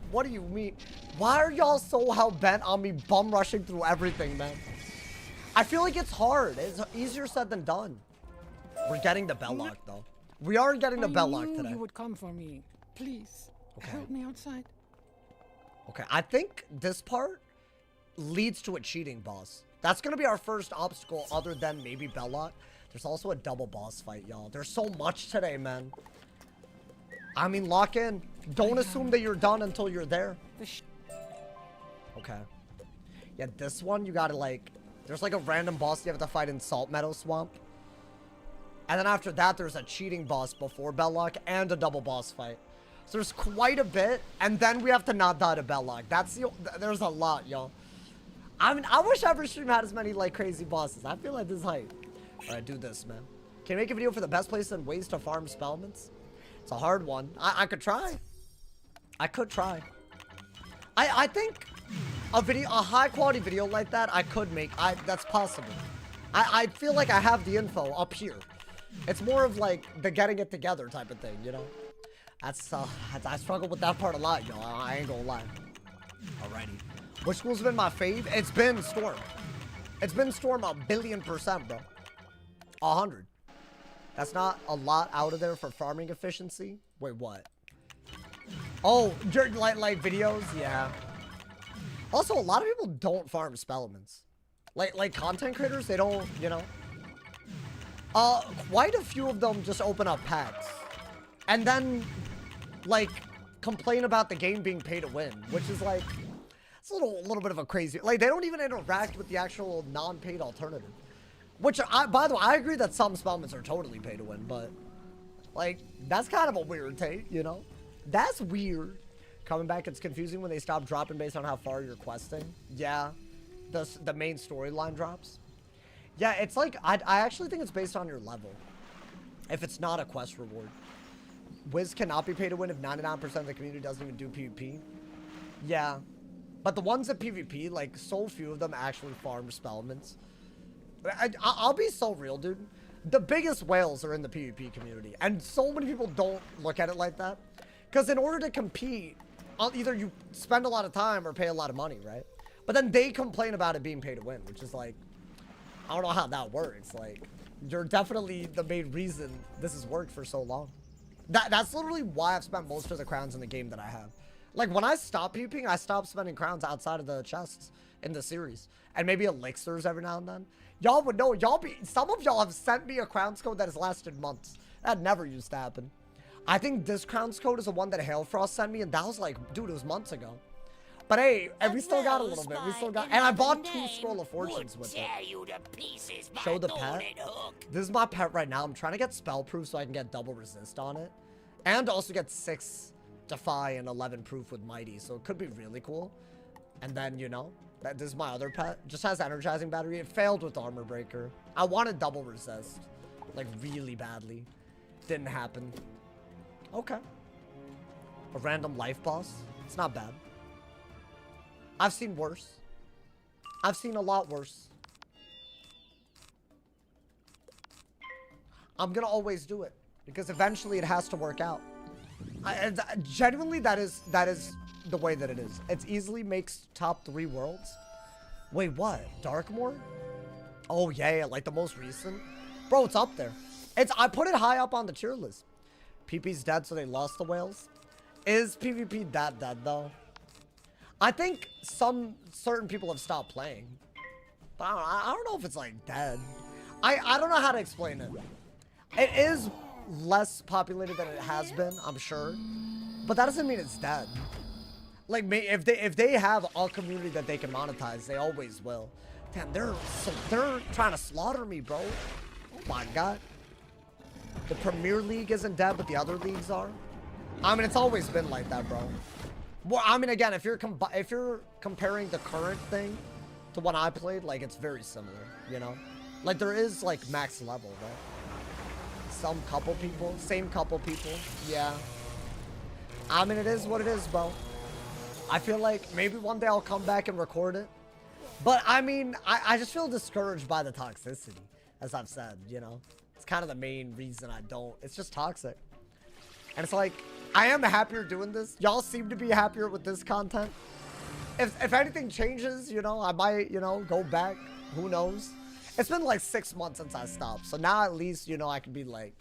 What do you mean? Why are y'all so hell-bent on me bum rushing through everything, man? I feel like it's hard. It's easier said than done. We're getting the Bellock, though. We are getting the Bellock today. You would come for me. Please, help me outside. Okay, I think this part leads to a cheating boss. That's going to be our first obstacle other than maybe Bellock. There's also a double boss fight, y'all. There's so much today, man. I mean, lock in. Don't assume that you're done until you're there. Okay. Yeah, this one, you gotta, like... There's, like, a random boss you have to fight in Salt Meadow Swamp. And then after that, there's a cheating boss before Bellock and a double boss fight. So there's quite a bit. And then we have to not die to Bellock. That's the... There's a lot, y'all. I mean, I wish every stream had as many, like, crazy bosses. I feel like this is hype. Alright, do this, man. Can you make a video for the best place and ways to farm spellements? It's a hard one. I could try. I could try. I think a high quality video like that I could make. That's possible. I feel like I have the info up here. It's more of like the getting it together type of thing, you know? I struggle with that part a lot, y'all. I ain't gonna lie. Alrighty. Which school's been my fave? It's been Storm. It's been Storm 1,000,000,000%, bro. 100. That's not a lot out of there for farming efficiency. Wait, what? Oh, like videos? Yeah. Also, a lot of people don't farm spellements. Like content creators, they don't, you know. Quite a few of them just open up packs. And then, like, complain about the game being pay to win. Which is like, It's a little bit of a crazy, like, they don't even interact with the actual non-paid alternative. Which, by the way, I agree that some spellements are totally pay to win, but, like, that's kind of a weird take, you know? That's weird. Coming back, it's confusing when they stop dropping based on how far you're questing. Yeah, the main storyline drops. Yeah, it's like, I actually think it's based on your level. If it's not a quest reward. Wiz cannot be paid to win if 99% of the community doesn't even do PvP. Yeah. But the ones that PvP, like, so few of them actually farm spellements. I'll be so real, dude. The biggest whales are in the PvP community. And so many people don't look at it like that. Because in order to compete, either you spend a lot of time or pay a lot of money, right? But then they complain about it being pay to win, which is like, I don't know how that works. Like, you're definitely the main reason this has worked for so long. That's literally why I've spent most of the crowns in the game that I have. Like, when I stop PvPing, I stop spending crowns outside of the chests in the series. And maybe elixirs every now and then. Y'all would know, some of y'all have sent me a crowns code that has lasted months. That never used to happen. I think this crowns code is the one that Hailfrost sent me, and that was like, dude, it was months ago. But hey, and we still got a little bit. We still got, and I bought 2 Scroll of Fortunes with it. Show the pet. This is my pet right now. I'm trying to get spell proof so I can get double resist on it. And also get 6 defy and 11 proof with mighty. So it could be really cool. And then, you know, this is my other pet. Just has energizing battery. It failed with armor breaker. I wanted double resist. Like, really badly. Didn't happen. Okay. A random life boss. It's not bad. I've seen worse. I've seen a lot worse. I'm gonna always do it because eventually it has to work out. Genuinely, that is the way that it is. It easily makes top 3 worlds. Wait, what? Darkmoor? Oh yeah, like the most recent. Bro, it's up there. I put it high up on the tier list. PP's dead, so they lost the whales. Is PvP that dead though? I think certain people have stopped playing. But I don't know if it's like dead. I don't know how to explain it. It is less populated than it has been, I'm sure. But that doesn't mean it's dead. Like, if they have a community that they can monetize, they always will. Damn, they're trying to slaughter me, bro. Oh my god. The Premier League isn't dead, but the other leagues are. I mean, it's always been like that, bro. Well, I mean, again, if you're comparing the current thing to what I played, like, it's very similar, you know? Like, there is, like, max level, though. Same couple people, yeah. I mean, it is what it is, bro. I feel like maybe one day I'll come back and record it. But, I mean, I just feel discouraged by the toxicity, as I've said, you know? It's kind of the main reason I don't. It's just toxic. And it's like, I am happier doing this. Y'all seem to be happier with this content. If anything changes, you know, I might, you know, go back. Who knows? It's been like 6 months since I stopped. So now at least, you know, I can be like,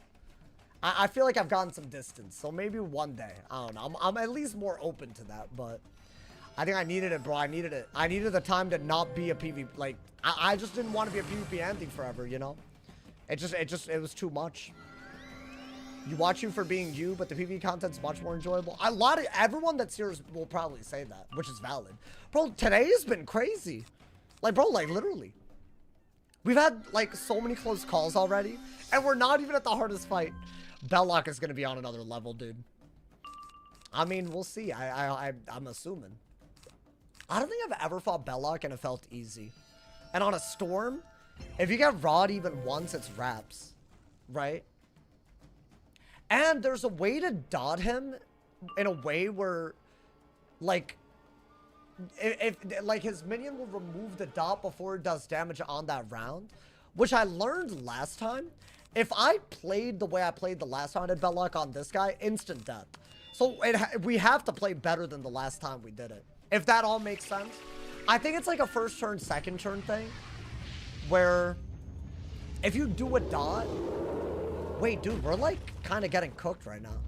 I feel like I've gotten some distance. So maybe one day. I don't know. I'm at least more open to that. But I think I needed it, bro. I needed it. I needed the time to not be a PvP. Like, I just didn't want to be a PvP ending forever, you know? It was too much. You watch you for being you, but the PvP content's much more enjoyable. Everyone that's here will probably say that, which is valid. Bro, today has been crazy. Like, bro, like, literally. We've had, like, so many close calls already, and we're not even at the hardest fight. Bellock is going to be on another level, dude. I mean, we'll see. I'm assuming. I don't think I've ever fought Bellock and it felt easy. And on a storm, if you get Rod even once, it's wraps. Right? And there's a way to dot him in a way where, like, if like his minion will remove the dot before it does damage on that round, which I learned last time. If I played the way I played the last time I did Bellock on this guy, instant death. So we have to play better than the last time we did it. If that all makes sense. I think it's like a first turn, second turn thing. Where if you do a dot... Wait, dude, we're like kind of getting cooked right now.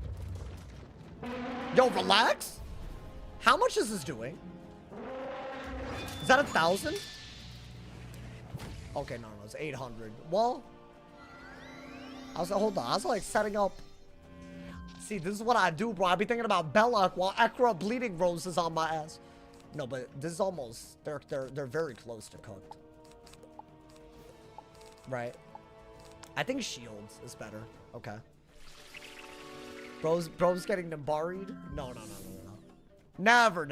Yo, relax. How much is this doing? Is that 1,000? Okay, no, it's 800. Well, hold on. I was like setting up. See, this is what I do, bro. I be thinking about Bellock while Ekra Bleeding Rose is on my ass. No, but this is almost, they're very close to cooked. Right. I think shields is better. Okay. Bro's getting Nambari'd? No. Never.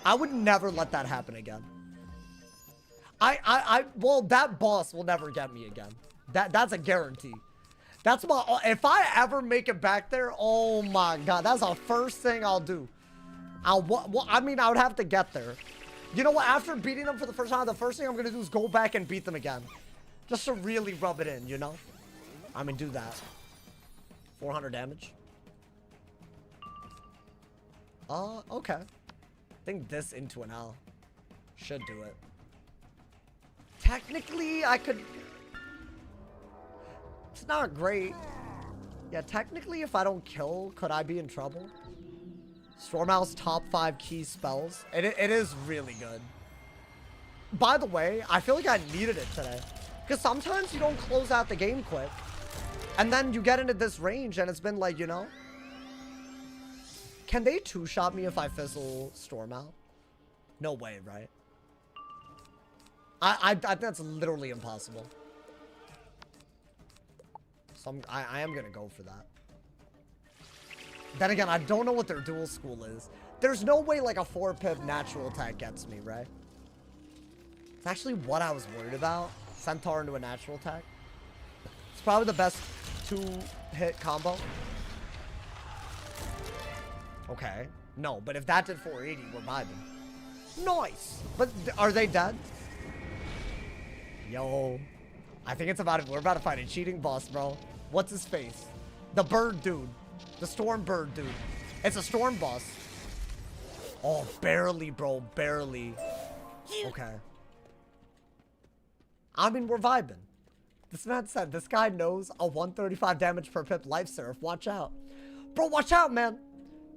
I would never let that happen again. Well, that boss will never get me again. That's a guarantee. That's my, if I ever make it back there, oh my God, that's the first thing I'll do. I mean, I would have to get there. You know what? After beating them for the first time, the first thing I'm going to do is go back and beat them again. Just to really rub it in, you know? I mean, do that. 400 damage. Okay. I think this into an L should do it. Technically, I could... It's not great. Yeah, technically, if I don't kill, could I be in trouble? Storm Owl's top 5 key spells. It is really good. By the way, I feel like I needed it today. Because sometimes you don't close out the game quick. And then you get into this range and it's been like, you know. Can they two-shot me if I fizzle Storm Owl? No way, right? I think that's literally impossible. So I am gonna go for that. Then again, I don't know what their dual school is. There's no way like a 4-pip natural attack gets me, right? It's actually what I was worried about. Centaur into a natural attack. It's probably the best 2-hit combo. Okay. No, but if that did 480, we're vibing. Nice! But are they dead? Yo. I think it's about it. We're about to fight a cheating boss, bro. What's his face? The bird dude. The storm bird dude. It's a storm boss. Oh, barely, bro. Barely. Okay. I mean, we're vibing. This man said, this guy knows a 135 damage per pip life surf. Watch out. Bro, watch out, man.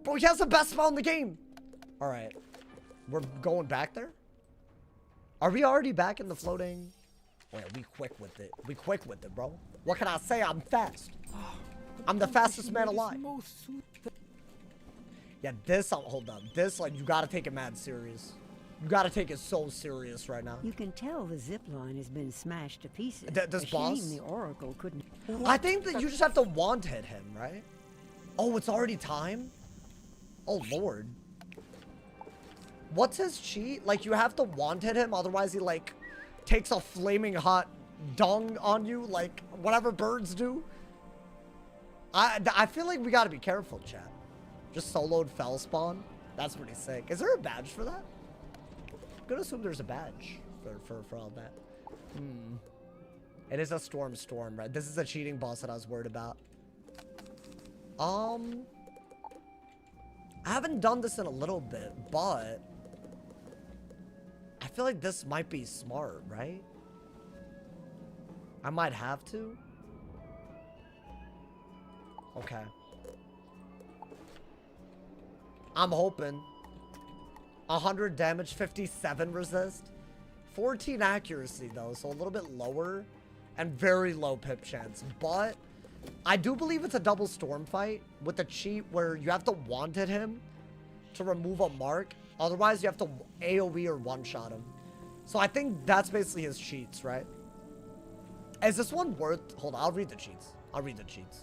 Bro, he has the best spell in the game. All right. We're going back there? Are we already back in the floating? Wait, we quick with it. We quick with it, bro. What can I say? I'm fast. I'm the fastest man alive. Yeah, this, hold up. This, like, you gotta take it mad serious. You gotta take it so serious right now. You can tell the zip line has been smashed to pieces. This boss? Shame the Oracle couldn't. I think that you just have to wand hit him, right? Oh, it's already time? Oh, Lord. What's his cheat? Like, you have to wand hit him, otherwise he, like, takes a flaming hot dung on you, like, whatever birds do. I feel like we gotta be careful, chat. Just soloed fell spawn. That's pretty sick. Is there a badge for that? I'm gonna assume there's a badge for all that. It is a storm, right? This is a cheating boss that I was worried about. I haven't done this in a little bit, but I feel like this might be smart, right? I might have to. Okay. I'm hoping. 100 damage, 57 resist. 14 accuracy, though, so a little bit lower. And very low pip chance. But I do believe it's a double storm fight with a cheat where you have to wand hit him to remove a mark. Otherwise, you have to AoE or one-shot him. So I think that's basically his cheats, right? Is this one worth... Hold on, I'll read the cheats. I'll read the cheats.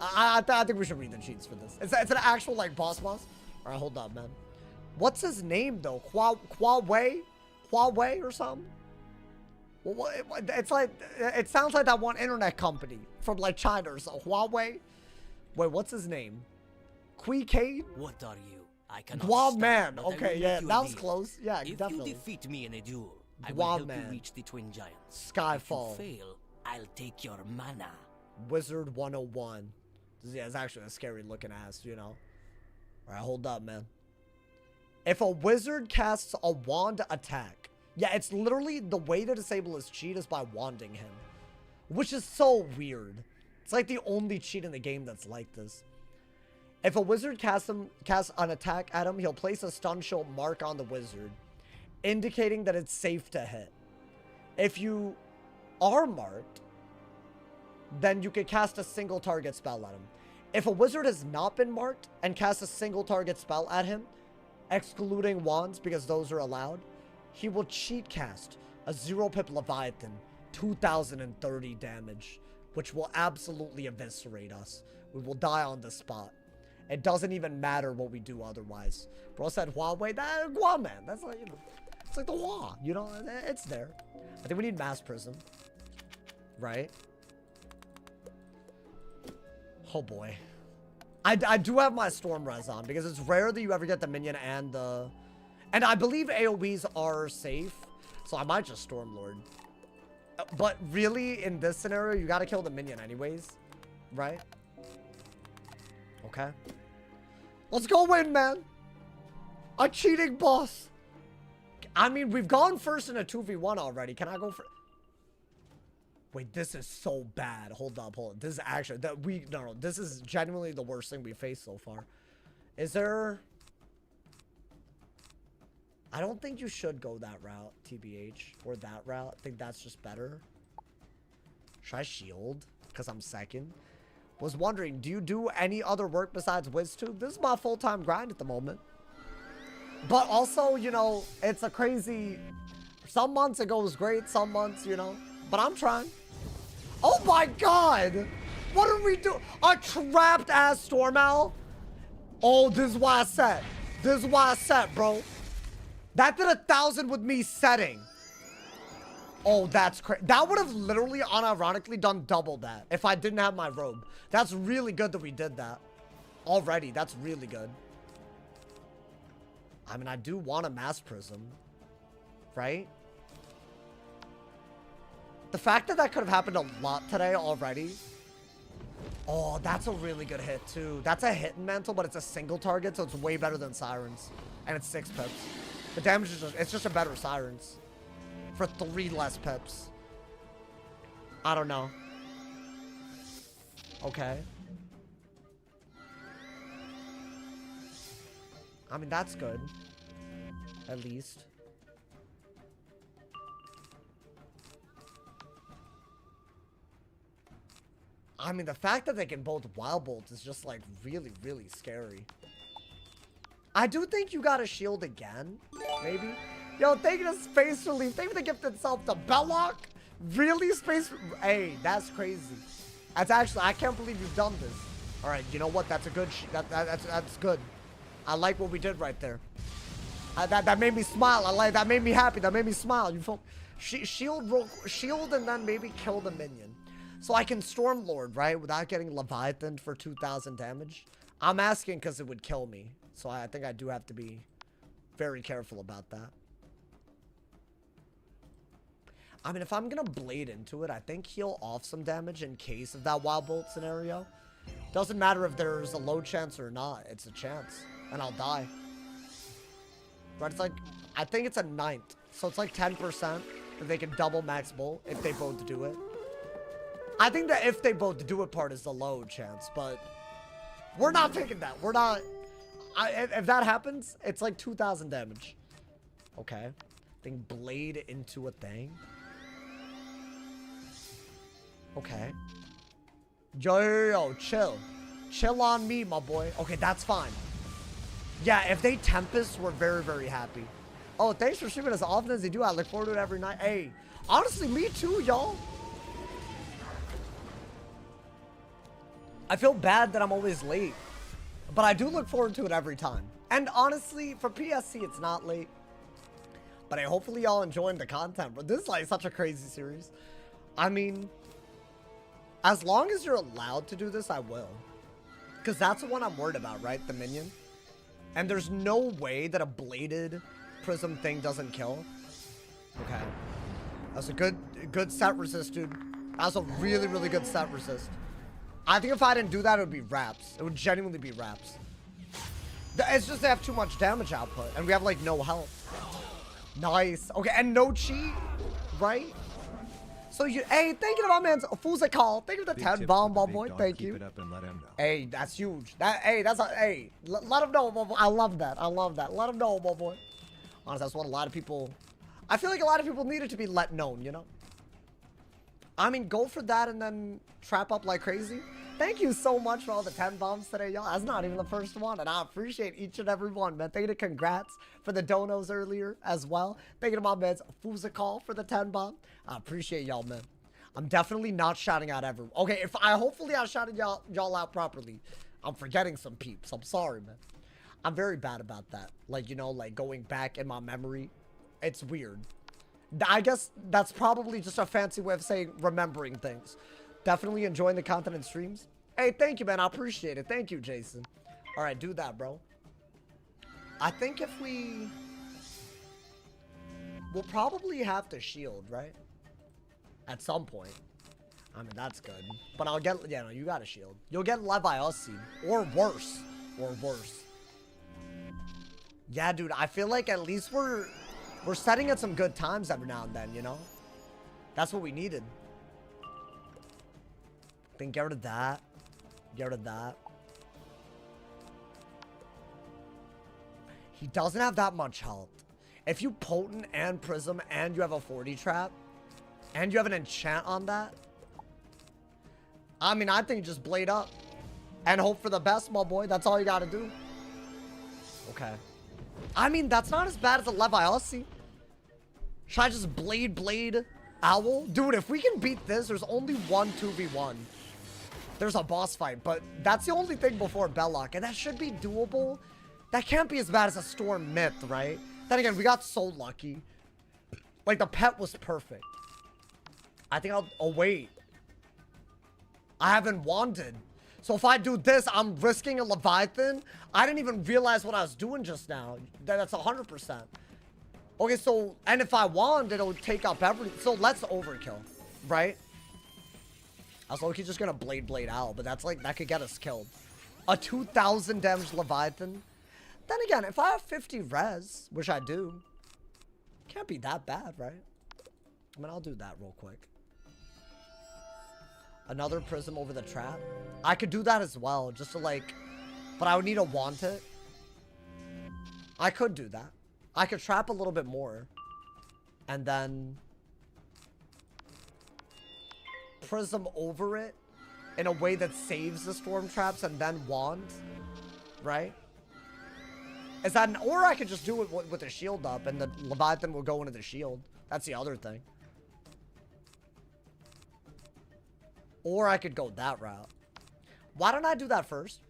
I think we should read the cheats for this. It's an actual, like, boss. All right, hold up, man. What's his name, though? Huawei? Huawei or something? Well, it's like... It sounds like that one internet company from, like, China or something. Huawei? Wait, what's his name? Quicade? What are you? I cannot Guam man. stop, but I Okay, will yeah, make you a that was deal. close. Yeah, If definitely. you defeat me in a duel, I will Guam help man. you reach the Twin Giants. Skyfall. If you fail, I'll take your mana. Wizard101. Yeah, it's actually a scary looking ass, you know. Alright, hold up, man. If a wizard casts a wand attack. Yeah, it's literally the way to disable his cheat is by wanding him. Which is so weird. It's like the only cheat in the game that's like this. If a wizard casts an attack at him, he'll place a stun shield mark on the wizard, indicating that it's safe to hit. If you are marked, then you could cast a single target spell at him. If a wizard has not been marked and casts a single target spell at him, excluding wands because those are allowed, he will cheat cast a 0-pip Leviathan, 2030 damage, which will absolutely eviscerate us. We will die on the spot. It doesn't even matter what we do otherwise. Bro said Huawei, that Guam man. That's like, you know, it's like the Hua, you know, it's there. I think we need Mass Prism. Right? Oh boy. I do have my Storm Res on because it's rare that you ever get the minion and the... And I believe AoEs are safe, so I might just Storm Lord. But really, in this scenario, you gotta kill the minion anyways. Right? Okay. Let's go win, man. A cheating boss. I mean, we've gone first in a 2v1 already. Can I go for... Wait, this is so bad. Hold up, hold up. This is actually... No, this is genuinely the worst thing we've faced so far. Is there... I don't think you should go that route, TBH. Or that route. I think that's just better. Should I shield? Because I'm second. Was wondering, do you do any other work besides WizTube? This is my full-time grind at the moment. But also, you know, it's a crazy... Some months it goes great, some months, you know. But I'm trying. Oh my god! What are we doing? A trapped ass Storm Owl? Oh, this is why I set. This is why I set, bro. That did 1,000 with me setting. Oh, that's crazy. That would have literally, unironically, done double that if I didn't have my robe. That's really good that we did that. Already, that's really good. I mean, I do want a Mass Prism. Right? The fact that that could have happened a lot today already. Oh, that's a really good hit, too. That's a hit and mantle, but it's a single target, so it's way better than Sirens. And it's 6 pips. The damage is just, it's just a better Sirens. For 3 less pips. I don't know. Okay. I mean, that's good. At least. I mean, the fact that they can both Wild Bolt is just, like, really, really scary. I do think you got a shield again. Maybe. Yo, thank you to Space Relief. Thank you for the gift itself to Bellock. Really, Space... Hey, that's crazy. That's actually... I can't believe you've done this. All right, you know what? That's a good... That's good. I like what we did right there. That made me smile. I like... That made me happy. That made me smile. You feel... Shield and then maybe kill the minion. So I can Storm Lord, right? Without getting Leviathan for 2,000 damage. I'm asking because it would kill me. So I think I do have to be very careful about that. I mean, if I'm going to Blade into it, I think heal off some damage in case of that Wild Bolt scenario. Doesn't matter if there's a low chance or not. It's a chance. And I'll die. Right? It's like, I think it's a 9th. So it's like 10% that they can double Max Bolt if they both do it. I think that if they both do it part is the low chance, but we're not taking that. We're not... if that happens, it's like 2,000 damage. Okay. Then Blade into a thing. Okay. Yo, chill. Chill on me, my boy. Okay, that's fine. Yeah, if they Tempest, we're very, very happy. Oh, thanks for streaming as often as they do. I look forward to it every night. Hey, honestly, me too, y'all. I feel bad that I'm always late. But I do look forward to it every time. And honestly, for PSC, it's not late. But hey, hopefully y'all enjoying the content. But this is like such a crazy series. I mean, as long as you're allowed to do this, I will. Because that's the one I'm worried about, right? The minion. And there's no way that a bladed prism thing doesn't kill. Okay. That's a good set resist, dude. That's a really, really good set resist. I think if I didn't do that, it would be wraps. It would genuinely be wraps. It's just they have too much damage output. And we have, like, no health. Nice. Okay, and no cheat, right? So you... Hey, thank you to my man, Fooza Call. Thank you to the 10 bomb, boy. Thank you. Keep it up and let him know. Hey, that's huge. Hey, let him know, boy. I love that. I love that. Let him know, boy. Honestly, that's what a lot of people... I feel like a lot of people needed to be let known, you know? I mean, go for that and then trap up like crazy. Thank you so much for all the 10 bombs today, y'all. That's not even the first one, and I appreciate each and every one, man. Thank you to congrats for the donos earlier as well. Thank you to my man Fuzikal for the 10 bomb. I appreciate y'all, man. I'm definitely not shouting out everyone. Okay, if I hopefully I shouted y'all out properly. I'm forgetting some peeps. I'm sorry, man. I'm very bad about that. Like, you know, like going back in my memory. It's weird. I guess that's probably just a fancy way of saying remembering things. Definitely enjoying the content and streams. Hey, thank you, man. I appreciate it. Thank you, Jason. All right, do that, bro. I think if we'll probably have to shield, right? At some point. I mean, that's good. But I'll get, yeah, no, you got a shield. You'll get Leviosi. Or worse. Or worse. Yeah, dude, I feel like at least we're setting at some good times every now and then, you know? That's what we needed. Then get rid of that. Get rid of that. He doesn't have that much health. If you potent and prism and you have a 40 trap and you have an enchant on that, I mean, I think just blade up and hope for the best, my boy. That's all you gotta do. Okay. I mean, that's not as bad as a Leviosi. Should I just blade owl? Dude, if we can beat this, there's only one 2v1. There's a boss fight, but that's the only thing before Bellock, and that should be doable. That can't be as bad as a Storm Myth, right? Then again, we got so lucky. Like, the pet was perfect. I think I'll... Oh, wait. I haven't wanded. So if I do this, I'm risking a Leviathan. I didn't even realize what I was doing just now. That's 100%. Okay, so... And if I wand, it'll take up everything. So let's overkill, right? I was low-key just gonna blade out, but that's like, that could get us killed. A 2,000 damage Leviathan. Then again, if I have 50 res, which I do, can't be that bad, right? I mean, I'll do that real quick. Another prism over the trap. I could do that as well, just to like, but I would need to want it. I could do that. I could trap a little bit more. And then prism over it in a way that saves the storm traps and then wand, right? Is that an, or I could just do it with the shield up and the Leviathan will go into the shield. That's the other thing. Or I could go that route. Why don't I do that first?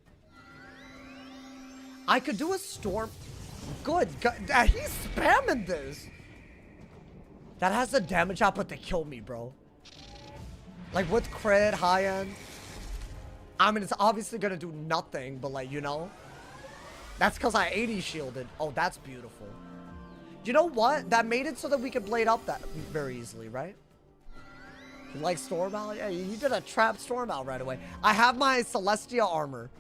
I could do a storm. Good. He's spamming this. That has the damage output to kill me, bro. Like, with crit, high end. I mean, it's obviously gonna do nothing, but like, you know. That's because I 80 shielded. Oh, that's beautiful. You know what? That made it so that we could blade up that very easily, right? You like Storm Owl? Yeah, you did a trap Storm Owl right away. I have my Celestia armor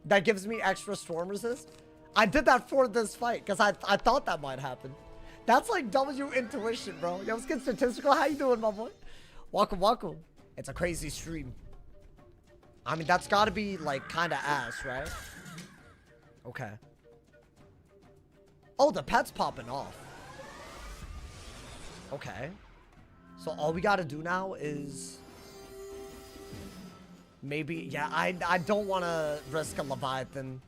that gives me extra storm resist. I did that for this fight because I thought that might happen. That's like W intuition, bro. Yo, let's get statistical. How you doing, my boy? Welcome, welcome. It's a crazy stream. I mean, that's got to be like kind of ass, right? Okay. Oh, the pet's popping off. Okay. So all we got to do now is maybe, yeah, I don't want to risk a Leviathan.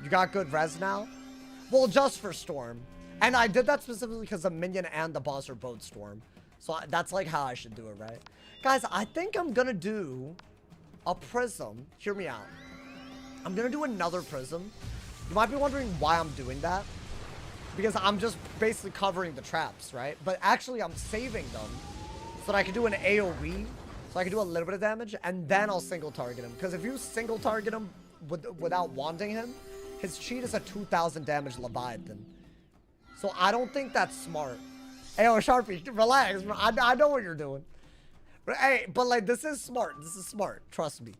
You got good res now? Well, just for Storm. And I did that specifically because the minion and the boss are both Storm. So that's like how I should do it, right? Guys, I think I'm going to do a prism. Hear me out. I'm going to do another prism. You might be wondering why I'm doing that. Because I'm just basically covering the traps, right? But actually, I'm saving them so that I can do an AoE. So I can do a little bit of damage, and then I'll single target him. Because if you single target him without wanding him, his cheat is a 2,000 damage Leviathan. So I don't think that's smart. Hey, yo, Sharpie, relax. I know what you're doing. But, hey, but like, this is smart. This is smart. Trust me.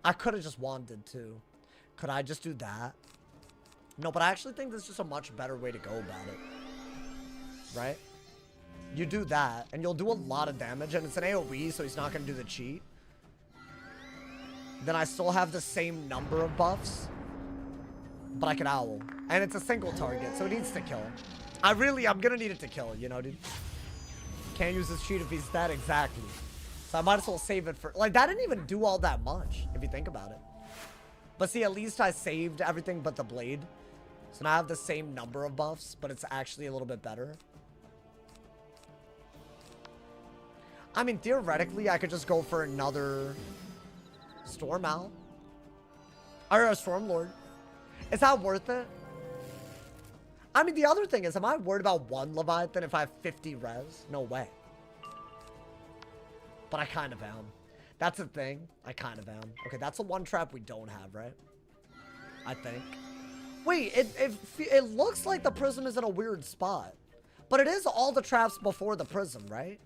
I could have just wanded too. Could I just do that? No, but I actually think this is just a much better way to go about it. Right? You do that, and you'll do a lot of damage, and it's an AoE, so he's not going to do the cheat. Then I still have the same number of buffs, but I can owl. And it's a single target, so it needs to kill. I'm going to need it to kill, you know, dude? Can't use this cheat if he's dead, exactly. So I might as well save it for, like, that didn't even do all that much, if you think about it. But see, at least I saved everything but the blade. So now I have the same number of buffs, but it's actually a little bit better. I mean, theoretically, I could just go for another Storm Owl. Or a Storm Lord. Is that worth it? I mean, the other thing is, am I worried about one Leviathan if I have 50 res? No way. But I kind of am. That's the thing. I kind of am. Okay, that's the one trap we don't have, right? I think. Wait, it looks like the prism is in a weird spot. But it is all the traps before the prism, right?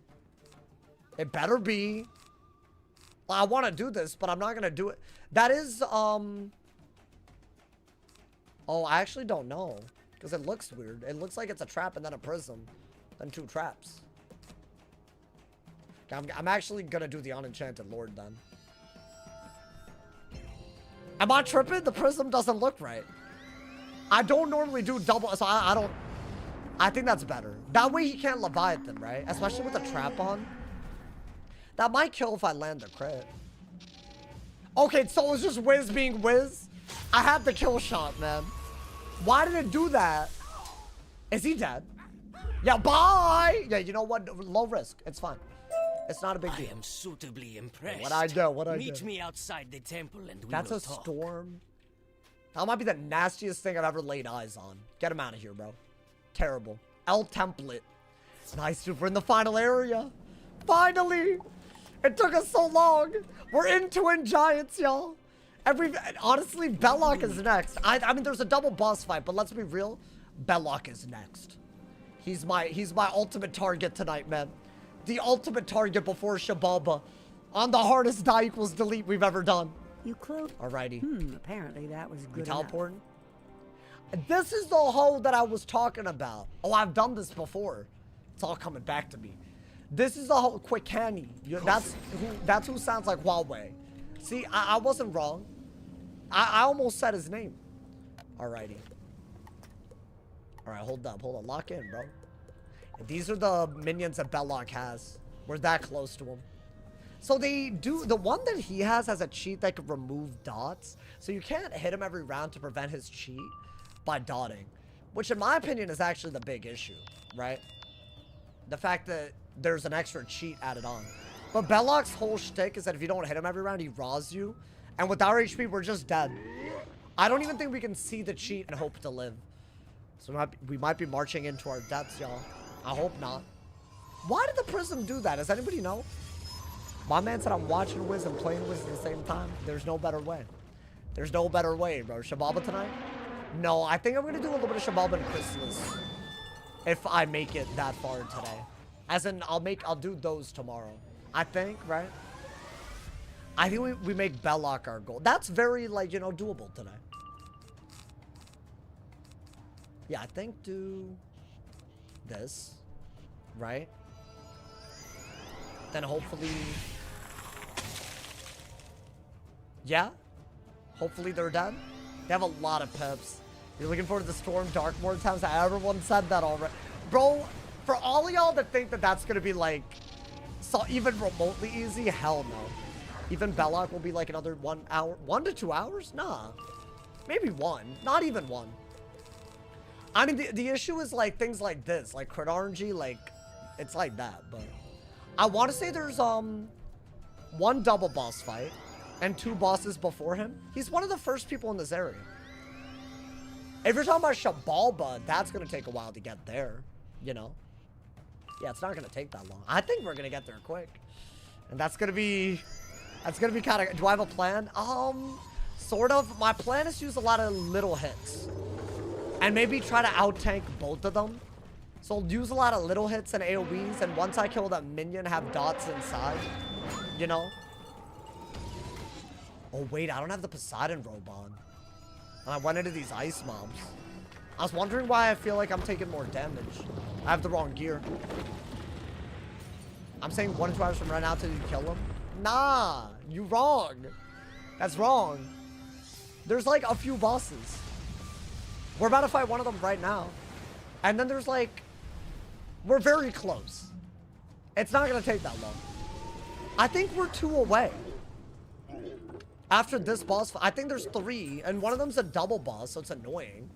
It better be. Well, I want to do this, but I'm not going to do it. That is, Oh, I actually don't know. Because it looks weird. It looks like it's a trap and then a prism. Then 2 traps. I'm actually going to do the Unenchanted Lord then. Am I tripping? The prism doesn't look right. I don't normally do double, so I don't... I think that's better. That way he can't Leviathan, right? Especially with a trap on. That might kill if I land the crit. Okay, so it was just Wiz being Wiz. I had the kill shot, man. Why did it do that? Is he dead? Yeah, bye! Yeah, you know what? Low risk. It's fine. It's not a big deal. I am suitably impressed. What I do, Meet me outside the temple and we That's will a talk. storm. That might be the nastiest thing I've ever laid eyes on. Get him out of here, bro. Terrible. L template. Nice, dude. We're in the final area. Finally! It took us so long. We're in Twin Giants, y'all. Honestly, Bellock is next. I mean, there's a double boss fight, but let's be real. Bellock is next. He's my ultimate target tonight, man. The ultimate target before Shababa. On the hardest die equals delete we've ever done. You close. Alrighty. Apparently that was You good enough. teleporting? This is the hole that I was talking about. Oh, I've done this before. It's all coming back to me. This is the whole Quickani. That's who sounds like Huawei. See, I wasn't wrong. I almost said his name. Alrighty. Alright, hold up. Lock in, bro. These are the minions that Bellock has. We're that close to him. So they do, the one that he has a cheat that could remove dots. So you can't hit him every round to prevent his cheat by dotting. Which in my opinion is actually the big issue, right? The fact that there's an extra cheat added on. But Bellock's whole shtick is that if you don't hit him every round, he raws you. And with our HP, we're just dead. I don't even think we can see the cheat and hope to live. So we might be marching into our deaths, y'all. I hope not. Why did the prism do that? Does anybody know? My man said I'm watching Wiz and playing Wiz at the same time. There's no better way. There's no better way, bro. Shababa tonight? No, I think I'm going to do a little bit of Shababa and Chrysalis. If I make it that far today. As in, I'll do those tomorrow. I think, right? I think we make Bellock our goal. That's very, like, you know, doable today. Yeah, I think do this, right? Then hopefully... Yeah? Hopefully they're dead. They have a lot of pips. You're looking forward to the Storm Darkmoor times? Everyone said that already. Bro, for all of y'all that think that that's going to be like so even remotely easy, hell no. Even Bellock will be like another 1 hour, 1 to 2 hours? Nah. Maybe 1. Not even 1. I mean, the issue is like things like this, like crit RNG, like it's like that, but I want to say there's 1 double boss fight and 2 bosses before him. He's one of the first people in this area. If you're talking about Shabalba, that's going to take a while to get there, you know? Yeah, it's not going to take that long. I think we're going to get there quick. And that's going to be kind of, do I have a plan? Sort of. My plan is to use a lot of little hits. And maybe try to out-tank both of them. So I'll use a lot of little hits and AoEs, and once I kill that minion, have dots inside. You know? Oh, wait, I don't have the Poseidon robe on. And I went into these ice mobs. I was wondering why I feel like I'm taking more damage. I have the wrong gear. I'm saying 1 to 2 hours from right now till you kill him. Nah, you wrong. That's wrong. There's like a few bosses. We're about to fight one of them right now. And then there's like, we're very close. It's not gonna take that long. I think we're 2 away. After this boss, I think there's 3, and one of them's a double boss, so it's annoying.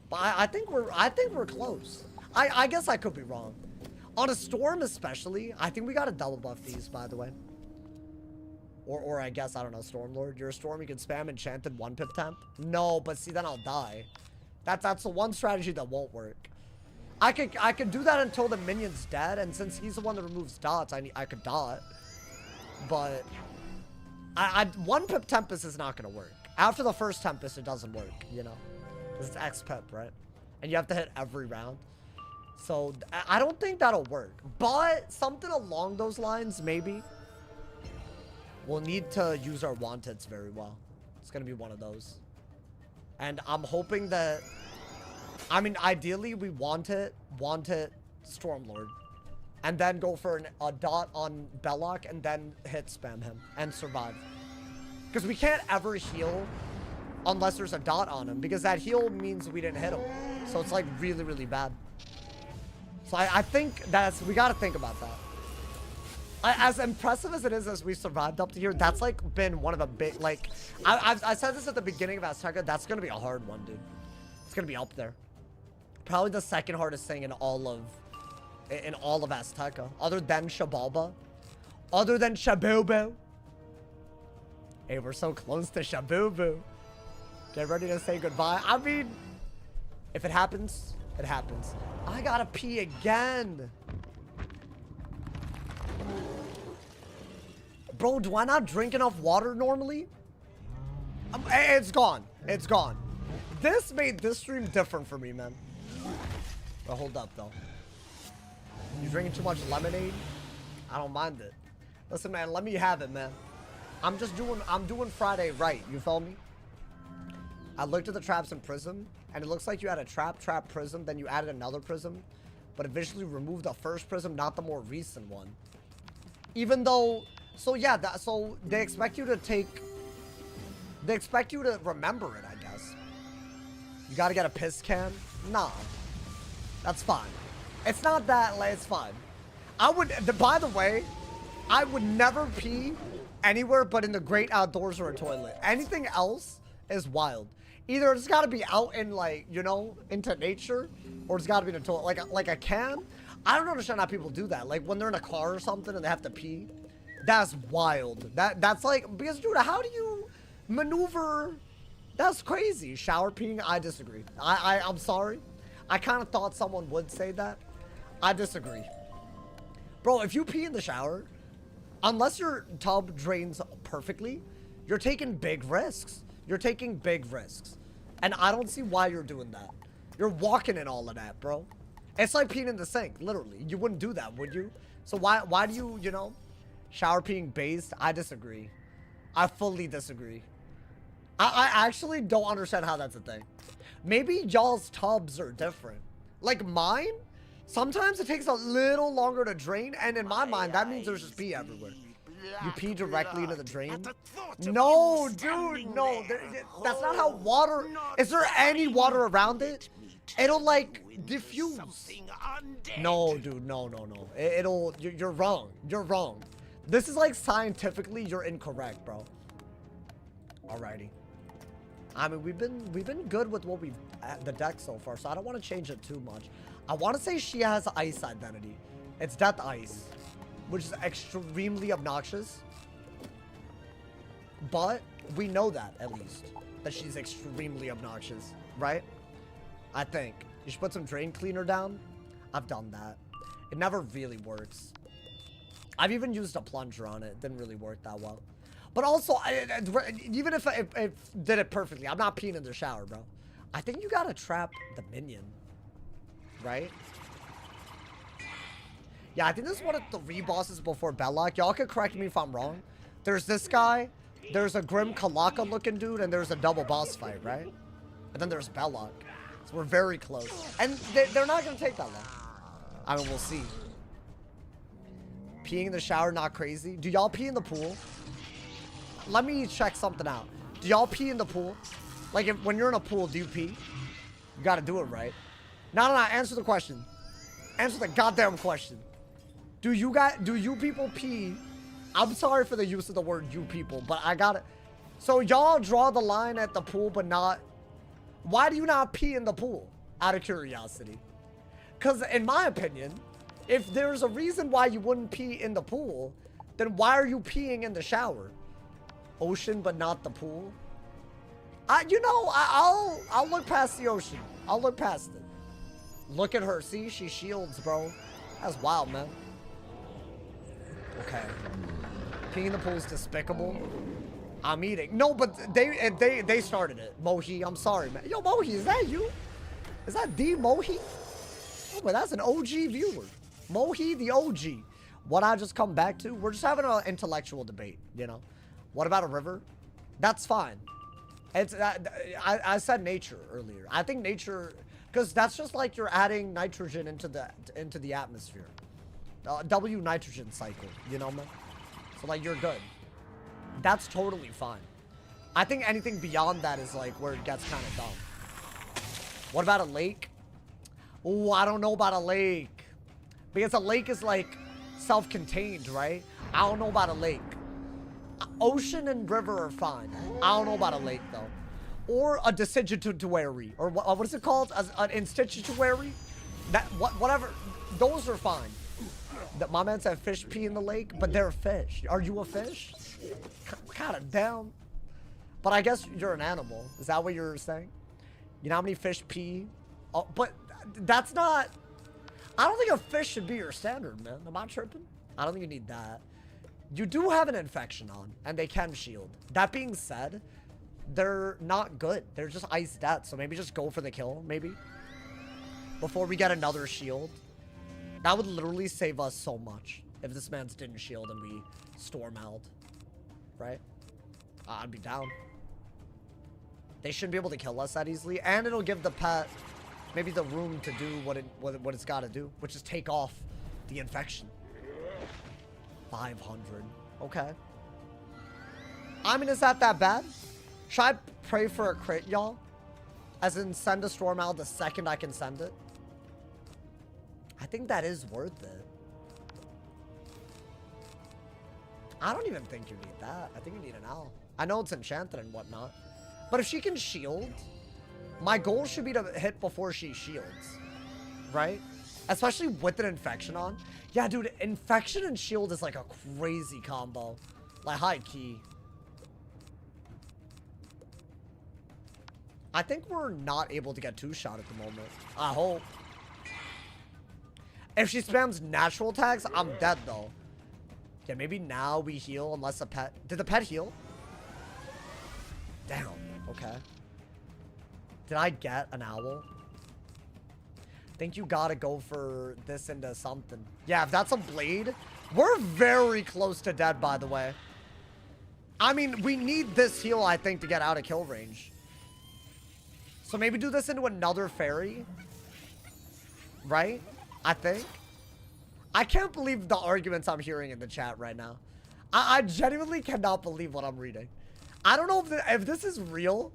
But I think we're close. I guess I could be wrong. On a storm especially, I think we gotta double buff these, by the way. Or I guess, I don't know, Stormlord. You're a storm, you can spam enchanted 1-pip temp. No, but see, then I'll die. That's the one strategy that won't work. I could do that until the minion's dead, and since he's the one that removes dots, I could dot. But 1-pip Tempest is not gonna work. After the first Tempest, it doesn't work, you know? Because it's X-pip, right? And you have to hit every round. So I don't think that'll work. But something along those lines, maybe. We'll need to use our wanteds very well. It's gonna be one of those. And I'm hoping that, I mean, ideally we want it Stormlord. And then go for a dot on Bellock and then hit spam him and survive. Because we can't ever heal unless there's a dot on him. Because that heal means we didn't hit him. So it's like really, really bad. So I think we gotta think about that. As impressive as it is as we survived up to here, that's like been one of the big, like, I said this at the beginning of Azteca, that's gonna be a hard one, dude. It's gonna be up there. Probably the second hardest thing in all of Azteca, other than Shabalba, other than Shabubu. Hey, we're so close to Shabubu. Get ready to say goodbye. I mean, if it happens, it happens. I gotta pee again. Bro, do I not drink enough water normally? It's gone. It's gone. This made this stream different for me, man. But hold up, though. You drinking too much lemonade? I don't mind it. Listen, man, let me have it, man. I'm doing Friday right. You feel me? I looked at the traps in Prism, and it looks like you had a trap, Prism, then you added another Prism, but it visually removed the first Prism, not the more recent one. Even though... So yeah, so they expect you to remember it, I guess. You gotta get a piss can? Nah. That's fine. It's not that, like, it's fine. By the way, I would never pee anywhere but in the great outdoors or a toilet. Anything else is wild. Either it's gotta be out in, like, you know, into nature, or it's gotta be in a toilet. Like a can? I don't understand how people do that. Like when they're in a car or something and they have to pee. That's wild. That's like, because dude, how do you maneuver? That's crazy. Shower peeing, I disagree. I'm sorry. I kind of thought someone would say that. I disagree. Bro, if you pee in the shower, unless your tub drains perfectly, you're taking big risks. You're taking big risks. And I don't see why you're doing that. You're walking in all of that, bro. It's like peeing in the sink, literally. You wouldn't do that, would you? So why do you, you know, shower peeing based? I disagree. I fully disagree. I actually don't understand how that's a thing. Maybe y'all's tubs are different. Like mine, sometimes it takes a little longer to drain, and in my mind, that means there's just pee everywhere. You pee directly into the drain? No, dude, no. That's not how water... Is there any water around it? It'll, like, diffuse. No, dude, no. You're wrong. You're wrong. This is, like, scientifically, you're incorrect, bro. Alrighty. I mean, we've been good with what the deck so far, so I don't want to change it too much. I want to say she has ice identity. It's Death Ice, which is extremely obnoxious. But we know that, at least, that she's extremely obnoxious, right? I think. You should put some drain cleaner down. I've done that. It never really works. I've even used a plunger on it. It didn't really work that well. But also, even if it did it perfectly, I'm not peeing in the shower, bro. I think you gotta trap the minion, right? Yeah, I think this is one of the 3 bosses before Bellock. Y'all can correct me if I'm wrong. There's this guy, there's a Grim Kalaka looking dude, and there's a double boss fight, right? And then there's Bellock. So we're very close. And they're not gonna take that long. I mean, we'll see. Peeing in the shower, not crazy. Do y'all pee in the pool? Let me check something out. Do y'all pee in the pool? Like, when you're in a pool, do you pee? You gotta do it right. No, answer the question. Answer the goddamn question. Do you people pee I'm sorry for the use of the word you people, but I got it. So y'all draw the line at the pool, but not... Why do you not pee in the pool? Out of curiosity. Because in my opinion, if there's a reason why you wouldn't pee in the pool, then why are you peeing in the shower? Ocean, but not the pool? I'll look past the ocean. I'll look past it. Look at her. See, she shields, bro. That's wild, man. Okay. Peeing in the pool is despicable. I'm eating. No, but they started it. Mohi, I'm sorry, man. Yo, Mohi, is that you? Is that the Mohi? Oh, but that's an OG viewer. Mohi, the OG. What I just come back to? We're just having an intellectual debate, you know? What about a river? That's fine. It's I said nature earlier. I think nature, because that's just like you're adding nitrogen into the atmosphere. W nitrogen cycle, you know, man? So like you're good. That's totally fine. I think anything beyond that is like where it gets kind of dumb. What about a lake? Oh, I don't know about a lake. Because a lake is like self-contained, right? I don't know about a lake. Ocean and river are fine. I don't know about a lake though. Or a decidituary. Or what is it called? An instituary? Whatever. Those are fine. My man said fish pee in the lake, but they're fish. Are you a fish? Kind of down. But I guess you're an animal. Is that what you're saying? You know how many fish pee? Oh, but that's not... I don't think a fish should be your standard, man. Am I tripping? I don't think you need that. You do have an infection on, and they can shield. That being said, they're not good. They're just ice death, so maybe just go for the kill, maybe. Before we get another shield. That would literally save us so much if this man's didn't shield and we storm out. Right? I'd be down. They shouldn't be able to kill us that easily, and it'll give the pet maybe the room to do what it's got to do, which is take off the infection. 500. Okay. I mean, is that bad? Should I pray for a crit, y'all? As in, send a storm out the second I can send it? I think that is worth it. I don't even think you need that. I think you need an owl. I know it's enchanted and whatnot. But if she can shield, my goal should be to hit before she shields. Right? Especially with an infection on. Yeah, dude, infection and shield is like a crazy combo. Like, high key. I think we're not able to get two-shot at the moment. I hope. If she spams natural attacks, I'm dead, though. Yeah, maybe now we heal unless the pet... Did the pet heal? Damn. Okay. Did I get an owl? I think you gotta go for this into something. Yeah, if that's a blade... We're very close to dead, by the way. I mean, we need this heal, I think, to get out of kill range. So maybe do this into another fairy. Right? I think. I can't believe the arguments I'm hearing in the chat right now. I genuinely cannot believe what I'm reading. I don't know if this is real.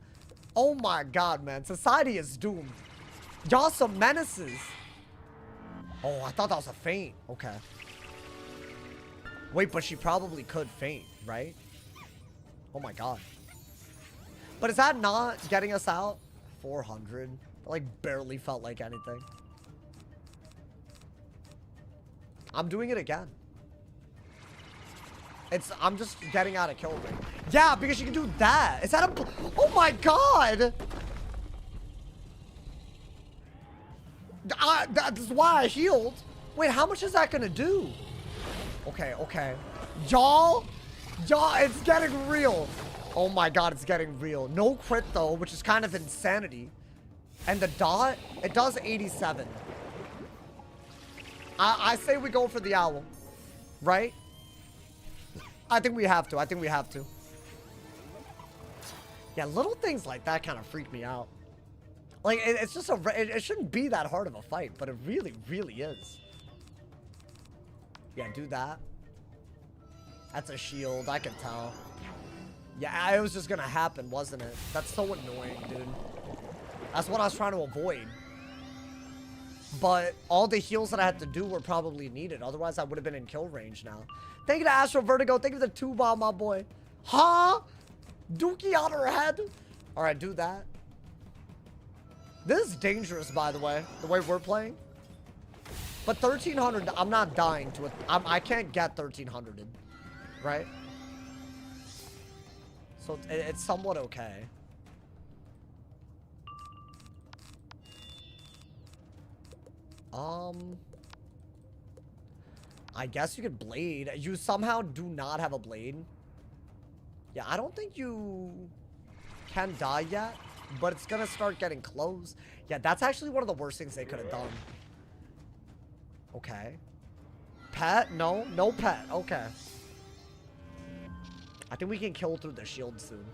Oh my god, man. Society is doomed. Y'all some menaces. Oh, I thought that was a feint. Okay. Wait, but she probably could feint, right? Oh my god. But is that not getting us out? 400. That, like, barely felt like anything. I'm doing it again. I'm just getting out of kill range. Yeah, because you can do that. Is that a... Oh my god! That's why I healed. Wait, how much is that gonna do? Okay, okay. Y'all, it's getting real. Oh my god, it's getting real. No crit though, which is kind of insanity. And the dot, it does 87. I say we go for the owl. Right? I think we have to. I think we have to. Yeah, little things like that kind of freak me out. Like, it's just it shouldn't be that hard of a fight, but it really, really is. Yeah, do that. That's a shield, I can tell. Yeah, it was just gonna happen, wasn't it? That's so annoying, dude. That's what I was trying to avoid. But all the heals that I had to do were probably needed. Otherwise, I would have been in kill range now. Thank you to Astro Vertigo. Thank you to the 2-bomb, my boy. Huh? Dookie on her head? Alright, do that. This is dangerous, by the way we're playing. But 1300, I'm not dying to it. I can't get 1300, right? So it's somewhat okay. I guess you could blade. You somehow do not have a blade. Yeah, I don't think you can die yet, but it's gonna start getting close. Yeah, that's actually one of the worst things they could have done. Okay. Pet? No, no pet. Okay. I think we can kill through the shield soon.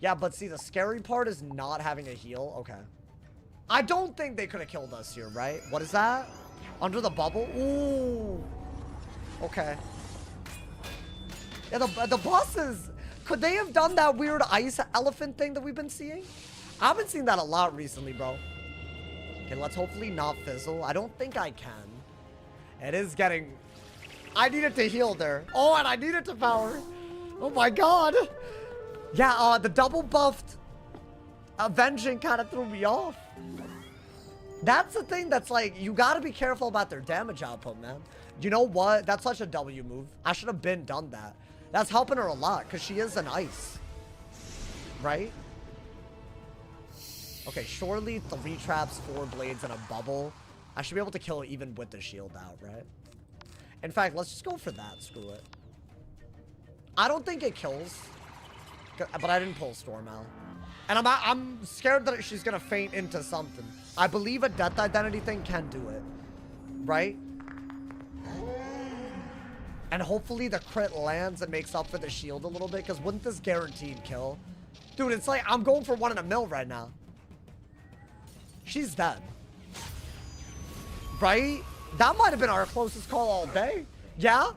Yeah, but see, the scary part is not having a heal. Okay. I don't think they could have killed us here, right? What is that? Under the bubble? Ooh. Okay. Yeah, the bosses. Could they have done that weird ice elephant thing that we've been seeing? I've been seeing that a lot recently, bro. Okay, let's hopefully not fizzle. I don't think I can. It is getting... I needed to heal there. Oh, and I needed to power. Oh my god. Yeah, the double buffed Avenging kind of threw me off. That's the thing that's like, you gotta be careful about their damage output, man. You know what? That's such a W move. I should have been done that. That's helping her a lot, because she is an ice. Right? Okay, surely 3 traps, 4 blades, and a bubble. I should be able to kill it even with the shield out, right? In fact, let's just go for that. Screw it. I don't think it kills. But I didn't pull Storm out. And I'm scared that she's going to faint into something. I believe a Death Identity thing can do it. Right? And hopefully the crit lands and makes up for the shield a little bit. Because wouldn't this guaranteed kill? Dude, it's like I'm going for 1 in a mil right now. She's dead. Right? That might have been our closest call all day. Yeah?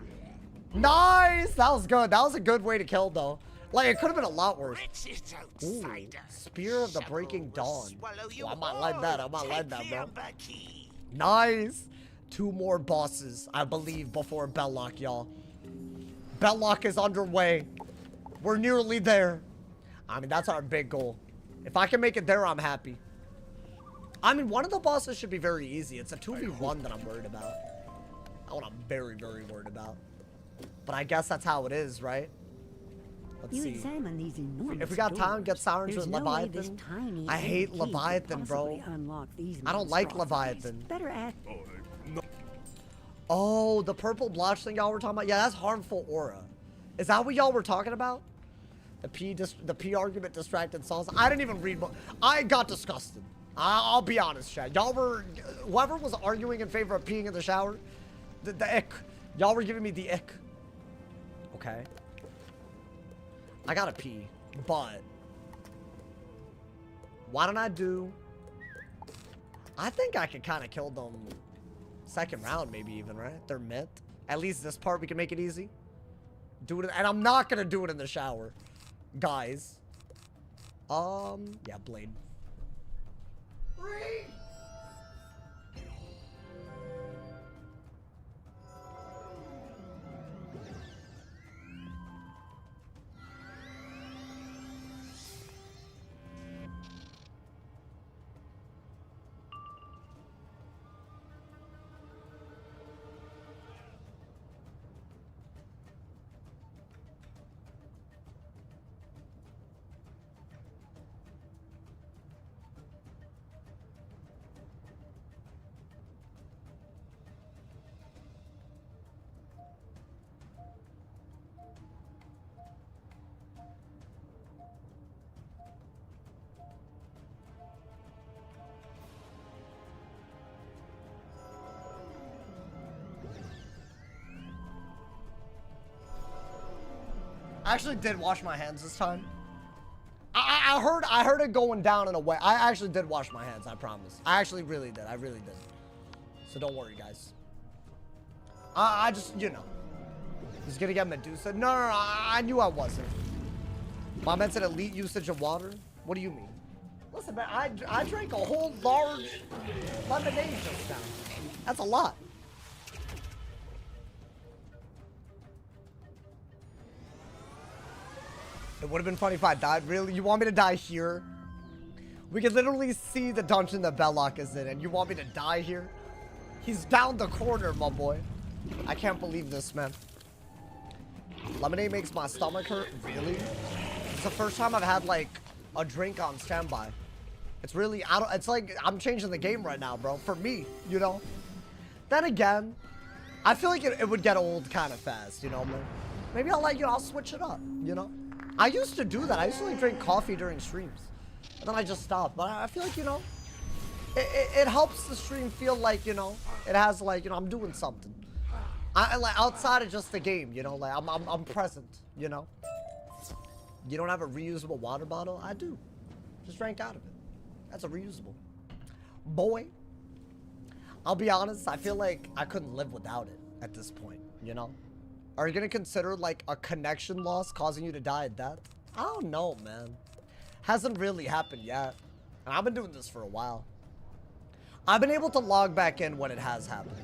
Nice! That was good. That was a good way to kill, though. Like, it could have been a lot worse. Ooh, Spear of the Breaking Dawn. Oh, I might like that. I might like that, bro. Nice. 2 more bosses, I believe, before Bellock, y'all. Bellock is underway. We're nearly there. I mean, that's our big goal. If I can make it there, I'm happy. I mean, one of the bosses should be very easy. It's a 2v1 that I'm worried about. That's what I'm very, very worried about. But I guess that's how it is, right? Let's see. Examine these enormous if we got time, get Sirens with no Leviathan. I hate Leviathan, bro. I don't like Leviathan. Better ask. Oh, the purple blotch thing y'all were talking about? Yeah, that's harmful aura. Is that what y'all were talking about? The P argument distracted songs. I didn't even read. I got disgusted. I'll be honest, Chad. Y'all were, whoever was arguing in favor of peeing in the shower, the ick. Y'all were giving me the ick. Okay. I gotta pee, but why don't I do? I think I could kind of kill them second round, maybe even, right? They're mid. At least this part we can make it easy. Do it, and I'm not gonna do it in the shower, guys. Yeah, blade. I actually did wash my hands this time. I heard it going down in a way. I actually did wash my hands, I promise. I actually really did. I really did. So don't worry, guys. I just, you know. Just gonna get Medusa. No, I knew I wasn't. My man said elite usage of water. What do you mean? Listen, man, I drank a whole large lemonade just now. That's a lot. It would have been funny if I died. Really? You want me to die here? We can literally see the dungeon that Bellock is in, and you want me to die here? He's down the corner, my boy. I can't believe this, man. Lemonade makes my stomach hurt. Really? It's the first time I've had, like, a drink on standby. It's really, it's like I'm changing the game right now, bro. For me, you know? Then again, I feel like it would get old kind of fast, you know, man? Maybe I'll, like, I'll switch it up, you know? I used to do that. I used to, like, drink coffee during streams. And then I just stopped. But I feel like, you know, it helps the stream feel like, you know, it has, like, you know, I'm doing something. I like, outside of just the game, you know, like, I'm present, you know? You don't have a reusable water bottle? I do. Just drank out of it. That's a reusable. Boy, I'll be honest, I feel like I couldn't live without it at this point, you know? Are you gonna consider, like, a connection loss causing you to die of death? I don't know, man. Hasn't really happened yet. And I've been doing this for a while. I've been able to log back in when it has happened.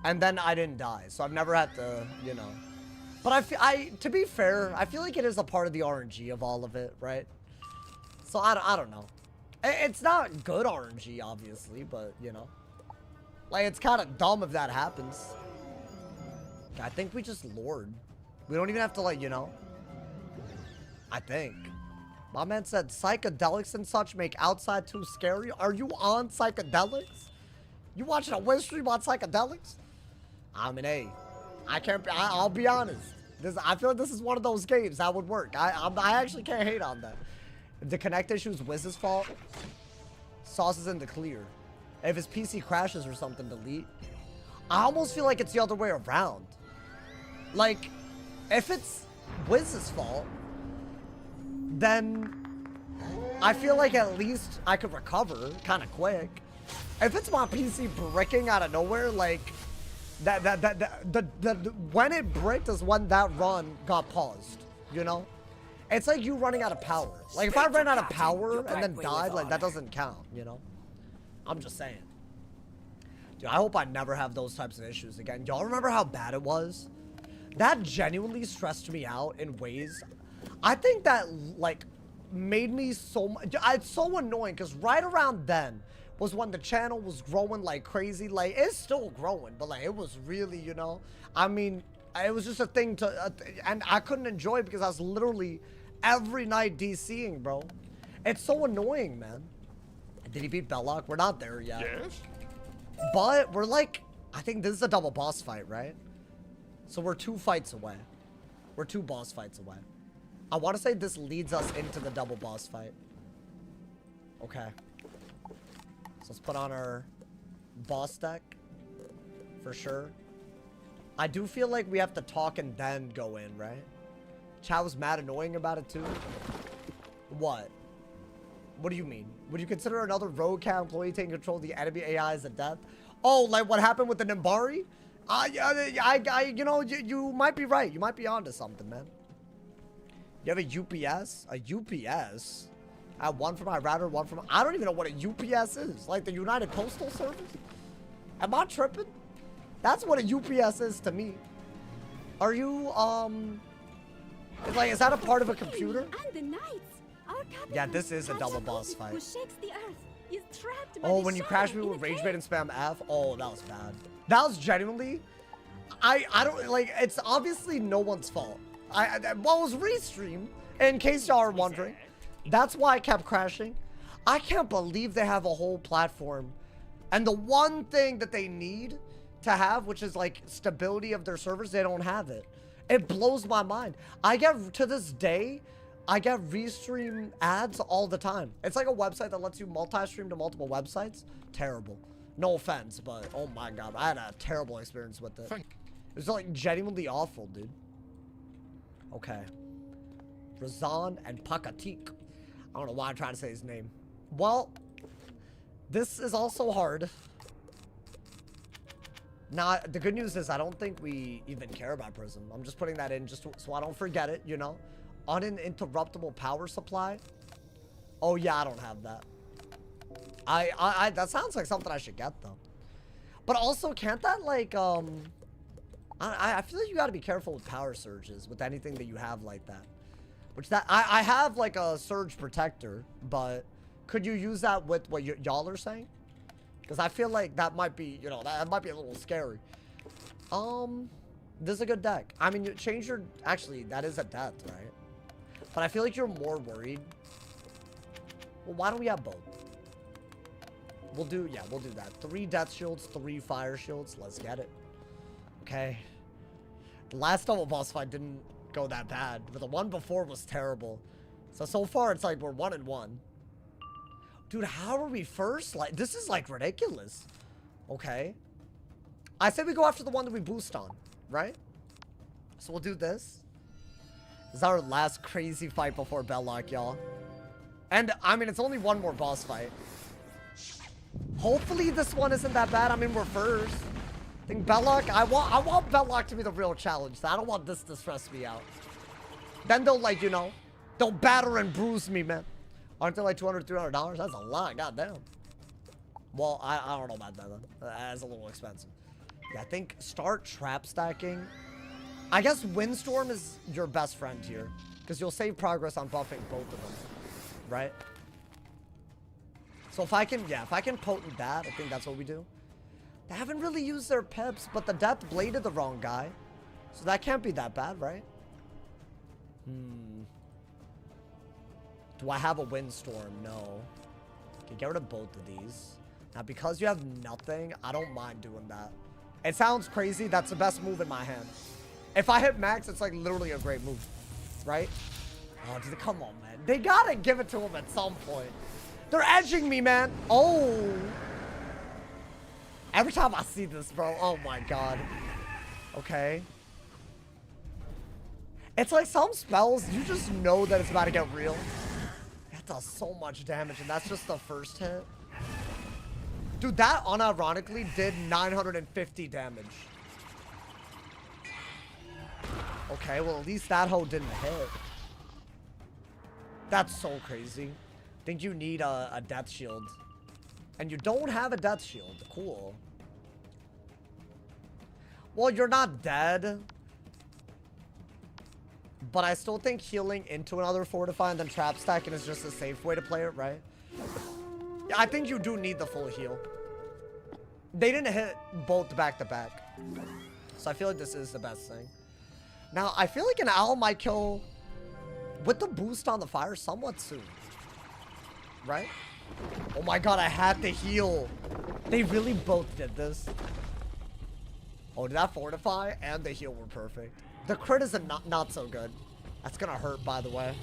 And then I didn't die, so I've never had to, you know. But to be fair, I feel like it is a part of the RNG of all of it, right? So I don't know. It's not good RNG, obviously, but, you know. Like, it's kind of dumb if that happens. I think we just Lord. We don't even have to, like, you know. I think. My man said psychedelics and such make outside too scary. Are you on psychedelics? You watching a Wiz stream on psychedelics? I mean, hey, I'll be honest. I feel like this is one of those games that would work. I actually can't hate on that. If the connect issue is Wiz's fault, Sauce is in the clear. If his PC crashes or something, delete. I almost feel like it's the other way around. Like, if it's Wiz's fault, then I feel like at least I could recover kind of quick. If it's my PC bricking out of nowhere, like, when it bricked is when that run got paused, you know? It's like you running out of power. Like, if I ran out of power and then died, like, that doesn't count, you know? I'm just saying. Dude, I hope I never have those types of issues again. Y'all remember how bad it was? That genuinely stressed me out in ways. I think that, like, made me so much. It's so annoying because right around then was when the channel was growing like crazy. Like, it's still growing, but, like, it was really, you know, I mean, it was just a thing to, and I couldn't enjoy it because I was literally every night DCing, bro. It's so annoying, man. Did he beat Bellock? We're not there yet. Yes? But we're like, I think this is a double boss fight, right? So we're 2 fights away. We're 2 boss fights away. I want to say this leads us into the double boss fight. Okay. So let's put on our boss deck. For sure. I do feel like we have to talk and then go in, right? Chow was mad annoying about it too. What? What do you mean? Would you consider another rogue cat employee taking control of the enemy AI as a death? Oh, like what happened with the Nimbari? You know, you might be right. You might be onto something, man. You have a UPS? A UPS? I have one for my router, one for my... I don't even know what a UPS is. Like the United Postal Service? Am I tripping? That's what a UPS is to me. Are you, it's like, is that a part of a computer? And the knights. Our Yeah, this is a double boss fight. Who shakes the earth is trapped by Oh, the when you shadow crash me in with a rage cave. bait and spam F? Oh, that was bad. That was genuinely... I don't, like, it's obviously no one's fault. Well, it was restream, in case y'all are wondering. That's why I kept crashing. I can't believe they have a whole platform. And the one thing that they need to have, which is, like, stability of their servers, they don't have it. It blows my mind. I get, to this day, I get restream ads all the time. It's like a website that lets you multi-stream to multiple websites. Terrible. No offense, but oh my god, I had a terrible experience with it. It was like genuinely awful, dude. Okay. Razan and Pakatik. I don't know why I'm trying to say his name. Well, this is also hard. Now, the good news is I don't think we even care about Prism. I'm just putting that in just so I don't forget it, you know? Uninterruptible power supply. Oh, yeah, I don't have that. I that sounds like something I should get, though. But also, can't that, like, I feel like you gotta be careful with power surges with anything that you have like that. Which that, I have, like, a surge protector, but could you use that with what y'all are saying? Because I feel like that might be, you know, that might be a little scary. This is a good deck. I mean, you change your, actually, that is a death, right? But I feel like you're more worried. Well, why don't we have both? We'll do that. 3 death shields, 3 fire shields. Let's get it. Okay. The last double boss fight didn't go that bad, but the one before was terrible. So far, it's like we're 1-1. Dude, how are we first? Like, this is, like, ridiculous. Okay. I said we go after the one that we boost on, right? So we'll do this. This is our last crazy fight before Bellock, y'all. And, I mean, it's only one more boss fight. Hopefully this one isn't that bad. I mean, we're first. I think Bellock, I want Bellock to be the real challenge. I don't want this to stress me out. Then they'll, like, you know, they'll batter and bruise me, man. Aren't they like $200, $300? That's a lot, goddamn. Well, I don't know about that, then. That's a little expensive. Yeah, I think start trap stacking. I guess Windstorm is your best friend here, because you'll save progress on buffing both of them, right? So if I can, yeah, if I can potent that, I think that's what we do. They haven't really used their pips, but the death bladed the wrong guy. So that can't be that bad, right? Do I have a Windstorm? No. Okay, get rid of both of these. Now, because you have nothing, I don't mind doing that. It sounds crazy. That's the best move in my hand. If I hit max, it's like literally a great move, right? Oh, dude, come on, man. They gotta give it to him at some point. They're edging me, man. Oh. Every time I see this, bro. Oh, my God. Okay. It's like some spells, you just know that it's about to get real. That does so much damage, and that's just the first hit. Dude, that unironically did 950 damage. Okay, well, at least that hoe didn't hit. That's so crazy. I think you need a death shield. And you don't have a death shield. Cool. Well, you're not dead. But I still think healing into another fortify and then trap stacking is just a safe way to play it, right? I think you do need the full heal. They didn't hit both back to back. So I feel like this is the best thing. Now, I feel like an owl might kill with the boost on the fire somewhat soon. Right? Oh my God, I had to heal. They really both did this. Oh, did that fortify and the heal were perfect. The crit is not so good. That's gonna hurt, by the way.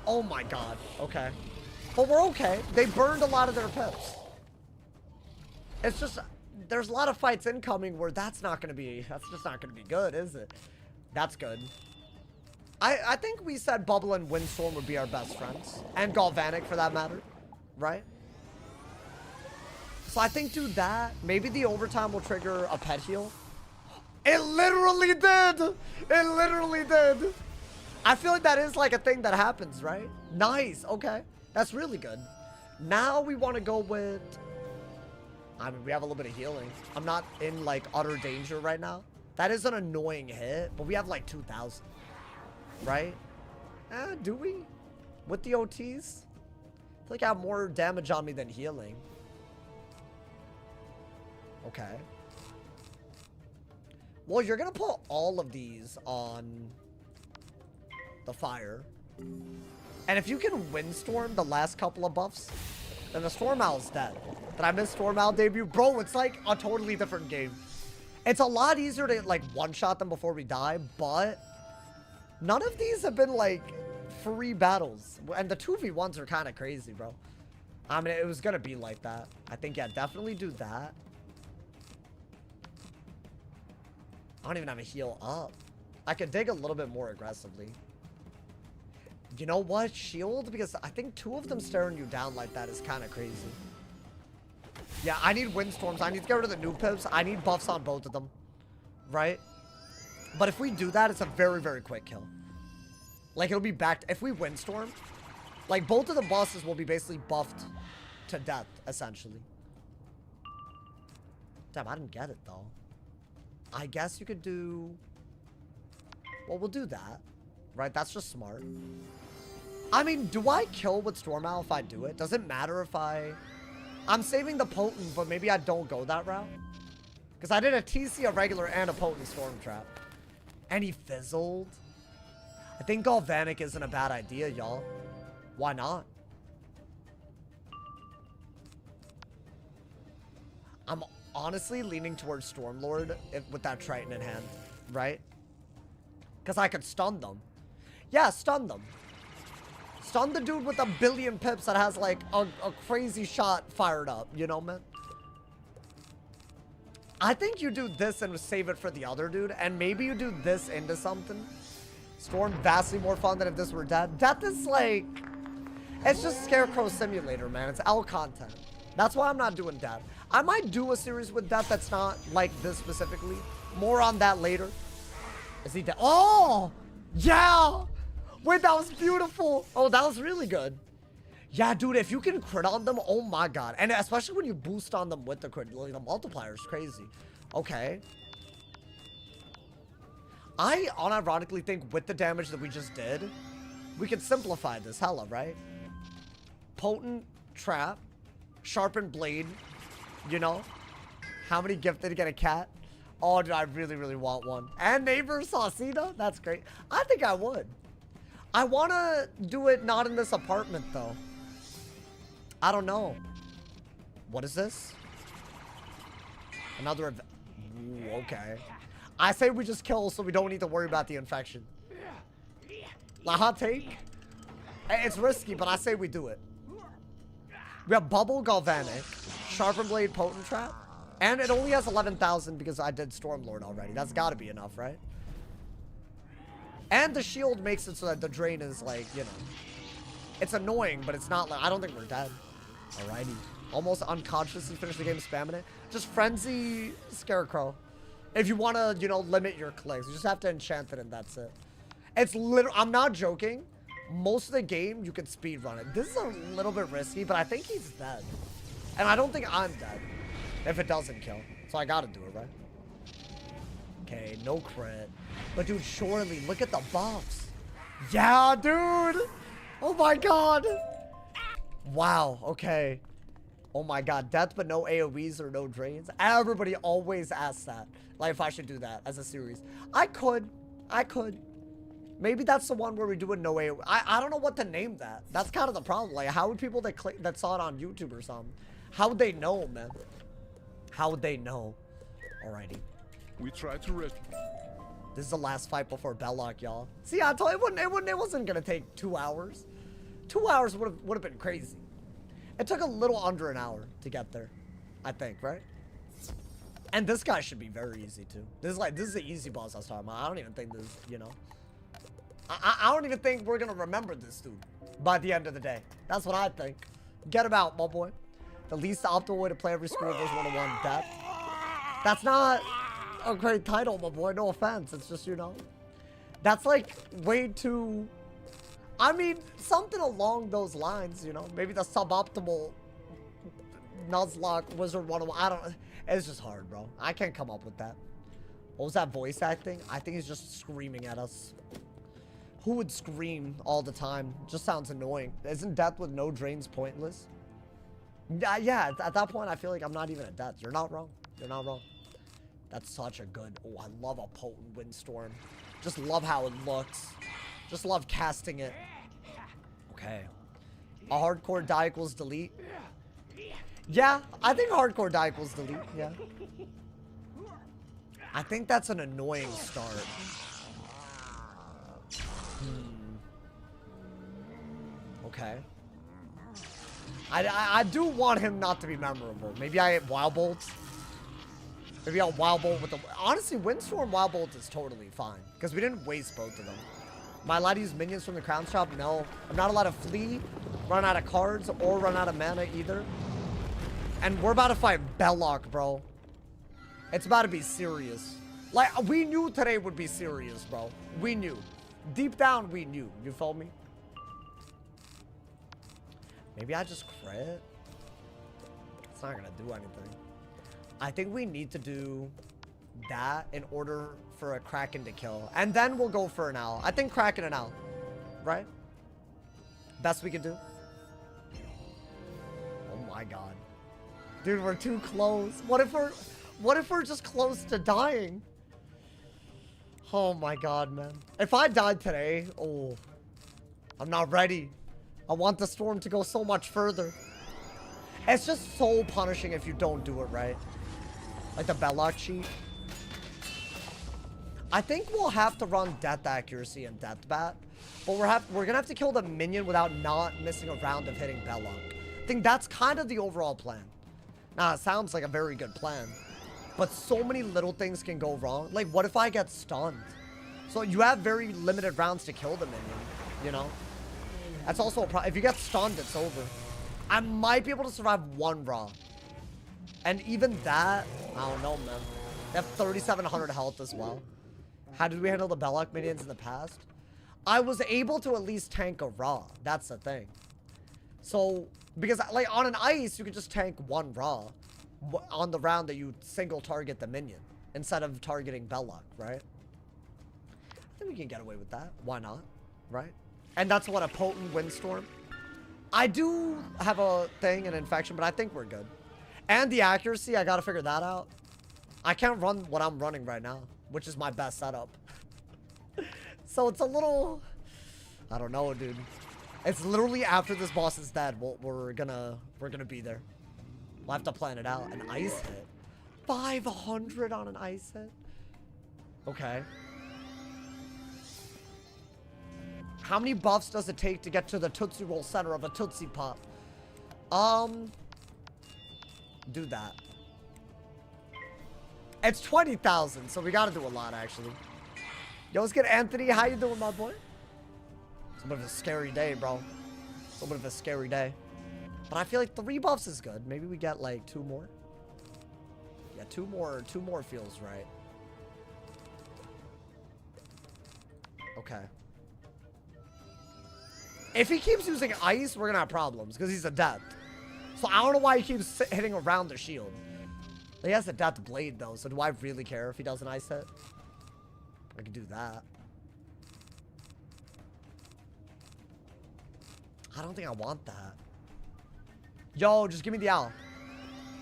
Oh my God. Okay. But we're okay. They burned a lot of their pips. It's just, there's a lot of fights incoming where that's just not gonna be good, is it? That's good. I think we said Bubble and Windstorm would be our best friends. And Galvanic, for that matter. Right? So I think do that. Maybe the overtime will trigger a pet heal. It literally did! It literally did! I feel like that is like a thing that happens, right? Nice, okay. That's really good. Now we want to go with... I mean, we have a little bit of healing. I'm not in, like, utter danger right now. That is an annoying hit, but we have, like, 2,000. Right? Do we? With the OTs? I feel like I have more damage on me than healing. Okay. Well, you're gonna put all of these on the fire. And if you can Windstorm the last couple of buffs, then the Storm Owl's dead. Did I miss Storm Owl debut? Bro, it's like a totally different game. It's a lot easier to, like, one-shot them before we die, but none of these have been, like, free battles. And the 2v1s are kind of crazy, bro. I mean, it was gonna be like that. I think, yeah, definitely do that. I don't even have a heal up. I could dig a little bit more aggressively. You know what? Shield? Because I think 2 of them staring you down like that is kind of crazy. Yeah, I need Windstorms. I need to get rid of the new pips. I need buffs on both of them. Right? But if we do that, it's a very, very quick kill. Like, it'll be back... If we Windstorm, Like, both of the bosses will be basically buffed to death, essentially. Damn, I didn't get it, though. I guess you could do... Well, we'll do that. Right? That's just smart. I mean, do I kill with Storm Owl if I do it? Does it matter if I... I'm saving the Potent, but maybe I don't go that route. Because I did a TC, a regular, and a Potent Storm Trap. And he fizzled. I think Galvanic isn't a bad idea, y'all. Why not? I'm honestly leaning towards Stormlord with that Triton in hand, right? Because I could stun them. Yeah, stun them. Stun the dude with a billion pips that has like a crazy shot fired up, you know, man? I think you do this and save it for the other dude, and maybe you do this into something. Storm, vastly more fun than if this were death. Death is like... It's just Scarecrow Simulator, man. It's L content. That's why I'm not doing death. I might do a series with death that's not like this specifically. More on that later. Is he dead? Oh! Yeah! Wait, that was beautiful. Oh, that was really good. Yeah, dude, if you can crit on them, oh my god. And especially when you boost on them with the crit, like, the multiplier is crazy. Okay. I unironically think with the damage that we just did, we could simplify this hella, right? Potent trap, sharpened blade, you know? How many gifted to get a cat? Oh, dude, I really, really want one. And neighbor Saucina? That's great. I think I would. I want to do it not in this apartment, though. I don't know. What is this? Another... Ooh, okay. I say we just kill so we don't need to worry about the infection. Like, hot take? It's risky, but I say we do it. We have Bubble Galvanic, Sharpened Blade Potent Trap, and it only has 11,000 because I did Stormlord already. That's got to be enough, right? And the shield makes it so that the drain is like, you know, it's annoying, but it's not like, I don't think we're dead. Alrighty. Almost unconsciously finish the game spamming it. Just Frenzy Scarecrow. If you want to, you know, limit your clicks, you just have to enchant it and that's it. It's literally, I'm not joking. Most of the game, you could speedrun it. This is a little bit risky, but I think he's dead. And I don't think I'm dead if it doesn't kill. So I gotta do it, right? Okay, no crit. But dude, surely, look at the buffs. Yeah, dude. Oh my god. Wow, okay. Oh my god, death but no AoEs or no drains. Everybody always asks that. Like if I should do that as a series. I could. Maybe that's the one where we do a no AoE. I don't know what to name that. That's kind of the problem. Like how would people that saw it on YouTube or something, how would they know, man? How would they know? Alrighty. We try to rest. This is the last fight before Bellock, y'all. See, I told you it wasn't gonna take 2 hours. 2 hours would have been crazy. It took a little under an hour to get there, I think, right? And this guy should be very easy too. This is the easy boss I was talking about. I don't even think this, you know. I don't even think we're gonna remember this dude by the end of the day. That's what I think. Get him out, my boy. The least optimal way to play every school versus 101 death. That's not a great title, my boy. No offense. It's just, you know. That's like way too... I mean, something along those lines, you know. Maybe the suboptimal Nuzlocke Wizard101. I don't... It's just hard, bro. I can't come up with that. What was that voice acting? I think he's just screaming at us. Who would scream all the time? Just sounds annoying. Isn't death with no drains pointless? Yeah, at that point, I feel like I'm not even at death. You're not wrong. You're not wrong. That's such a good... Oh, I love a potent windstorm. Just love how it looks. Just love casting it. Okay. A hardcore die equals delete. Yeah, I think hardcore die equals delete. Yeah. I think that's an annoying start. Okay. I do want him not to be memorable. Maybe I hit Wild Bolt. Maybe I'll Wild Bolt with the... Honestly, Windstorm Wild Bolt is totally fine. Because we didn't waste both of them. Am I allowed to use minions from the crown shop? No. I'm not allowed to flee, run out of cards, or run out of mana either. And we're about to fight Bellock, bro. It's about to be serious. Like, we knew today would be serious, bro. We knew. Deep down, we knew. You feel me? Maybe I just crit? It's not gonna do anything. I think we need to do that in order for a Kraken to kill. And then we'll go for an owl. I think Kraken and owl. Right? Best we can do. Oh my god. Dude, we're too close. What if we're just close to dying? Oh my god, man. If I died today, oh, I'm not ready. I want the storm to go so much further. It's just so punishing if you don't do it right. Like the Bellock cheat. I think we'll have to run Death Accuracy and Death Bat. But we're gonna have to kill the minion without not missing a round of hitting Bellock. I think that's kind of the overall plan. Now, it sounds like a very good plan. But so many little things can go wrong. Like, what if I get stunned? So you have very limited rounds to kill the minion, you know? That's also a problem. If you get stunned, it's over. I might be able to survive one raw. And even that, I don't know, man. They have 3,700 health as well. How did we handle the Bellock minions in the past? I was able to at least tank a raw. That's the thing. So, because like on an ice, you could just tank one raw on the round that you single target the minion instead of targeting Bellock, right? I think we can get away with that. Why not? Right? And that's what a potent windstorm. I do have a thing, an infection, but I think we're good. And the accuracy, I gotta figure that out. I can't run what I'm running right now, which is my best setup. So it's a little, I don't know, dude. It's literally after this boss is dead, we're gonna be there. We'll have to plan it out. An ice hit. 500 on an ice hit. Okay. How many buffs does it take to get to the Tootsie Roll center of a Tootsie Pop? Do that. It's 20,000, so we gotta do a lot, actually. Yo, what's good, Anthony? How you doing, my boy? It's a bit of a scary day, bro. It's a bit of a scary day. But I feel like 3 buffs is good. Maybe we get, like, 2 more. Yeah, 2 more feels right. Okay. If he keeps using ice, we're gonna have problems, because he's a death. So I don't know why he keeps hitting around the shield. He has a death blade, though, so do I really care if he does an ice hit? I can do that. I don't think I want that. Yo, just give me the owl.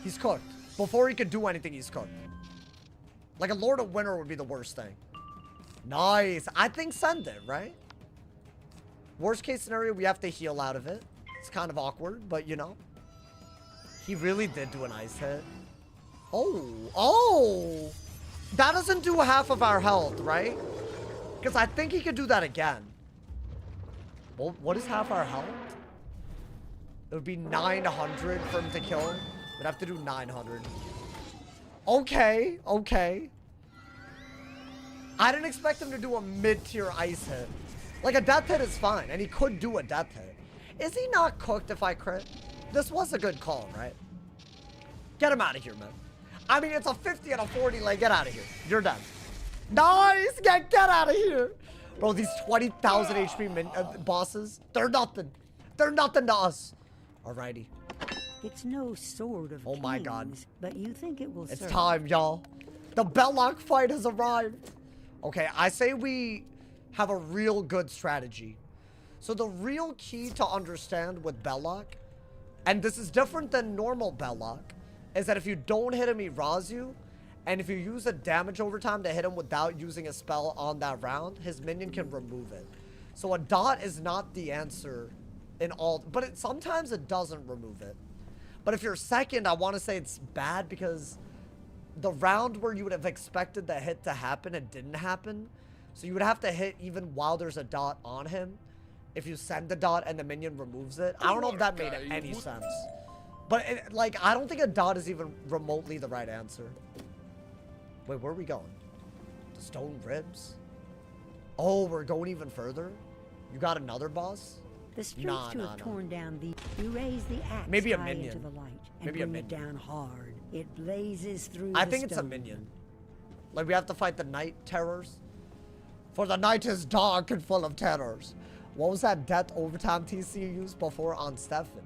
He's cooked. Before he could do anything, he's cooked. Like a Lord of Winter would be the worst thing. Nice. I think send it, right? Worst case scenario, we have to heal out of it. It's kind of awkward, but you know. He really did do an ice hit. Oh. That doesn't do half of our health, right? Because I think he could do that again. Well, what is half our health? It would be 900 for him to kill him. We'd have to do 900. Okay. I didn't expect him to do a mid-tier ice hit. Like, a death hit is fine, and he could do a death hit. Is he not cooked if I crit? This was a good call, right? Get him out of here, man. I mean, it's a 50 and a 40. Like, get out of here. You're done. Nice. Get out of here. Bro, these 20,000 HP bosses, they're nothing. They're nothing to us. Alrighty. It's no sword of Oh my god. But you think it will serve. It's time, y'all. The Bellock fight has arrived. Okay, I say we have a real good strategy. So the real key to understand with Bellock, and this is different than normal Bellock, is that if you don't hit him, he raws you. And if you use a damage overtime to hit him without using a spell on that round, his minion can remove it. So a dot is not the answer in all, but sometimes it doesn't remove it. But if you're second, I want to say it's bad because the round where you would have expected the hit to happen, it didn't happen. So you would have to hit even while there's a dot on him. If you send the dot and the minion removes it. I don't know if that made any sense. But like, I don't think a dot is even remotely the right answer. Wait, where are we going? The stone ribs? Oh, we're going even further? You got another boss? The strength to have torn down the... You raise the axe maybe a high minion. into the light and Maybe a bring it minion. down hard. It blazes through I the think it's a stone. minion. Like, we have to fight the night terrors. For the night is dark and full of terrors. What was that death overtime TC you used before on Stefan?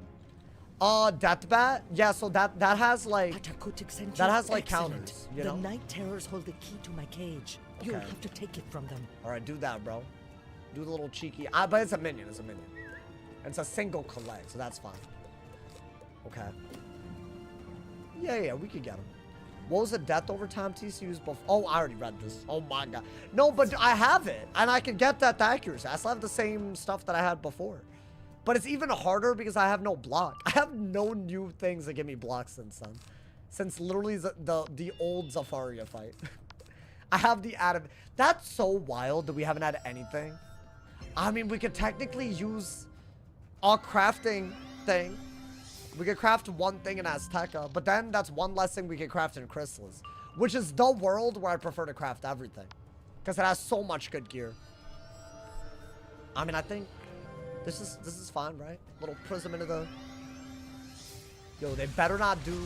Deathbat? Yeah, so that has like Excellent. counters, you know? The night terrors hold the key to my cage. You'll Okay. have to take it from them. Alright, do that, bro. Do the little cheeky. But it's a minion, it's a minion. It's a single collect, so that's fine. Okay. Yeah, we could get him. What was the death overtime TCU's before? Oh, I already read this. Oh my god. No, but I have it. And I can get that accuracy. I still have the same stuff that I had before. But it's even harder because I have no block. I have no new things that give me blocks since then. Since literally the old Zafaria fight. I have the Adam. That's so wild that we haven't had anything. I mean, we could technically use our crafting thing. We could craft one thing in Azteca, but then that's one less thing we can craft in Chrysalis, which is the world where I prefer to craft everything, because it has so much good gear. I mean, I think this is fine, right? Little prism into the. Yo, they better not do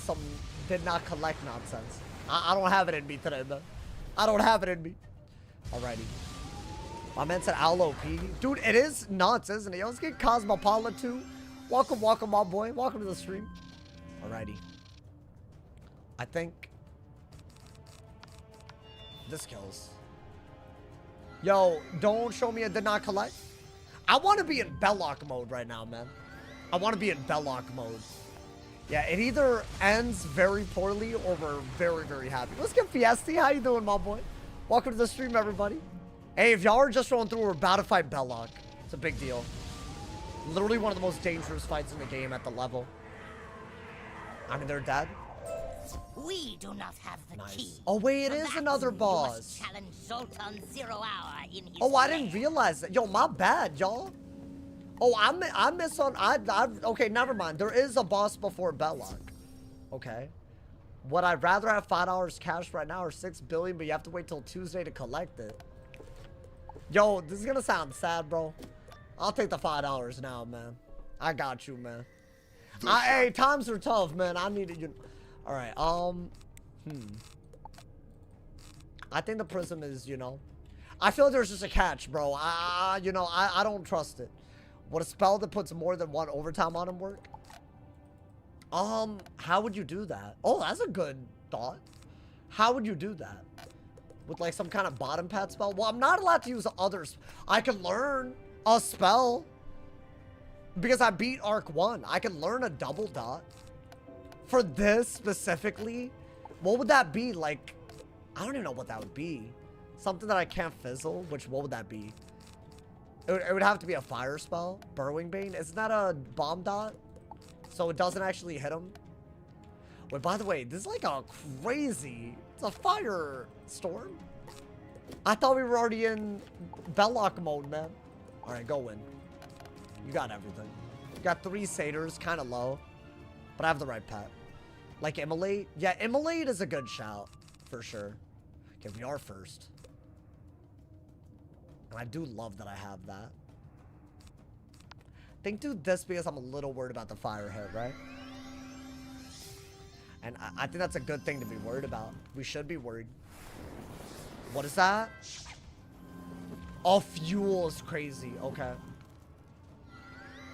some did not collect nonsense. I don't have it in me today, man. I don't have it in me. Alrighty. My man said Aloe P. Dude, it is nuts, isn't it? Yo, let's get Cosmopolitan too. Welcome, my boy. Welcome to the stream. Alrighty. I think this kills. Yo, don't show me a did not collect. I want to be in Bellock mode right now, man. I want to be in Bellock mode. Yeah, it either ends very poorly or we're very, very happy. Let's get Fiesti. How you doing, my boy? Welcome to the stream, everybody. Hey, if y'all are just rolling through, we're about to fight Bellock. It's a big deal. Literally one of the most dangerous fights in the game at the level. I mean, they're dead. We do not have the key. Oh, wait, it is another boss. Challenge Zoltan 0 hour in his Oh, I didn't realize that. Yo, my bad, y'all. Oh, I miss on. Okay, never mind. There is a boss before Bellock. Okay. Would I rather have $5 cash right now or 6 billion, but you have to wait till Tuesday to collect it? Yo, this is gonna sound sad, bro. I'll take the $5 now, man. I got you, man. Hey, times are tough, man. I need it. All right. I think the prism is, you know. I feel there's just a catch, bro. I don't trust it. Would a spell that puts more than one overtime on him work? How would you do that? Oh, that's a good thought. How would you do that? With like some kind of bottom pad spell? Well, I'm not allowed to use others. I can learn a spell because I beat Arc 1. I can learn a double dot. For this specifically, what would that be? Like, I don't even know what that would be. Something that I can't fizzle, which what would that be? It would have to be a fire spell. Burrowing Bane. Isn't that a bomb dot? So it doesn't actually hit him. Wait, by the way, this is like a crazy... It's a fire storm. I thought we were already in Bellock mode, man. Alright, go win. You got everything. You got 3 satyrs, kind of low. But I have the right pet. Like Immolate? Yeah, Immolate is a good shout. For sure. Okay, we are first. And I do love that I have that. I think do this because I'm a little worried about the fire hit, right? And I think that's a good thing to be worried about. We should be worried. What is that? Oh, fuel is crazy. Okay.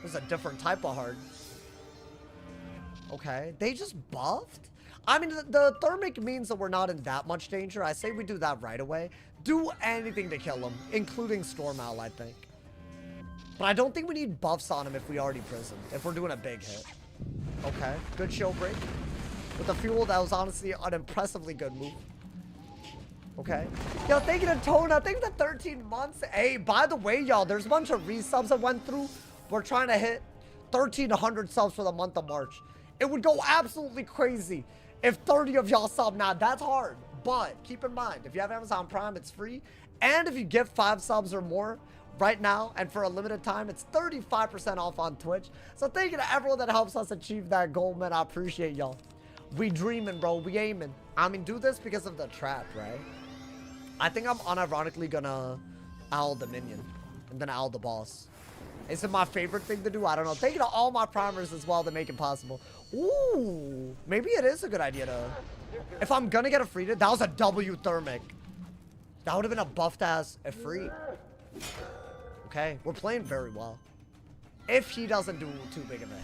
This is a different type of hard. Okay. They just buffed? I mean, the thermic means that we're not in that much danger. I say we do that right away. Do anything to kill him, including Storm Owl, I think. But I don't think we need buffs on him if we already prisoned, if we're doing a big hit. Okay. Good shield break. With the fuel, that was honestly an impressively good move. Okay. Yo, thank you to Tona. Thank you to 13 months. Hey, by the way, y'all, there's a bunch of resubs that went through. We're trying to hit 1,300 subs for the month of March. It would go absolutely crazy if 30 of y'all sub now. That's hard. But keep in mind, if you have Amazon Prime, it's free. And if you get 5 subs or more right now, and for a limited time, it's 35% off on Twitch. So thank you to everyone that helps us achieve that goal, man. I appreciate y'all. We dreaming, bro. We aiming. I mean, do this because of the trap, right? I think I'm unironically gonna owl the minion and then owl the boss. Is it my favorite thing to do? I don't know. Thank you to all my primers as well that make it possible. Ooh, maybe it is a good idea to... If I'm gonna get a free hit, that was a W thermic. That would have been a buffed ass a free. Okay, we're playing very well. If he doesn't do too big of a hit.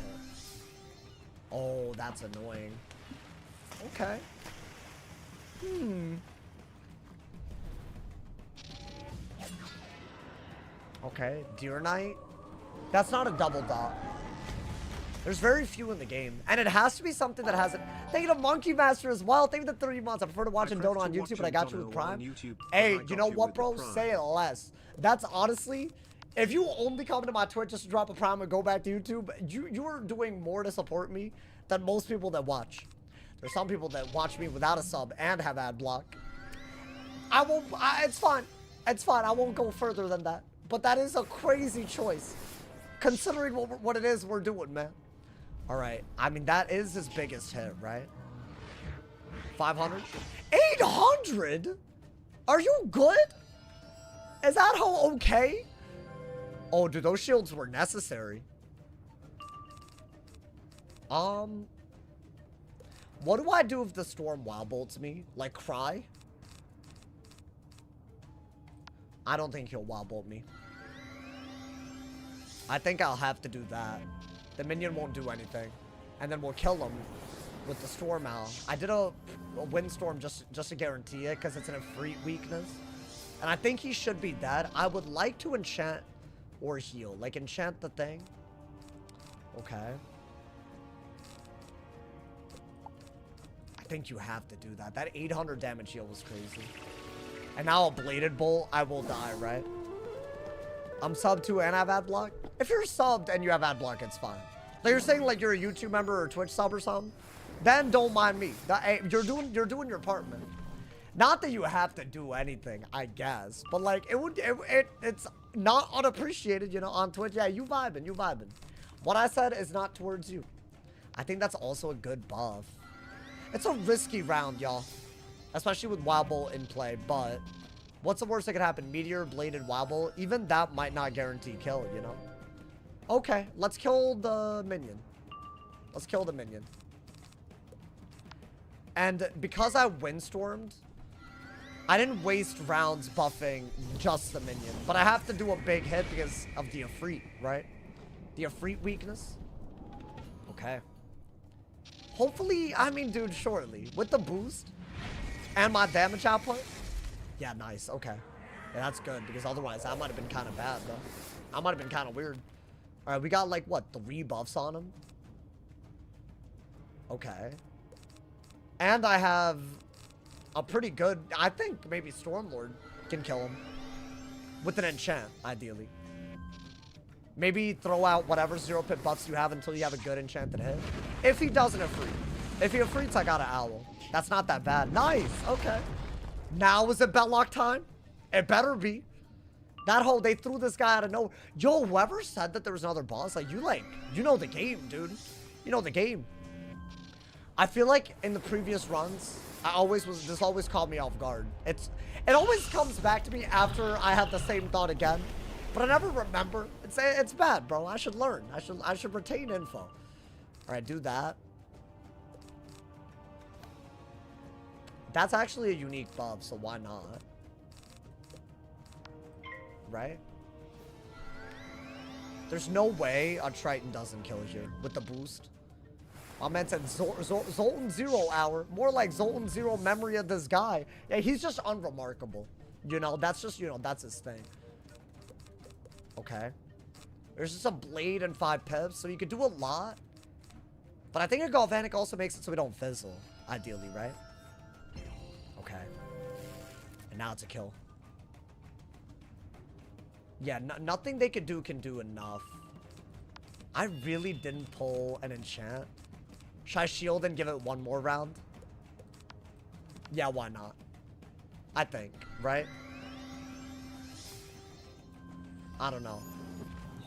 Oh, that's annoying. Okay. Okay, Deer Knight. That's not a double dot. There's very few in the game. And it has to be something that hasn't... Thank you to Monkey Master as well. Thank you to 30 months. I prefer to watch and don't on YouTube, but I got you with Prime. Hey, you know what, bro? Say it less. That's honestly... If you only come to my Twitch just to drop a Prime and go back to YouTube, you are doing more to support me than most people that watch. There's some people that watch me without a sub and have ad block. It's fine. It's fine. I won't go further than that. But that is a crazy choice, considering what it is we're doing, man. All right. I mean, that is his biggest hit, right? 500? 800? Are you good? Is that how okay? Oh, dude, those shields were necessary. What do I do if the storm wild bolts me? Like, cry? I don't think he'll wild bolt me. I think I'll have to do that. The minion won't do anything. And then we'll kill him with the storm owl. I did a windstorm just to guarantee it, because it's an Efreet weakness. And I think he should be dead. I would like to enchant or heal. Like, enchant the thing. Okay. I think you have to do that. That 800 damage heal was crazy. And now a bladed bolt, I will die, right? I'm sub 2 and I have ad block. If you're subbed and you have ad block, it's fine. Like, you're saying like you're a YouTube member or a Twitch sub or something, then don't mind me. You're doing your part, man. Not that you have to do anything, I guess, but like it's not unappreciated, you know, on Twitch. Yeah, you vibing. What I said is not towards you. I think that's also a good buff. It's a risky round, y'all, especially with Wild Bolt in play. But what's the worst that could happen? Meteor, bladed, Wild Bolt. Even that might not guarantee kill, you know. Okay, let's kill the minion. Let's kill the minion. And because I windstormed, I didn't waste rounds buffing just the minion. But I have to do a big hit because of the Efreet, right? The Efreet weakness. Okay. Hopefully, I mean, dude, shortly. With the boost and my damage output. Yeah, nice. Okay. Yeah, that's good, because otherwise that might have been kind of bad, though. That might have been kind of weird. All right, we got, like, what, 3 buffs on him? Okay. And I have a pretty good... I think maybe Stormlord can kill him. With an enchant, ideally. Maybe throw out whatever 0-pip buffs you have until you have a good enchanted hit. If he doesn't Efreet. If he Efreets, I got an owl. That's not that bad. Nice. Okay. Now is it Bellock time? It better be. That whole, they threw this guy out of nowhere. Yo, whoever said that there was another boss, like, you know the game, dude. You know the game. I feel like in the previous runs, this always caught me off guard. It always comes back to me after I have the same thought again. But I never remember. It's bad, bro. I should learn. I should retain info. All right, do that. That's actually a unique buff, so why not? Right? There's no way a Triton doesn't kill here with the boost. My man said Zoltan 0 hour. More like Zoltan 0 memory of this guy. Yeah, he's just unremarkable. You know, that's just, you know, that's his thing. Okay. There's just a blade and 5 pips, so you could do a lot. But I think a Galvanic also makes it so we don't fizzle, ideally, right? Okay. And now it's a kill. Yeah, nothing they could do can do enough. I really didn't pull an enchant. Should I shield and give it one more round? Yeah, why not? I think, right? I don't know.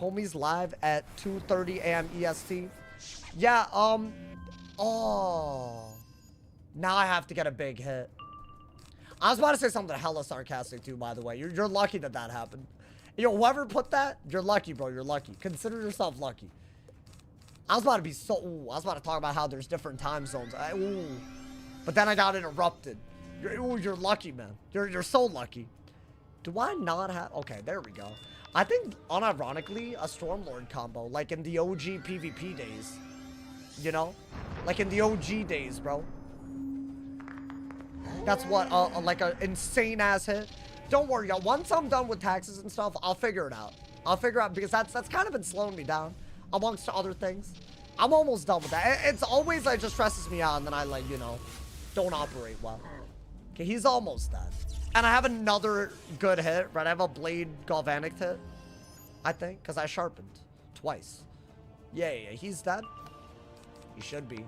Homies live at 2:30 a.m. EST. Yeah, oh. Now I have to get a big hit. I was about to say something hella sarcastic too, by the way. You're lucky that that happened. Yo, whoever put that, you're lucky, bro. You're lucky. Consider yourself lucky. I was about to be so... Ooh, I was about to talk about how there's different time zones. Ooh. But then I got interrupted. You're lucky, man. You're so lucky. Do I not have... Okay, there we go. I think, unironically, a Stormlord combo, like in the OG PvP days, you know? Like in the OG days, bro. That's what, like an insane ass hit. Don't worry, y'all. Once I'm done with taxes and stuff, I'll figure it out. I'll figure out, because that's kind of been slowing me down amongst other things. I'm almost done with that. It's always like just stresses me out, and then I like, you know, don't operate well. Okay, he's almost dead. And I have another good hit, right? I have a blade galvanic hit, I think, because I sharpened twice. Yeah, he's dead. He should be.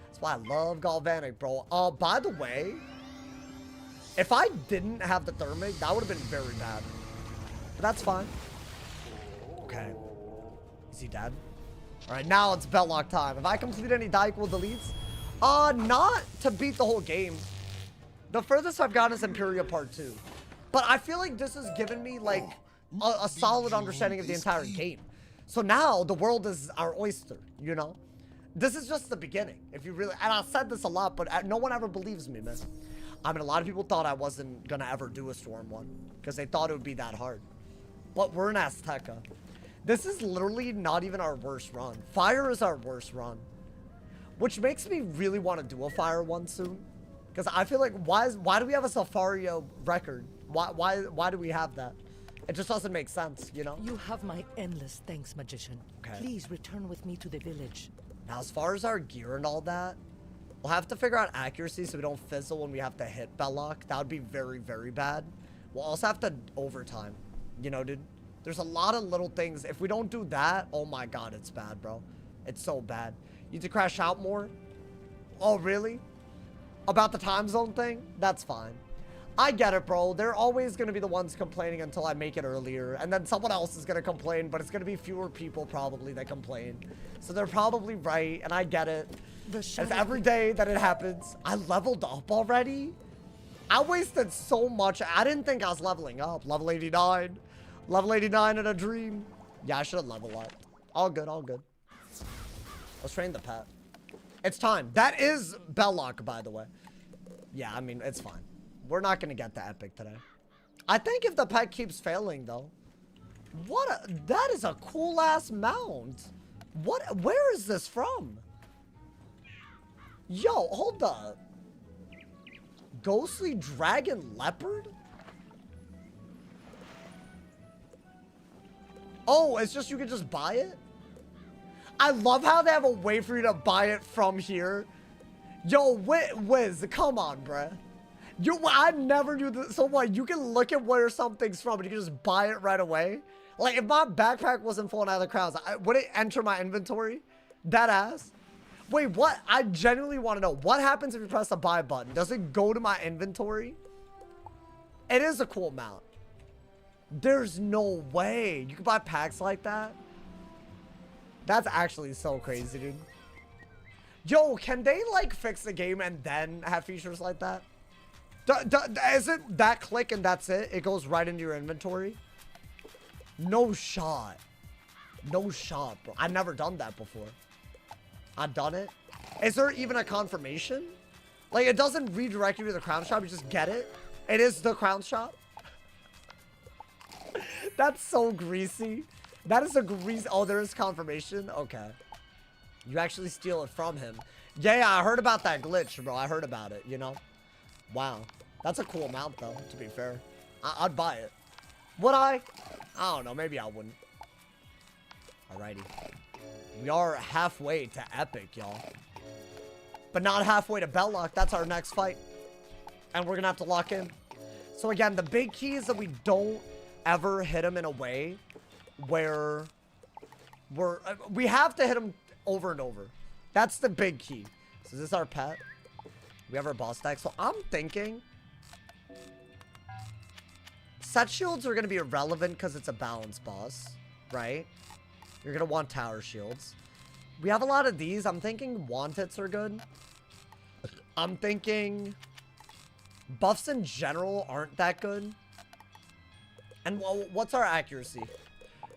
That's why I love galvanic, bro. By the way, if I didn't have the thermic, that would have been very bad. But that's fine. Okay. Is he dead? All right, now it's Bellock time. Have I completed any die equal deletes? Not to beat the whole game. The furthest I've gotten is Imperial Part 2. But I feel like this has given me, like, a solid understanding of the entire game. So now, the world is our oyster, you know? This is just the beginning. If you really... And I've said this a lot, but no one ever believes me, man. I mean, a lot of people thought I wasn't gonna ever do a Storm one. Because they thought it would be that hard. But we're in Azteca. This is literally not even our worst run. Fire is our worst run. Which makes me really want to do a fire one soon. Because I feel like, why do we have a Safario record? Why do we have that? It just doesn't make sense, you know? You have my endless thanks, magician. Okay. Please return with me to the village. Now, as far as our gear and all that, we'll have to figure out accuracy so we don't fizzle when we have to hit Bellock. That would be very, very bad. We'll also have to overtime. You know, dude? There's a lot of little things. If we don't do that, oh my god, it's bad, bro. It's so bad. You need to crash out more? Oh, really? About the time zone thing? That's fine. I get it, bro. They're always going to be the ones complaining until I make it earlier. And then someone else is going to complain, but it's going to be fewer people probably that complain. So they're probably right, and I get it. It's every day that it happens. I leveled up already? I wasted so much. I didn't think I was leveling up. Level 89. Level 89 in a dream. Yeah, I should have leveled up. All good, all good. Let's train the pet. It's time. That is Bellock, by the way. Yeah, I mean, it's fine. We're not going to get the epic today. I think if the pet keeps failing, though. That is a cool-ass mount. Where is this from? Yo, hold up. Ghostly Dragon Leopard? Oh, it's just you can just buy it? I love how they have a way for you to buy it from here. Yo, Wiz, come on, bruh. I never knew this. So what, you can look at where something's from and you can just buy it right away? Like, if my backpack wasn't full of other crowns, would it enter my inventory? That ass? Wait, what? I genuinely want to know. What happens if you press the buy button? Does it go to my inventory? It is a cool mount. There's no way. You can buy packs like that? That's actually so crazy, dude. Yo, can they, like, fix the game and then have features like that? Is it that click and that's it? It goes right into your inventory? No shot. No shot, bro. I've never done that before. I've done it. Is there even a confirmation? Like, it doesn't redirect you to the crown shop. You just get it. It is the crown shop. That's so greasy. That is a greasy... Oh, there is confirmation? Okay. You actually steal it from him. Yeah, I heard about that glitch, bro. I heard about it, you know? Wow. That's a cool mount, though, to be fair. I'd buy it. Would I? I don't know. Maybe I wouldn't. Alrighty. We are halfway to epic, y'all. But not halfway to Bellock. That's our next fight. And we're going to have to lock in. So, again, the big key is that we don't ever hit him in a way where we have to hit him over and over. That's the big key. So, this is our pet. We have our boss deck. So, I'm thinking set shields are going to be irrelevant because it's a balance boss, right? You're going to want tower shields. We have a lot of these. I'm thinking wantits are good. I'm thinking buffs in general aren't that good. And what's our accuracy?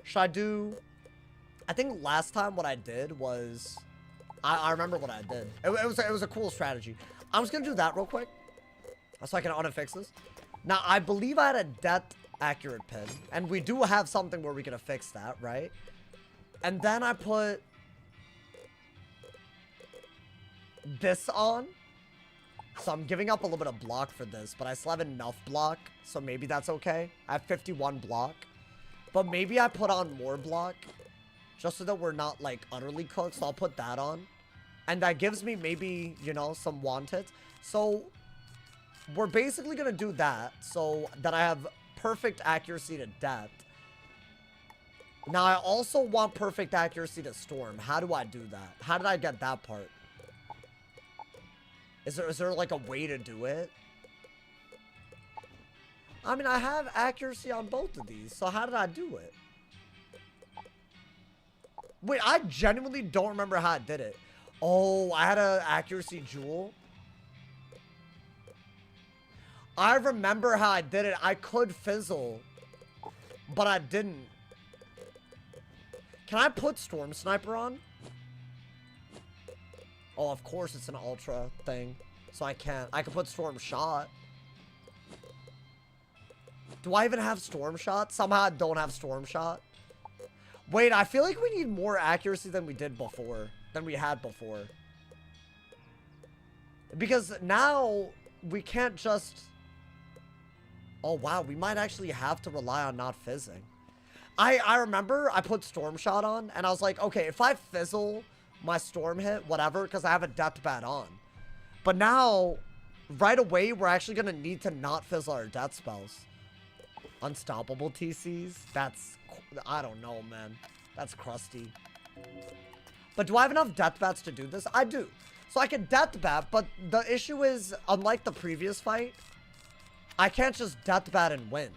Should I do... I think last time what I did was... I remember what I did. It was a cool strategy. I'm just going to do that real quick, so I can auto-fix this. Now, I believe I had a death accurate pin, and we do have something where we can affix that, right? And then I put this on. So I'm giving up a little bit of block for this, but I still have enough block, so maybe that's okay. I have 51 block, but maybe I put on more block just so that we're not, like, utterly cooked. So I'll put that on, and that gives me maybe, you know, some wanted. So we're basically gonna do that so that I have perfect accuracy to depth. Now I also want perfect accuracy to storm. How do I do that? How did I get that part? Is there like a way to do it? I mean, I have accuracy on both of these, so how did I do it? Wait, I genuinely don't remember how I did it. Oh, I had an accuracy jewel. I remember how I did it. I could fizzle, but I didn't. Can I put Storm Sniper on? Oh, of course it's an ultra thing. So I can't. I can put Storm Shot. Do I even have Storm Shot? Somehow I don't have Storm Shot. Wait, I feel like we need more accuracy than we did before. Than we had before. Because now we can't just... Oh, wow. We might actually have to rely on not fizzing. I remember I put Storm Shot on, and I was like, okay, if I fizzle my Storm hit, whatever, because I have a Death Bat on. But now, right away, we're actually going to need to not fizzle our death spells. Unstoppable TCs? That's... I don't know, man. That's crusty. But do I have enough Death Bats to do this? I do. So I can Death Bat, but the issue is, unlike the previous fight, I can't just Death Bat and win.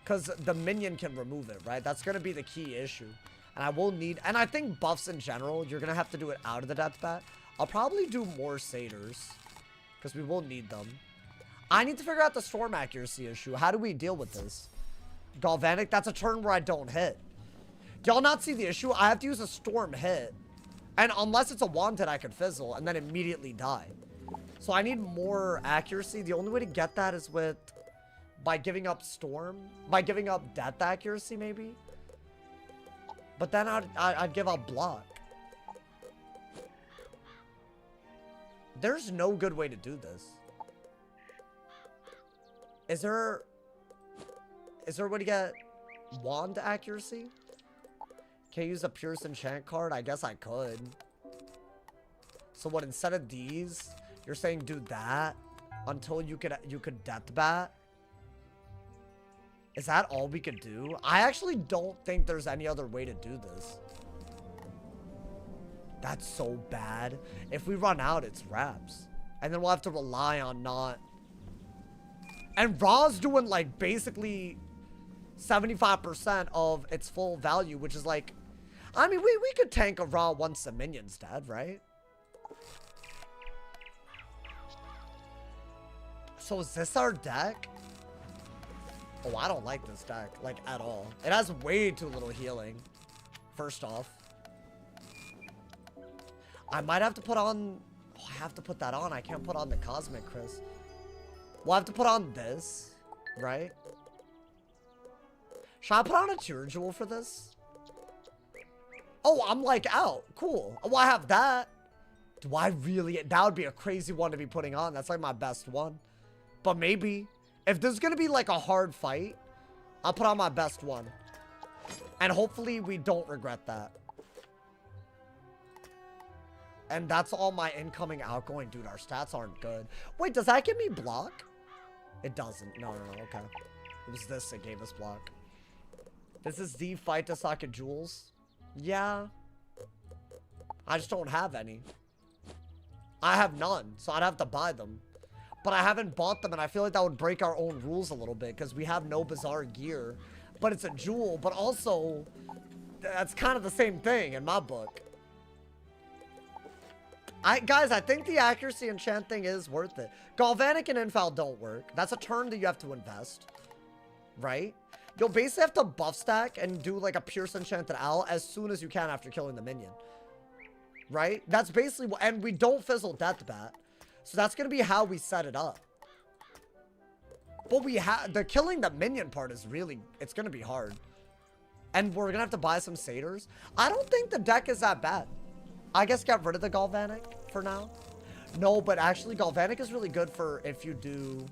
Because the minion can remove it, right? That's going to be the key issue. And I will need... And I think buffs in general, you're going to have to do it out of the Death Bat. I'll probably do more Satyrs. Because we will need them. I need to figure out the Storm accuracy issue. How do we deal with this? Galvanic, that's a turn where I don't hit. Do y'all not see the issue? I have to use a Storm hit. And unless it's a wanted, I could fizzle and then immediately die. So I need more accuracy. The only way to get that is with... By giving up Storm? By giving up Death accuracy, maybe? But then I'd give up block. There's no good way to do this. Is there a way to get wand accuracy? Can I use a Pierce Enchant card? I guess I could. So what, instead of these, you're saying do that until you could Death Bat? Is that all we could do? I actually don't think there's any other way to do this. That's so bad. If we run out, it's wraps. And then we'll have to rely on not... And Raw's doing, like, basically 75% of its full value, which is, like... I mean, we could tank a Raw once the minion's dead, right? So is this our deck? Oh, I don't like this deck, like, at all. It has way too little healing, first off. I might have to put on... Oh, I have to put that on. I can't put on the Cosmic Chris. We'll have to put on this, right? Should I put on a Tear Jewel for this? Oh, I'm, like, out. Cool. Well, I have that. Do I really... That would be a crazy one to be putting on. That's, like, my best one. But maybe... If this is going to be, like, a hard fight, I'll put on my best one. And hopefully we don't regret that. And that's all my incoming, outgoing. Dude, our stats aren't good. Wait, does that give me block? It doesn't. No, okay. It was this that gave us block. This is the fight to socket jewels. Yeah. I just don't have any. I have none, so I'd have to buy them. But I haven't bought them, and I feel like that would break our own rules a little bit, because we have no Bazaar gear. But it's a jewel, but also, that's kind of the same thing in my book. Guys, I think the accuracy enchant thing is worth it. Galvanic and Infal don't work. That's a turn that you have to invest. Right? You'll basically have to buff stack and do like a Pierce Enchanted Owl as soon as you can after killing the minion. Right? That's basically what... And we don't fizzle Death Bat. So that's going to be how we set it up. But we have... The killing the minion part is really... It's going to be hard. And we're going to have to buy some Satyrs. I don't think the deck is that bad. I guess get rid of the Galvanic for now. No, but actually Galvanic is really good for if you do...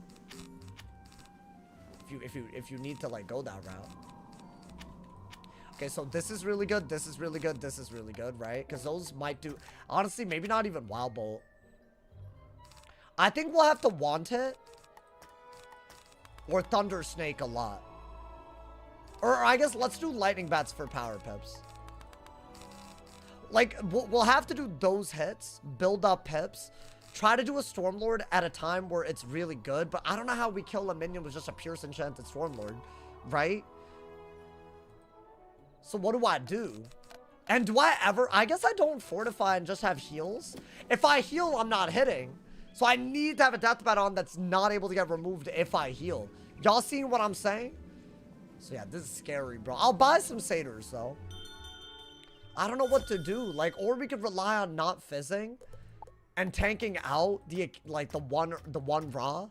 If you need to, like, go that route. Okay, so this is really good, this is really good, this is really good, right? Because those might do... Honestly, maybe not even Wild Bolt. I think we'll have to want it. Or Thunder Snake a lot. Or I guess let's do Lightning Bats for Power Pips. Like, we'll have to do those hits, build up pips, try to do a Stormlord at a time where it's really good, but I don't know how we kill a minion with just a Pierce Enchanted Stormlord, right? So what do I do? And do I ever... I guess I don't Fortify and just have heals. If I heal, I'm not hitting. So I need to have a Deathbat on that's not able to get removed if I heal. Y'all seeing what I'm saying? So yeah, this is scary, bro. I'll buy some Satyrs, though. I don't know what to do. Like, or we could rely on not fizzing and tanking out the, like, the one Ra.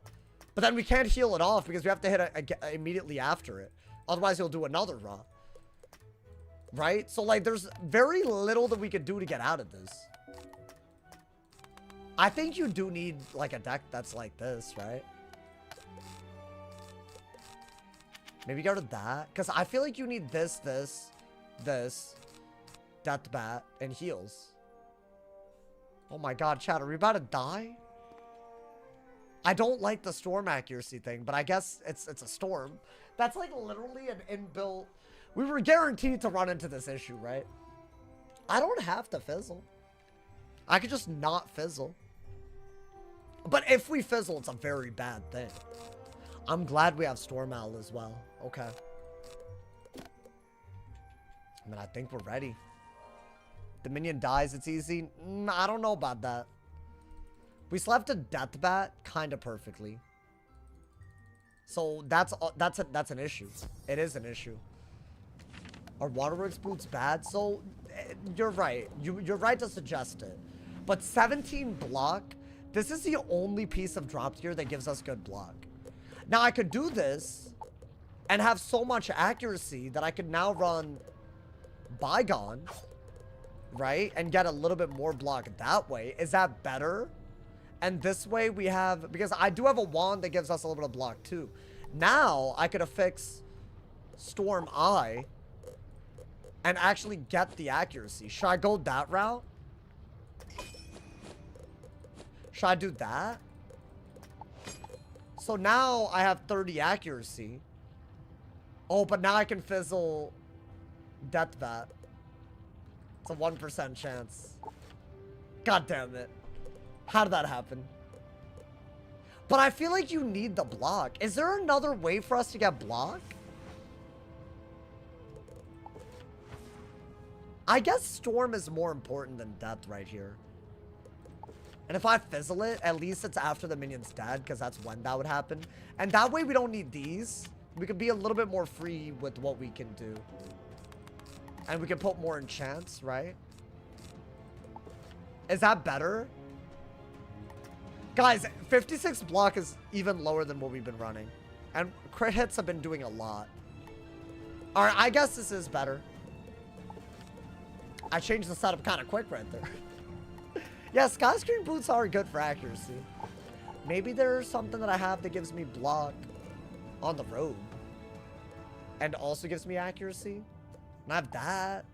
But then we can't heal it off because we have to hit it immediately after it. Otherwise, he'll do another Ra. Right? So, like, there's very little that we could do to get out of this. I think you do need, like, a deck that's like this, right? Maybe go to that. Because I feel like you need this, Deathbat, and heals. Oh my god, chat, are we about to die? I don't like the storm accuracy thing, but I guess it's a storm. That's like literally an inbuilt... We were guaranteed to run into this issue, right? I don't have to fizzle. I could just not fizzle. But if we fizzle, it's a very bad thing. I'm glad we have Storm Owl as well. Okay. I mean, I think we're ready. The minion dies, it's easy. I don't know about that. We still have to Deathbat kind of perfectly. So that's an issue. It is an issue. Are Waterworks boots bad? So you're right. You're right to suggest it. But 17 block, this is the only piece of drop tier that gives us good block. Now I could do this and have so much accuracy that I could now run Bygone, right? And get a little bit more block that way. Is that better? And this way we have, because I do have a wand that gives us a little bit of block too. Now I could affix Storm Eye and actually get the accuracy. Should I go that route? Should I do that? So now I have 30 accuracy. Oh, but now I can fizzle Deathbat. It's a 1% chance. God damn it. How did that happen? But I feel like you need the block. Is there another way for us to get block? I guess Storm is more important than Death right here. And if I fizzle it, at least it's after the minion's dead, because that's when that would happen. And that way we don't need these. We could be a little bit more free with what we can do. And we can put more enchants, right? Is that better? Guys, 56 block is even lower than what we've been running. And crit hits have been doing a lot. Alright, I guess this is better. I changed the setup kind of quick right there. Yeah, Skyscreen boots are good for accuracy. Maybe there's something that I have that gives me block on the robe. And also gives me accuracy. And I have that.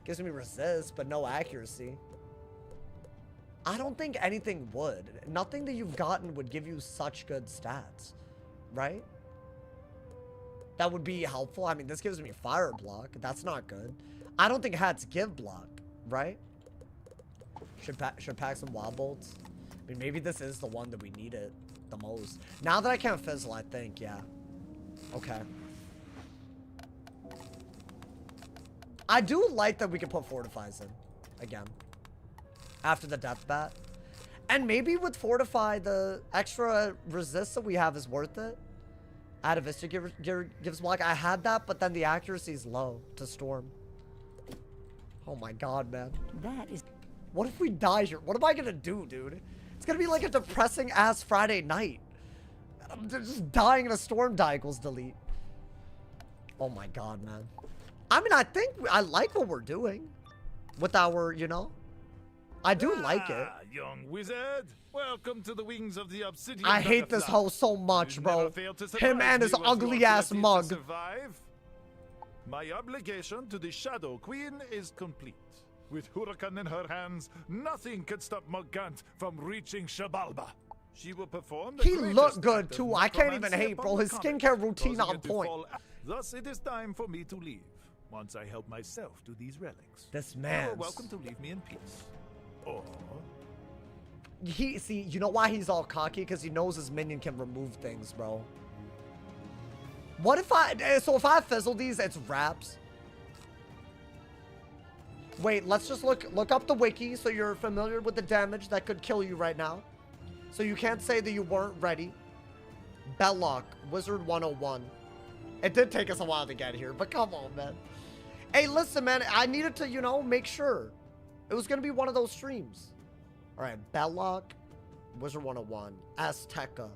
Gives me resist, but no accuracy. I don't think anything would. Nothing that you've gotten would give you such good stats. Right? That would be helpful. I mean, this gives me fire block. That's not good. I don't think hats give block. Right? Should pack some wild bolts. I mean, maybe this is the one that we need it the most. Now that I can't fizzle, I think, yeah. Okay. I do like that we can put fortifies in again after the Deathbat. And maybe with Fortify, the extra resist that we have is worth it. Atavistic gives block. I had that, but then the accuracy is low to Storm. Oh my god, man. That is... What if we die here? What am I gonna do, dude? It's gonna be like a depressing ass Friday night. I'm just dying in a storm die equals delete. Oh my god, man. I mean, I think I like what we're doing with our, you know, I do like it. Young wizard, welcome to the wings of the obsidian. I hate this host so much, bro. Him and his ugly ass mug. My obligation to the Shadow Queen is complete. With Huracan in her hands, nothing can stop Morgant from reaching Shabalba. She will perform the He greatest looked good act of too. I can't even necromancy hate, bro. upon His the comet, skincare routine causing on it to point. fall. Thus, it is time for me to leave. Once I help myself to these relics. This You man. are welcome to leave me in peace. Or See, you know why he's all cocky? Because he knows his minion can remove things, bro. What if so if I fizzle these, it's wraps. Wait, let's just look up the wiki so you're familiar with the damage that could kill you right now. So you can't say that you weren't ready. Bellock, Wizard101. It did take us a while to get here, but come on, man. Hey, listen, man, I needed to, you know, make sure. It was going to be one of those streams. All right, Bellock, Wizard101, Azteca.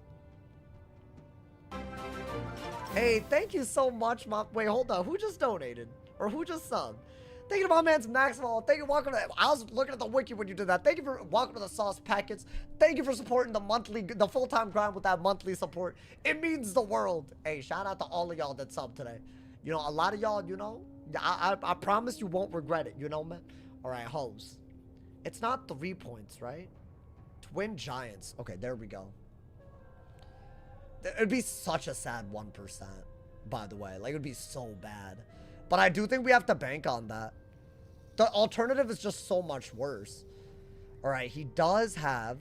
Hey, thank you so much, Mom. Wait, hold on. Who just donated? Or who just subbed? Thank you to my man's Maxwell. Thank you. Welcome to. I was looking at the wiki when you did that. Thank you for welcome to the sauce packets. Thank you for supporting the full-time grind with that monthly support. It means the world. Hey, shout out to all of y'all that subbed today. You know, a lot of y'all, you know, I promise you won't regret it. You know, man. All right, hoes. It's not 3 points, right? Twin Giants. Okay, there we go. It'd be such a sad 1%, by the way. Like, it'd be so bad. But I do think we have to bank on that. The alternative is just so much worse. All right, he does have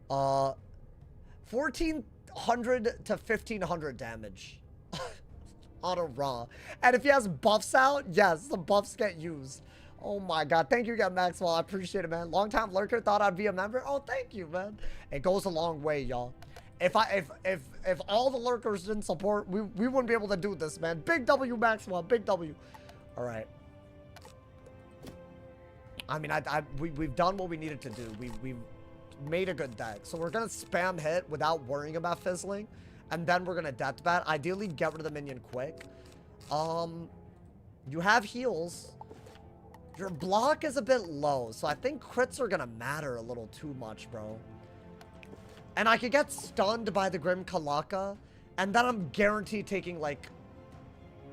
1,400 to 1,500 damage on a raw. And if he has buffs out, yes, the buffs get used. Oh my god, thank you again, Maxwell. I appreciate it, man. Long time lurker, thought I'd be a member. Oh, thank you, man. It goes a long way, y'all. If all the lurkers didn't support, we wouldn't be able to do this, man. Big W, Maxwell. Big W. All right. I mean, we've done what we needed to do. We've made a good deck. So we're gonna spam hit without worrying about fizzling, and then we're gonna death bat. Ideally, get rid of the minion quick. You have heals. Your block is a bit low, so I think crits are gonna matter a little too much, bro. And I could get stunned by the Grim Kalaka, and then I'm guaranteed taking, like,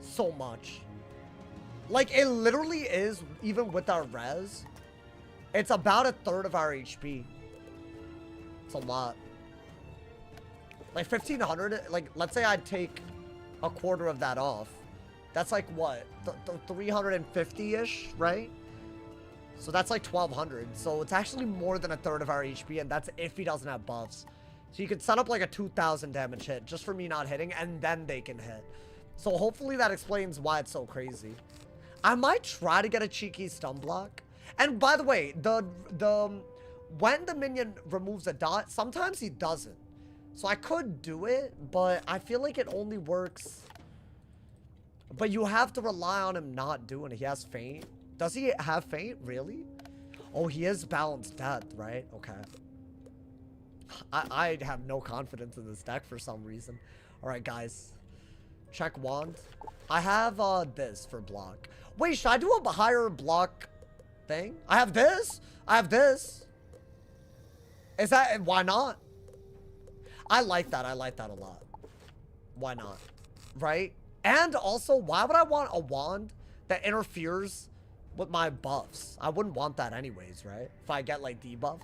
so much. Like, it literally is, even with our res, it's about 1/3 of our HP. It's a lot. Like, 1,500, like, let's say I'd take 1/4 of that off. That's like, what? 350-ish, right? So that's like 1,200. So it's actually more than 1/3 of our HP, and that's if he doesn't have buffs. So you could set up like a 2,000 damage hit just for me not hitting, and then they can hit. So hopefully that explains why it's so crazy. I might try to get a cheeky stun block. And by the way, when the minion removes a dot, sometimes he doesn't. So I could do it, but I feel like it only works. But you have to rely on him not doing it. He has feint. Does he have feint? Really? Oh, he is balanced death, right? Okay. I have no confidence in this deck for some reason. All right, guys. Check wand. I have this for block. Wait, should I do a higher block thing? I have this. I have this. Is that... Why not? I like that. I like that a lot. Why not? Right? And also, why would I want a wand that interferes with my buffs? I wouldn't want that anyways, right? If I get, like, debuffed.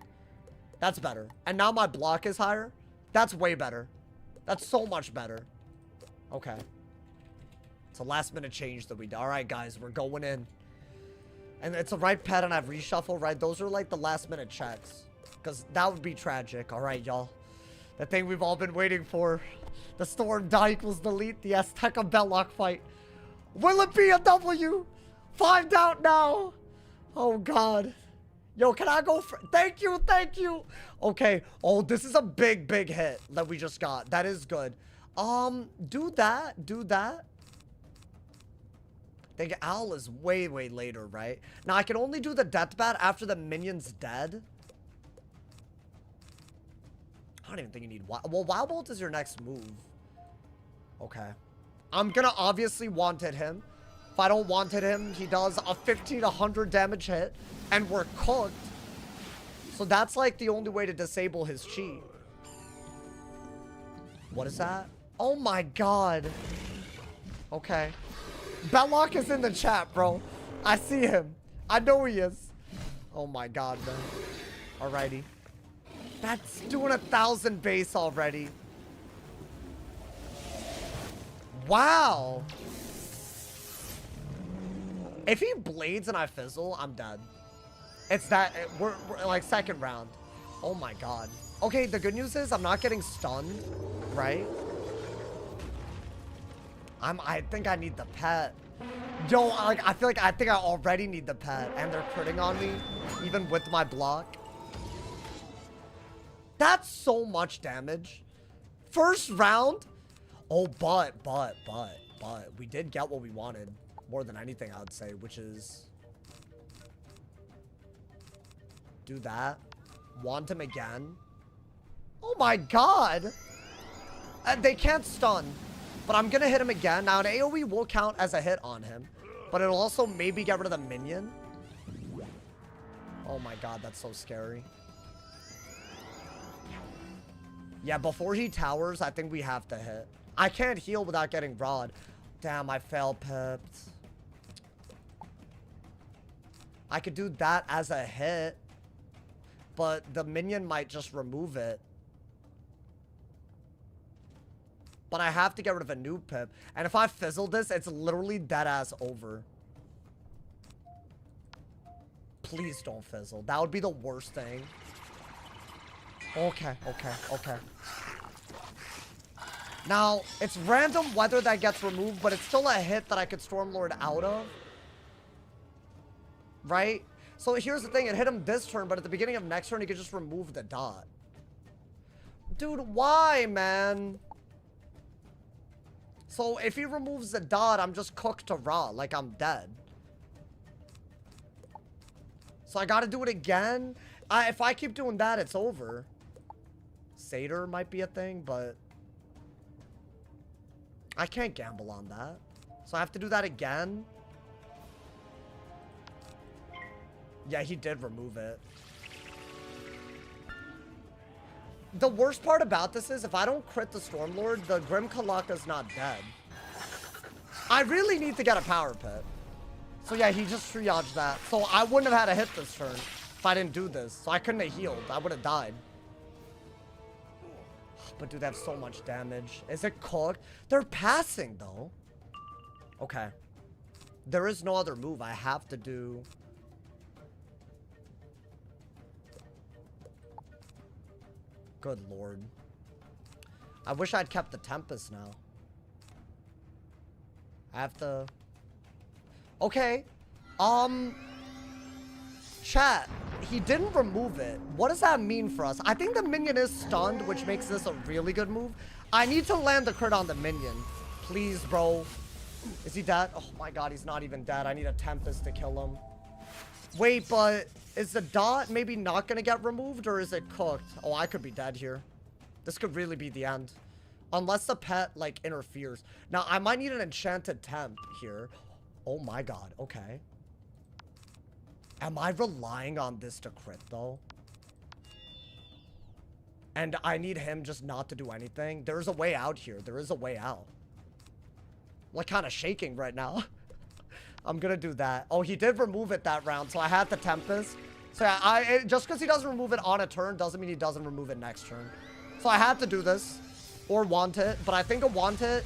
That's better. And now my block is higher. That's way better. That's so much better. Okay. It's a last minute change that we did. All right, guys, we're going in. And it's a right pet and I have reshuffle, right? Those are like the last minute checks. Because that would be tragic. All right, y'all. The thing we've all been waiting for. The Storm die equals delete. The Azteca Bellock fight. Will it be a W? Find out now. Oh, God. Yo, can I go for... Thank you, thank you. Okay. Oh, this is a big, big hit that we just got. That is good. Do that. Do that. I think Owl is way, way later, right? Now, I can only do the Death Bat after the minion's dead. I don't even think you need... Well, Wild Bolt is your next move. Okay. I'm gonna obviously want-hit him. If I don't wanted him, he does a 50 to 100 damage hit, and we're cooked. So that's like the only way to disable his cheat. What is that? Oh my god. Okay. Bellock is in the chat, bro. I see him. I know he is. Oh my god, man. Alrighty. That's doing 1,000 base already. Wow. If he blades and I fizzle, I'm dead. It's that, we're like second round. Oh my god. Okay, the good news is I'm not getting stunned, right? I think I need the pet. Yo, like, I think I already need the pet, and they're critting on me, even with my block. That's so much damage. First round. Oh, but we did get what we wanted more than anything, I would say, which is do that. Want him again. Oh my god. They can't stun. But I'm gonna hit him again. Now, an AoE will count as a hit on him. But it'll also maybe get rid of the minion. Oh my god, that's so scary. Yeah, before he towers, I think we have to hit. I can't heal without getting rod. Damn, I fail pipped. I could do that as a hit. But the minion might just remove it. But I have to get rid of a new pip. And if I fizzle this, it's literally dead ass over. Please don't fizzle. That would be the worst thing. Okay. Now, it's random whether that gets removed, but it's still a hit that I could Stormlord out of. Right? So here's the thing. It hit him this turn, but at the beginning of next turn, he could just remove the dot. Dude, why, man? So if he removes the dot, I'm just cooked to raw. Like, I'm dead. So I gotta do it again. If I keep doing that, it's over. Satyr might be a thing, but I can't gamble on that. So I have to do that again. Yeah, he did remove it. The worst part about this is if I don't crit the Stormlord, the Grim Kalaka's not dead. I really need to get a power pit. So yeah, he just triaged that. So I wouldn't have had a hit this turn if I didn't do this. So I couldn't have healed. I would have died. But dude, they have so much damage. Is it cooked? They're passing though. Okay. There is no other move. I have to do... Good lord. I wish I'd kept the Tempest now. I have to... Okay. Chat. He didn't remove it. What does that mean for us? I think the minion is stunned, which makes this a really good move. I need to land the crit on the minion. Please, bro. Is he dead? Oh my god, he's not even dead. I need a Tempest to kill him. Wait, but is the dot maybe not gonna get removed, or is it cooked? Oh, I could be dead here. This could really be the end. Unless the pet, like, interferes. Now, I might need an enchanted temp here. Oh my god, okay. Am I relying on this to crit, though? And I need him just not to do anything? There's a way out here. There is a way out. I'm, like, kind of shaking right now. I'm gonna do that. Oh, he did remove it that round, so I had the Tempest. So yeah, just because he doesn't remove it on a turn doesn't mean he doesn't remove it next turn. So I had to do this. Or want it. But I think I want it.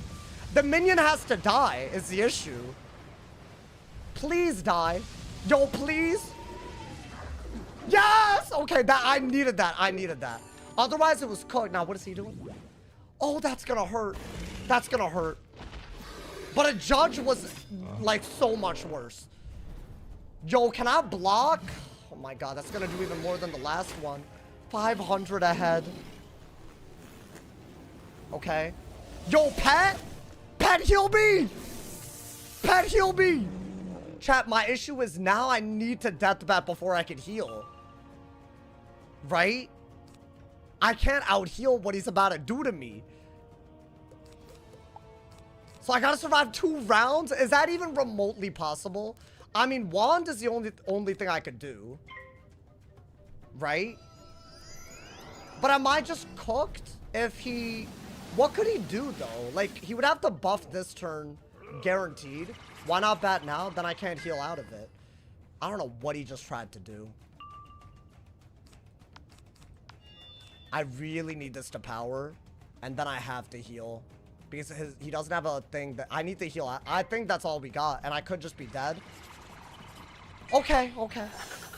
The minion has to die is the issue. Please die. Yo, please. Yes! Okay, I needed that. I needed that. Otherwise, it was cooked. Now, what is he doing? Oh, that's gonna hurt. That's gonna hurt. But a judge was, like, so much worse. Yo, can I block? Oh my god, that's gonna do even more than the last one. 500 ahead. Okay. Yo, pet! Pet, heal me! Pet, heal me! Chat, my issue is now I need to death bat before I can heal. Right? I can't out heal what he's about to do to me. So I gotta survive 2 rounds? Is that even remotely possible? I mean, wand is the only thing I could do. Right? But am I just cooked if he... What could he do, though? Like, he would have to buff this turn, guaranteed. Why not bat now? Then I can't heal out of it. I don't know what he just tried to do. I really need this to power, and then I have to heal. Because he doesn't have a thing that... I need to heal. I think that's all we got, and I could just be dead. Okay, okay.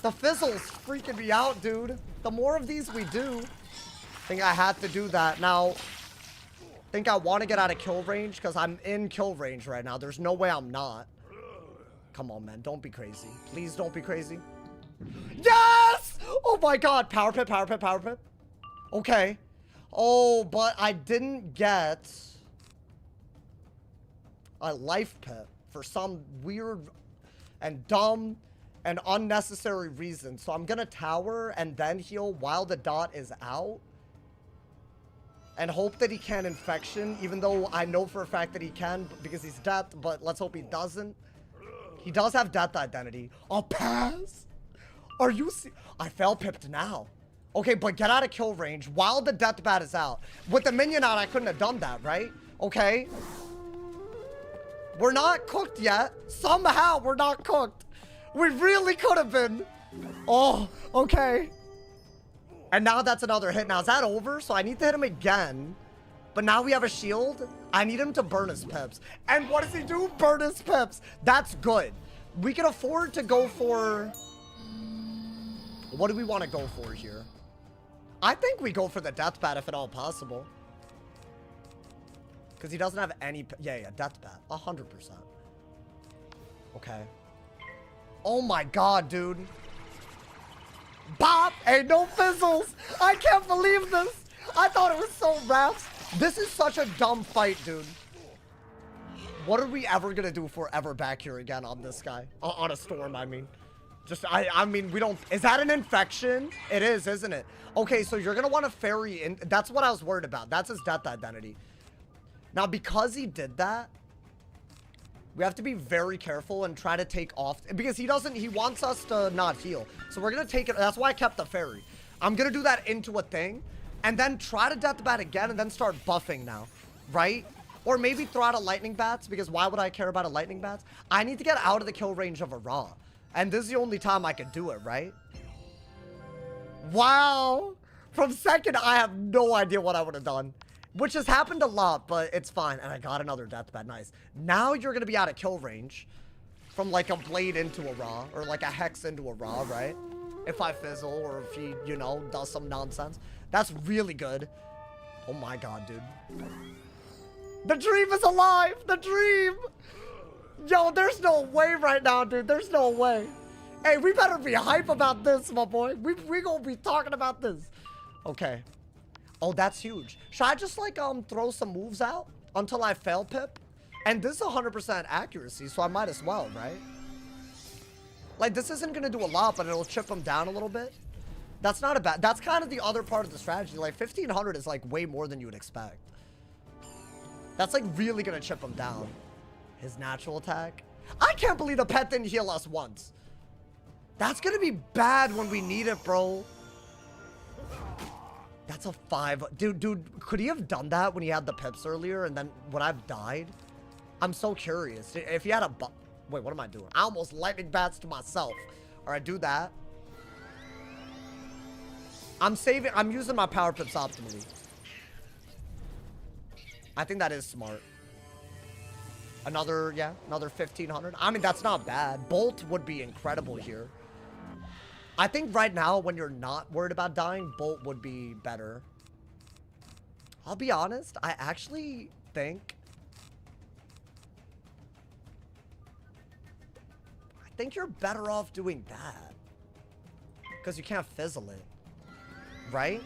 The fizzle's freaking me out, dude. The more of these we do... I think I had to do that. Now, I think I want to get out of kill range, because I'm in kill range right now. There's no way I'm not. Come on, man. Don't be crazy. Please don't be crazy. Yes! Oh my god. Power pip, power pip, power pip. Okay. Oh, but I didn't get a life pip for some weird and dumb and unnecessary reason. So I'm gonna tower and then heal while the dot is out. And hope that he can infection, even though I know for a fact that he can because he's death, but let's hope he doesn't. He does have death identity. I'll pass? Are you I fell pipped now. Okay, but get out of kill range while the death bat is out. With the minion out, I couldn't have done that, right? Okay. We're not cooked yet. Somehow we're not cooked. We really could have been. Oh, okay. And now that's another hit. Now, is that over? So I need to hit him again. But now we have a shield. I need him to burn his pips. And what does he do? Burn his pips. That's good. We can afford to go for... What do we want to go for here? I think we go for the death bat if at all possible. Because he doesn't have any... Yeah, death bat. 100%. Okay. Oh my god, dude. Bop! Ain't no fizzles! I can't believe this! I thought it was so raps. This is such a dumb fight, dude. What are we ever gonna do if we're ever back here again on this guy? On a storm, I mean. Just, I mean, we don't... Is that an infection? It is, isn't it? Okay, so you're gonna want to ferry in... That's what I was worried about. That's his death identity. Now, because he did that, we have to be very careful and try to take off... Because he doesn't... He wants us to not heal. So we're gonna take it... That's why I kept the ferry. I'm gonna do that into a thing. And then try to death bat again and then start buffing now. Right? Or maybe throw out a lightning bats. Because why would I care about a lightning bats? I need to get out of the kill range of a Ra. And this is the only time I could do it, right? Wow. From second, I have no idea what I would have done. Which has happened a lot, but it's fine. And I got another death bat. Nice. Now you're going to be out of kill range. From like a blade into a Ra. Or like a hex into a Ra, right? If I fizzle or if he, you know, does some nonsense. That's really good. Oh my god, dude. The dream is alive! The dream! Yo, there's no way right now, dude. There's no way. Hey, we better be hype about this, my boy. We gonna be talking about this. Okay. Oh, that's huge. Should I just, like, throw some moves out until I fail pip? And this is 100% accuracy, so I might as well, right? Like, this isn't gonna do a lot, but it'll chip him down a little bit. That's not a bad... That's kind of the other part of the strategy. Like, 1,500 is, like, way more than you would expect. That's, like, really gonna chip him down. His natural attack. I can't believe the pet didn't heal us once. That's gonna be bad when we need it, bro. That's a 5. Dude, could he have done that when he had the pips earlier and then would I have died? I'm so curious. If he had a... Wait, what am I doing? I almost lightning bats to myself. Alright, do that. I'm using my power pips optimally. I think that is smart. Another 1,500. I mean, that's not bad. Bolt would be incredible here. I think right now, when you're not worried about dying, Bolt would be better. I'll be honest. I actually think... I think you're better off doing that. Because you can't fizzle it. Right?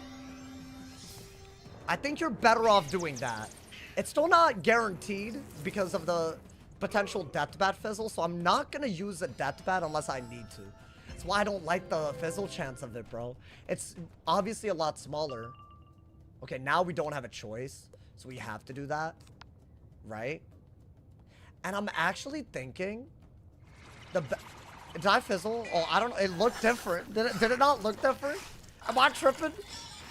I think you're better off doing that. It's still not guaranteed because of the potential death bat fizzle, so I'm not going to use a death bat unless I need to. That's why I don't like the fizzle chance of it, bro. It's obviously a lot smaller. Okay, now we don't have a choice, so we have to do that. Right? And I'm actually thinking... Did I fizzle? Oh, I don't know. It looked different. Did it not look different? Am I tripping?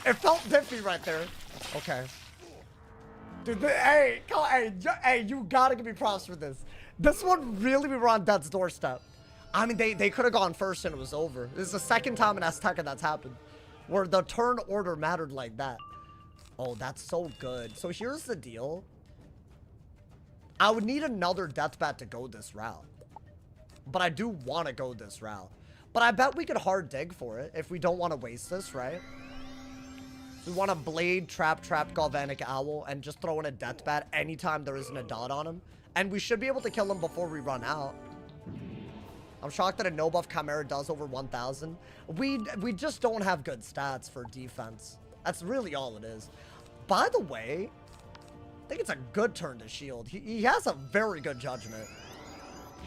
It felt diffy right there. Okay. Dude, hey, you gotta give me props for this. This one, really, we were on death's doorstep. I mean, they could have gone first and it was over. This is the second time in Azteca that's happened. Where the turn order mattered like that. Oh, that's so good. So here's the deal. I would need another deathbat to go this route. But I do want to go this route. But I bet we could hard dig for it if we don't want to waste this, right? We want to blade, trap, Galvanic Owl, and just throw in a deathbat anytime there isn't a dot on him. And we should be able to kill him before we run out. I'm shocked that a no buff Chimera does over 1,000. We just don't have good stats for defense. That's really all it is. By the way, I think it's a good turn to shield. He has a very good judgment.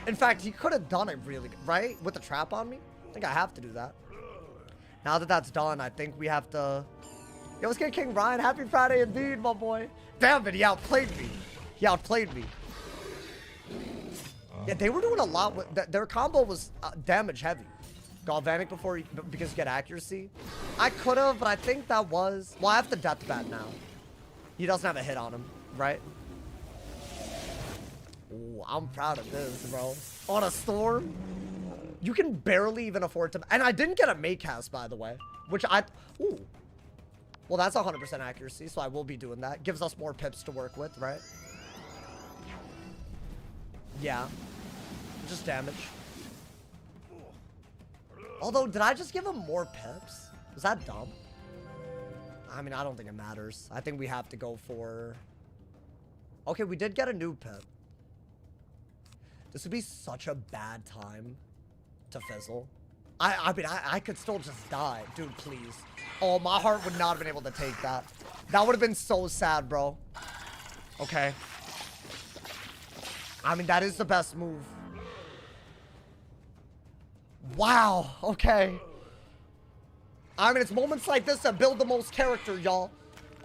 In fact, he could have done it really good, right? With the trap on me? I think I have to do that. Now that that's done, I think we have to... Yo, what's good, King Ryan? Happy Friday indeed, my boy. Damn it, he outplayed me. He outplayed me. Yeah, they were doing a lot with... Their combo was damage heavy. Galvanic before because you get accuracy. I could have, but I think that was... Well, I have the Deathbat now. He doesn't have a hit on him, right? Ooh, I'm proud of this, bro. On a storm, you can barely even afford to... And I didn't get a Maycast, by the way. Which I... Ooh. Well, that's 100% accuracy, so I will be doing that. Gives us more pips to work with, right? Yeah. Just damage. Although, did I just give him more pips? Was that dumb? I mean, I don't think it matters. I think we have to go for... Okay, we did get a new pip. This would be such a bad time to fizzle. I mean, I could still just die. Dude, please. Oh, my heart would not have been able to take that. That would have been so sad, bro. Okay. I mean, that is the best move. Wow. Okay. I mean, it's moments like this that build the most character, y'all.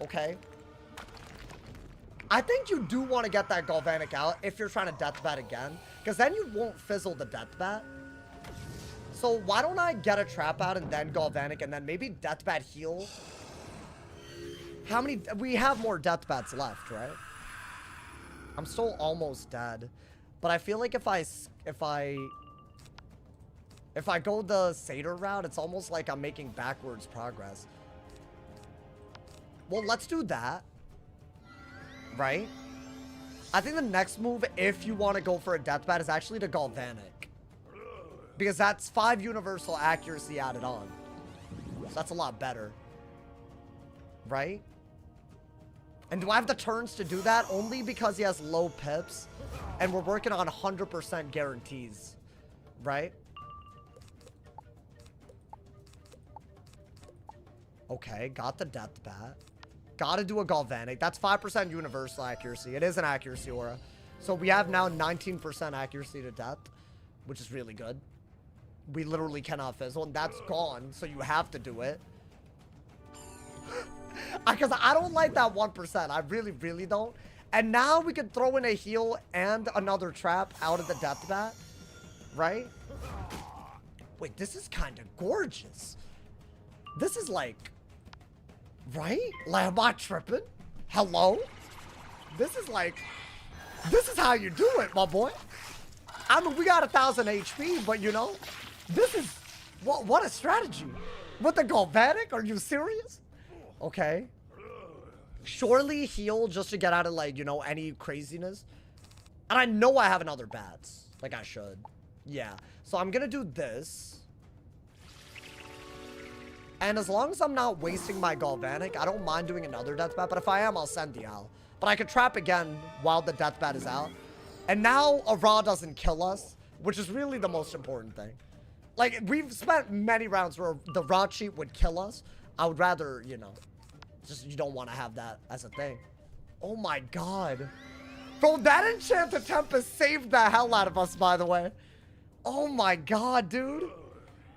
Okay. I think you do want to get that Galvanic out if you're trying to Deathbat again. Because then you won't fizzle the Deathbat. So why don't I get a trap out and then Galvanic and then maybe Deathbat heal? How many... We have more Deathbats left, right? I'm still almost dead. But I feel like if I go the Satyr route, it's almost like I'm making backwards progress. Well, let's do that. Right? I think the next move, if you want to go for a Deathbat, is actually to Galvanic. Because that's 5 universal accuracy added on. So that's a lot better. Right? And do I have the turns to do that? Only because he has low pips. And we're working on 100% guarantees. Right? Okay, got the Deathbat. Gotta do a Galvanic. That's 5% universal accuracy. It is an accuracy aura. So we have now 19% accuracy to death, which is really good. We literally cannot fizzle, and that's gone, so you have to do it. Because I don't like that 1%. I really, really don't. And now we can throw in a heal and another trap out of the Deathbat. Right? Wait, this is kind of gorgeous. This is like... Right? Like, am I tripping? Hello? This is like... This is how you do it, my boy. I mean, we got 1,000 HP, but you know... This is... What a strategy. With the Galvanic? Are you serious? Okay. Surely heal just to get out of, like, you know, any craziness. And I know I have another bats. Like I should. Yeah. So I'm gonna do this. And as long as I'm not wasting my Galvanic, I don't mind doing another Deathbat. But if I am, I'll send the Owl. But I could trap again while the Deathbat is out. And now a Raw doesn't kill us, which is really the most important thing. Like, we've spent many rounds where the Raw cheat would kill us. I would rather, you know, just you don't want to have that as a thing. Oh my god. Bro, that Enchanted Tempest saved the hell out of us, by the way. Oh my god, dude.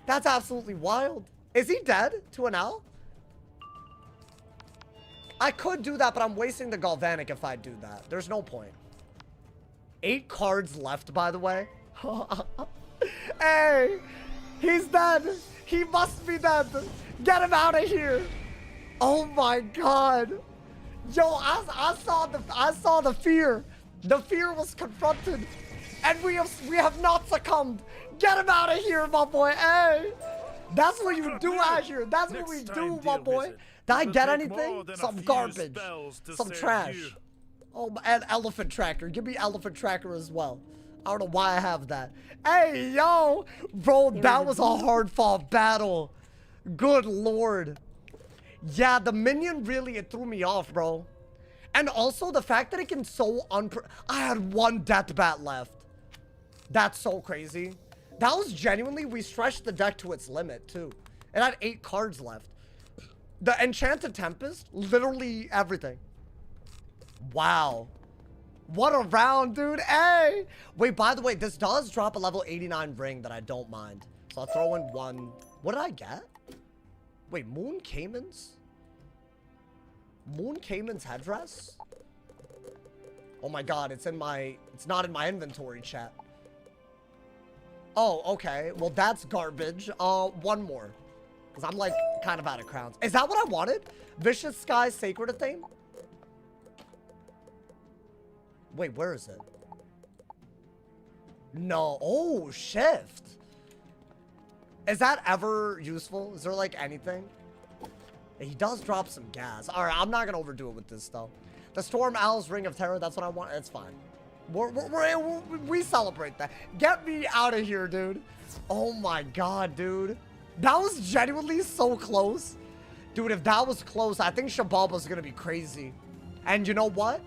That's absolutely wild. Is he dead to an owl? I could do that, but I'm wasting the Galvanic if I do that. There's no point. 8 cards left, by the way. Hey, he's dead. He must be dead. Get him out of here. Oh my god. Yo, I saw the fear. The fear was confronted, and we have not succumbed. Get him out of here, my boy. Hey, that's what you do out here. That's what we do, my boy. Did I get anything? Some garbage, some trash. Oh, and elephant tracker. Give me elephant tracker as well. I don't know why I have that. Hey, yo, bro, that was a hard-fought battle. Good lord. Yeah, the minion really, it threw me off, bro. And also the fact that it can so I had 1 death bat left. That's so crazy. That was genuinely, we stretched the deck to its limit too. It had 8 cards left. The Enchanted Tempest, literally everything. Wow. What a round, dude. Hey. Wait, by the way, this does drop a level 89 ring that I don't mind. So I'll throw in 1. What did I get? Wait, Moon Cayman's? Moon Cayman's headdress? Oh my god, it's not in my inventory, chat. Oh, okay. Well, that's garbage. 1 more. Because I'm like kind of out of crowns. Is that what I wanted? Vicious Sky Sacred thing? Wait, where is it? No. Oh, shift. Is that ever useful? Is there like anything? He does drop some gas. All right, I'm not gonna overdo it with this though. The Storm Owl's Ring of Terror. That's what I want. It's fine. We celebrate that. Get me out of here, dude. Oh my god, dude. That was genuinely so close. Dude, if that was close, I think Shabalba's gonna be crazy. And you know what?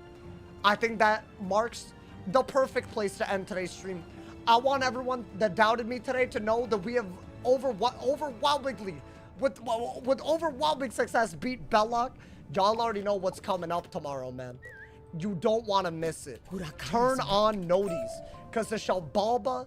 I think that marks the perfect place to end today's stream. I want everyone that doubted me today to know that we have overwhelmingly, with overwhelming success, beat Bellock. Y'all already know what's coming up tomorrow, man. You don't want to miss it. Turn on noties, because the Shabalba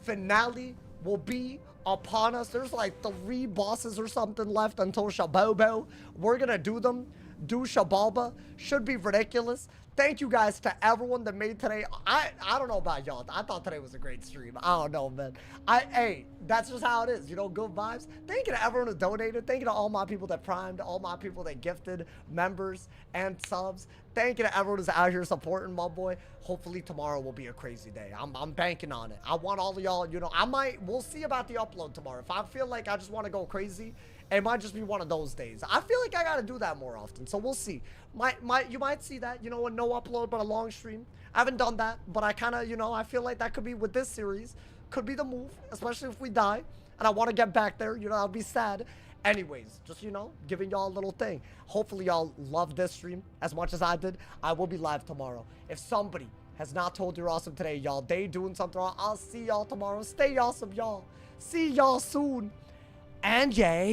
finale will be upon us. There's like 3 bosses or something left until Shabobo. We're gonna do them. Do Shabalba. Should be ridiculous. Thank you guys to everyone that made today. I don't know about y'all. I thought today was a great stream. I don't know, man. Hey, that's just how it is. You know, good vibes. Thank you to everyone who donated. Thank you to all my people that primed, all my people that gifted, members and subs. Thank you to everyone who's out here supporting my boy. Hopefully tomorrow will be a crazy day. I'm banking on it. I want all of y'all, you know, we'll see about the upload tomorrow. If I feel like I just want to go crazy, it might just be one of those days. I feel like I gotta do that more often, so we'll see. You might see that, you know, a no upload but a long stream. I haven't done that, but I kind of, you know, I feel like that could be with this series. Could be the move, especially if we die. And I want to get back there, you know, I'll be sad. Anyways, just, you know, giving y'all a little thing. Hopefully y'all love this stream as much as I did. I will be live tomorrow. If somebody has not told you're awesome today, y'all, they doing something wrong, I'll see y'all tomorrow. Stay awesome, y'all. See y'all soon. And yeah.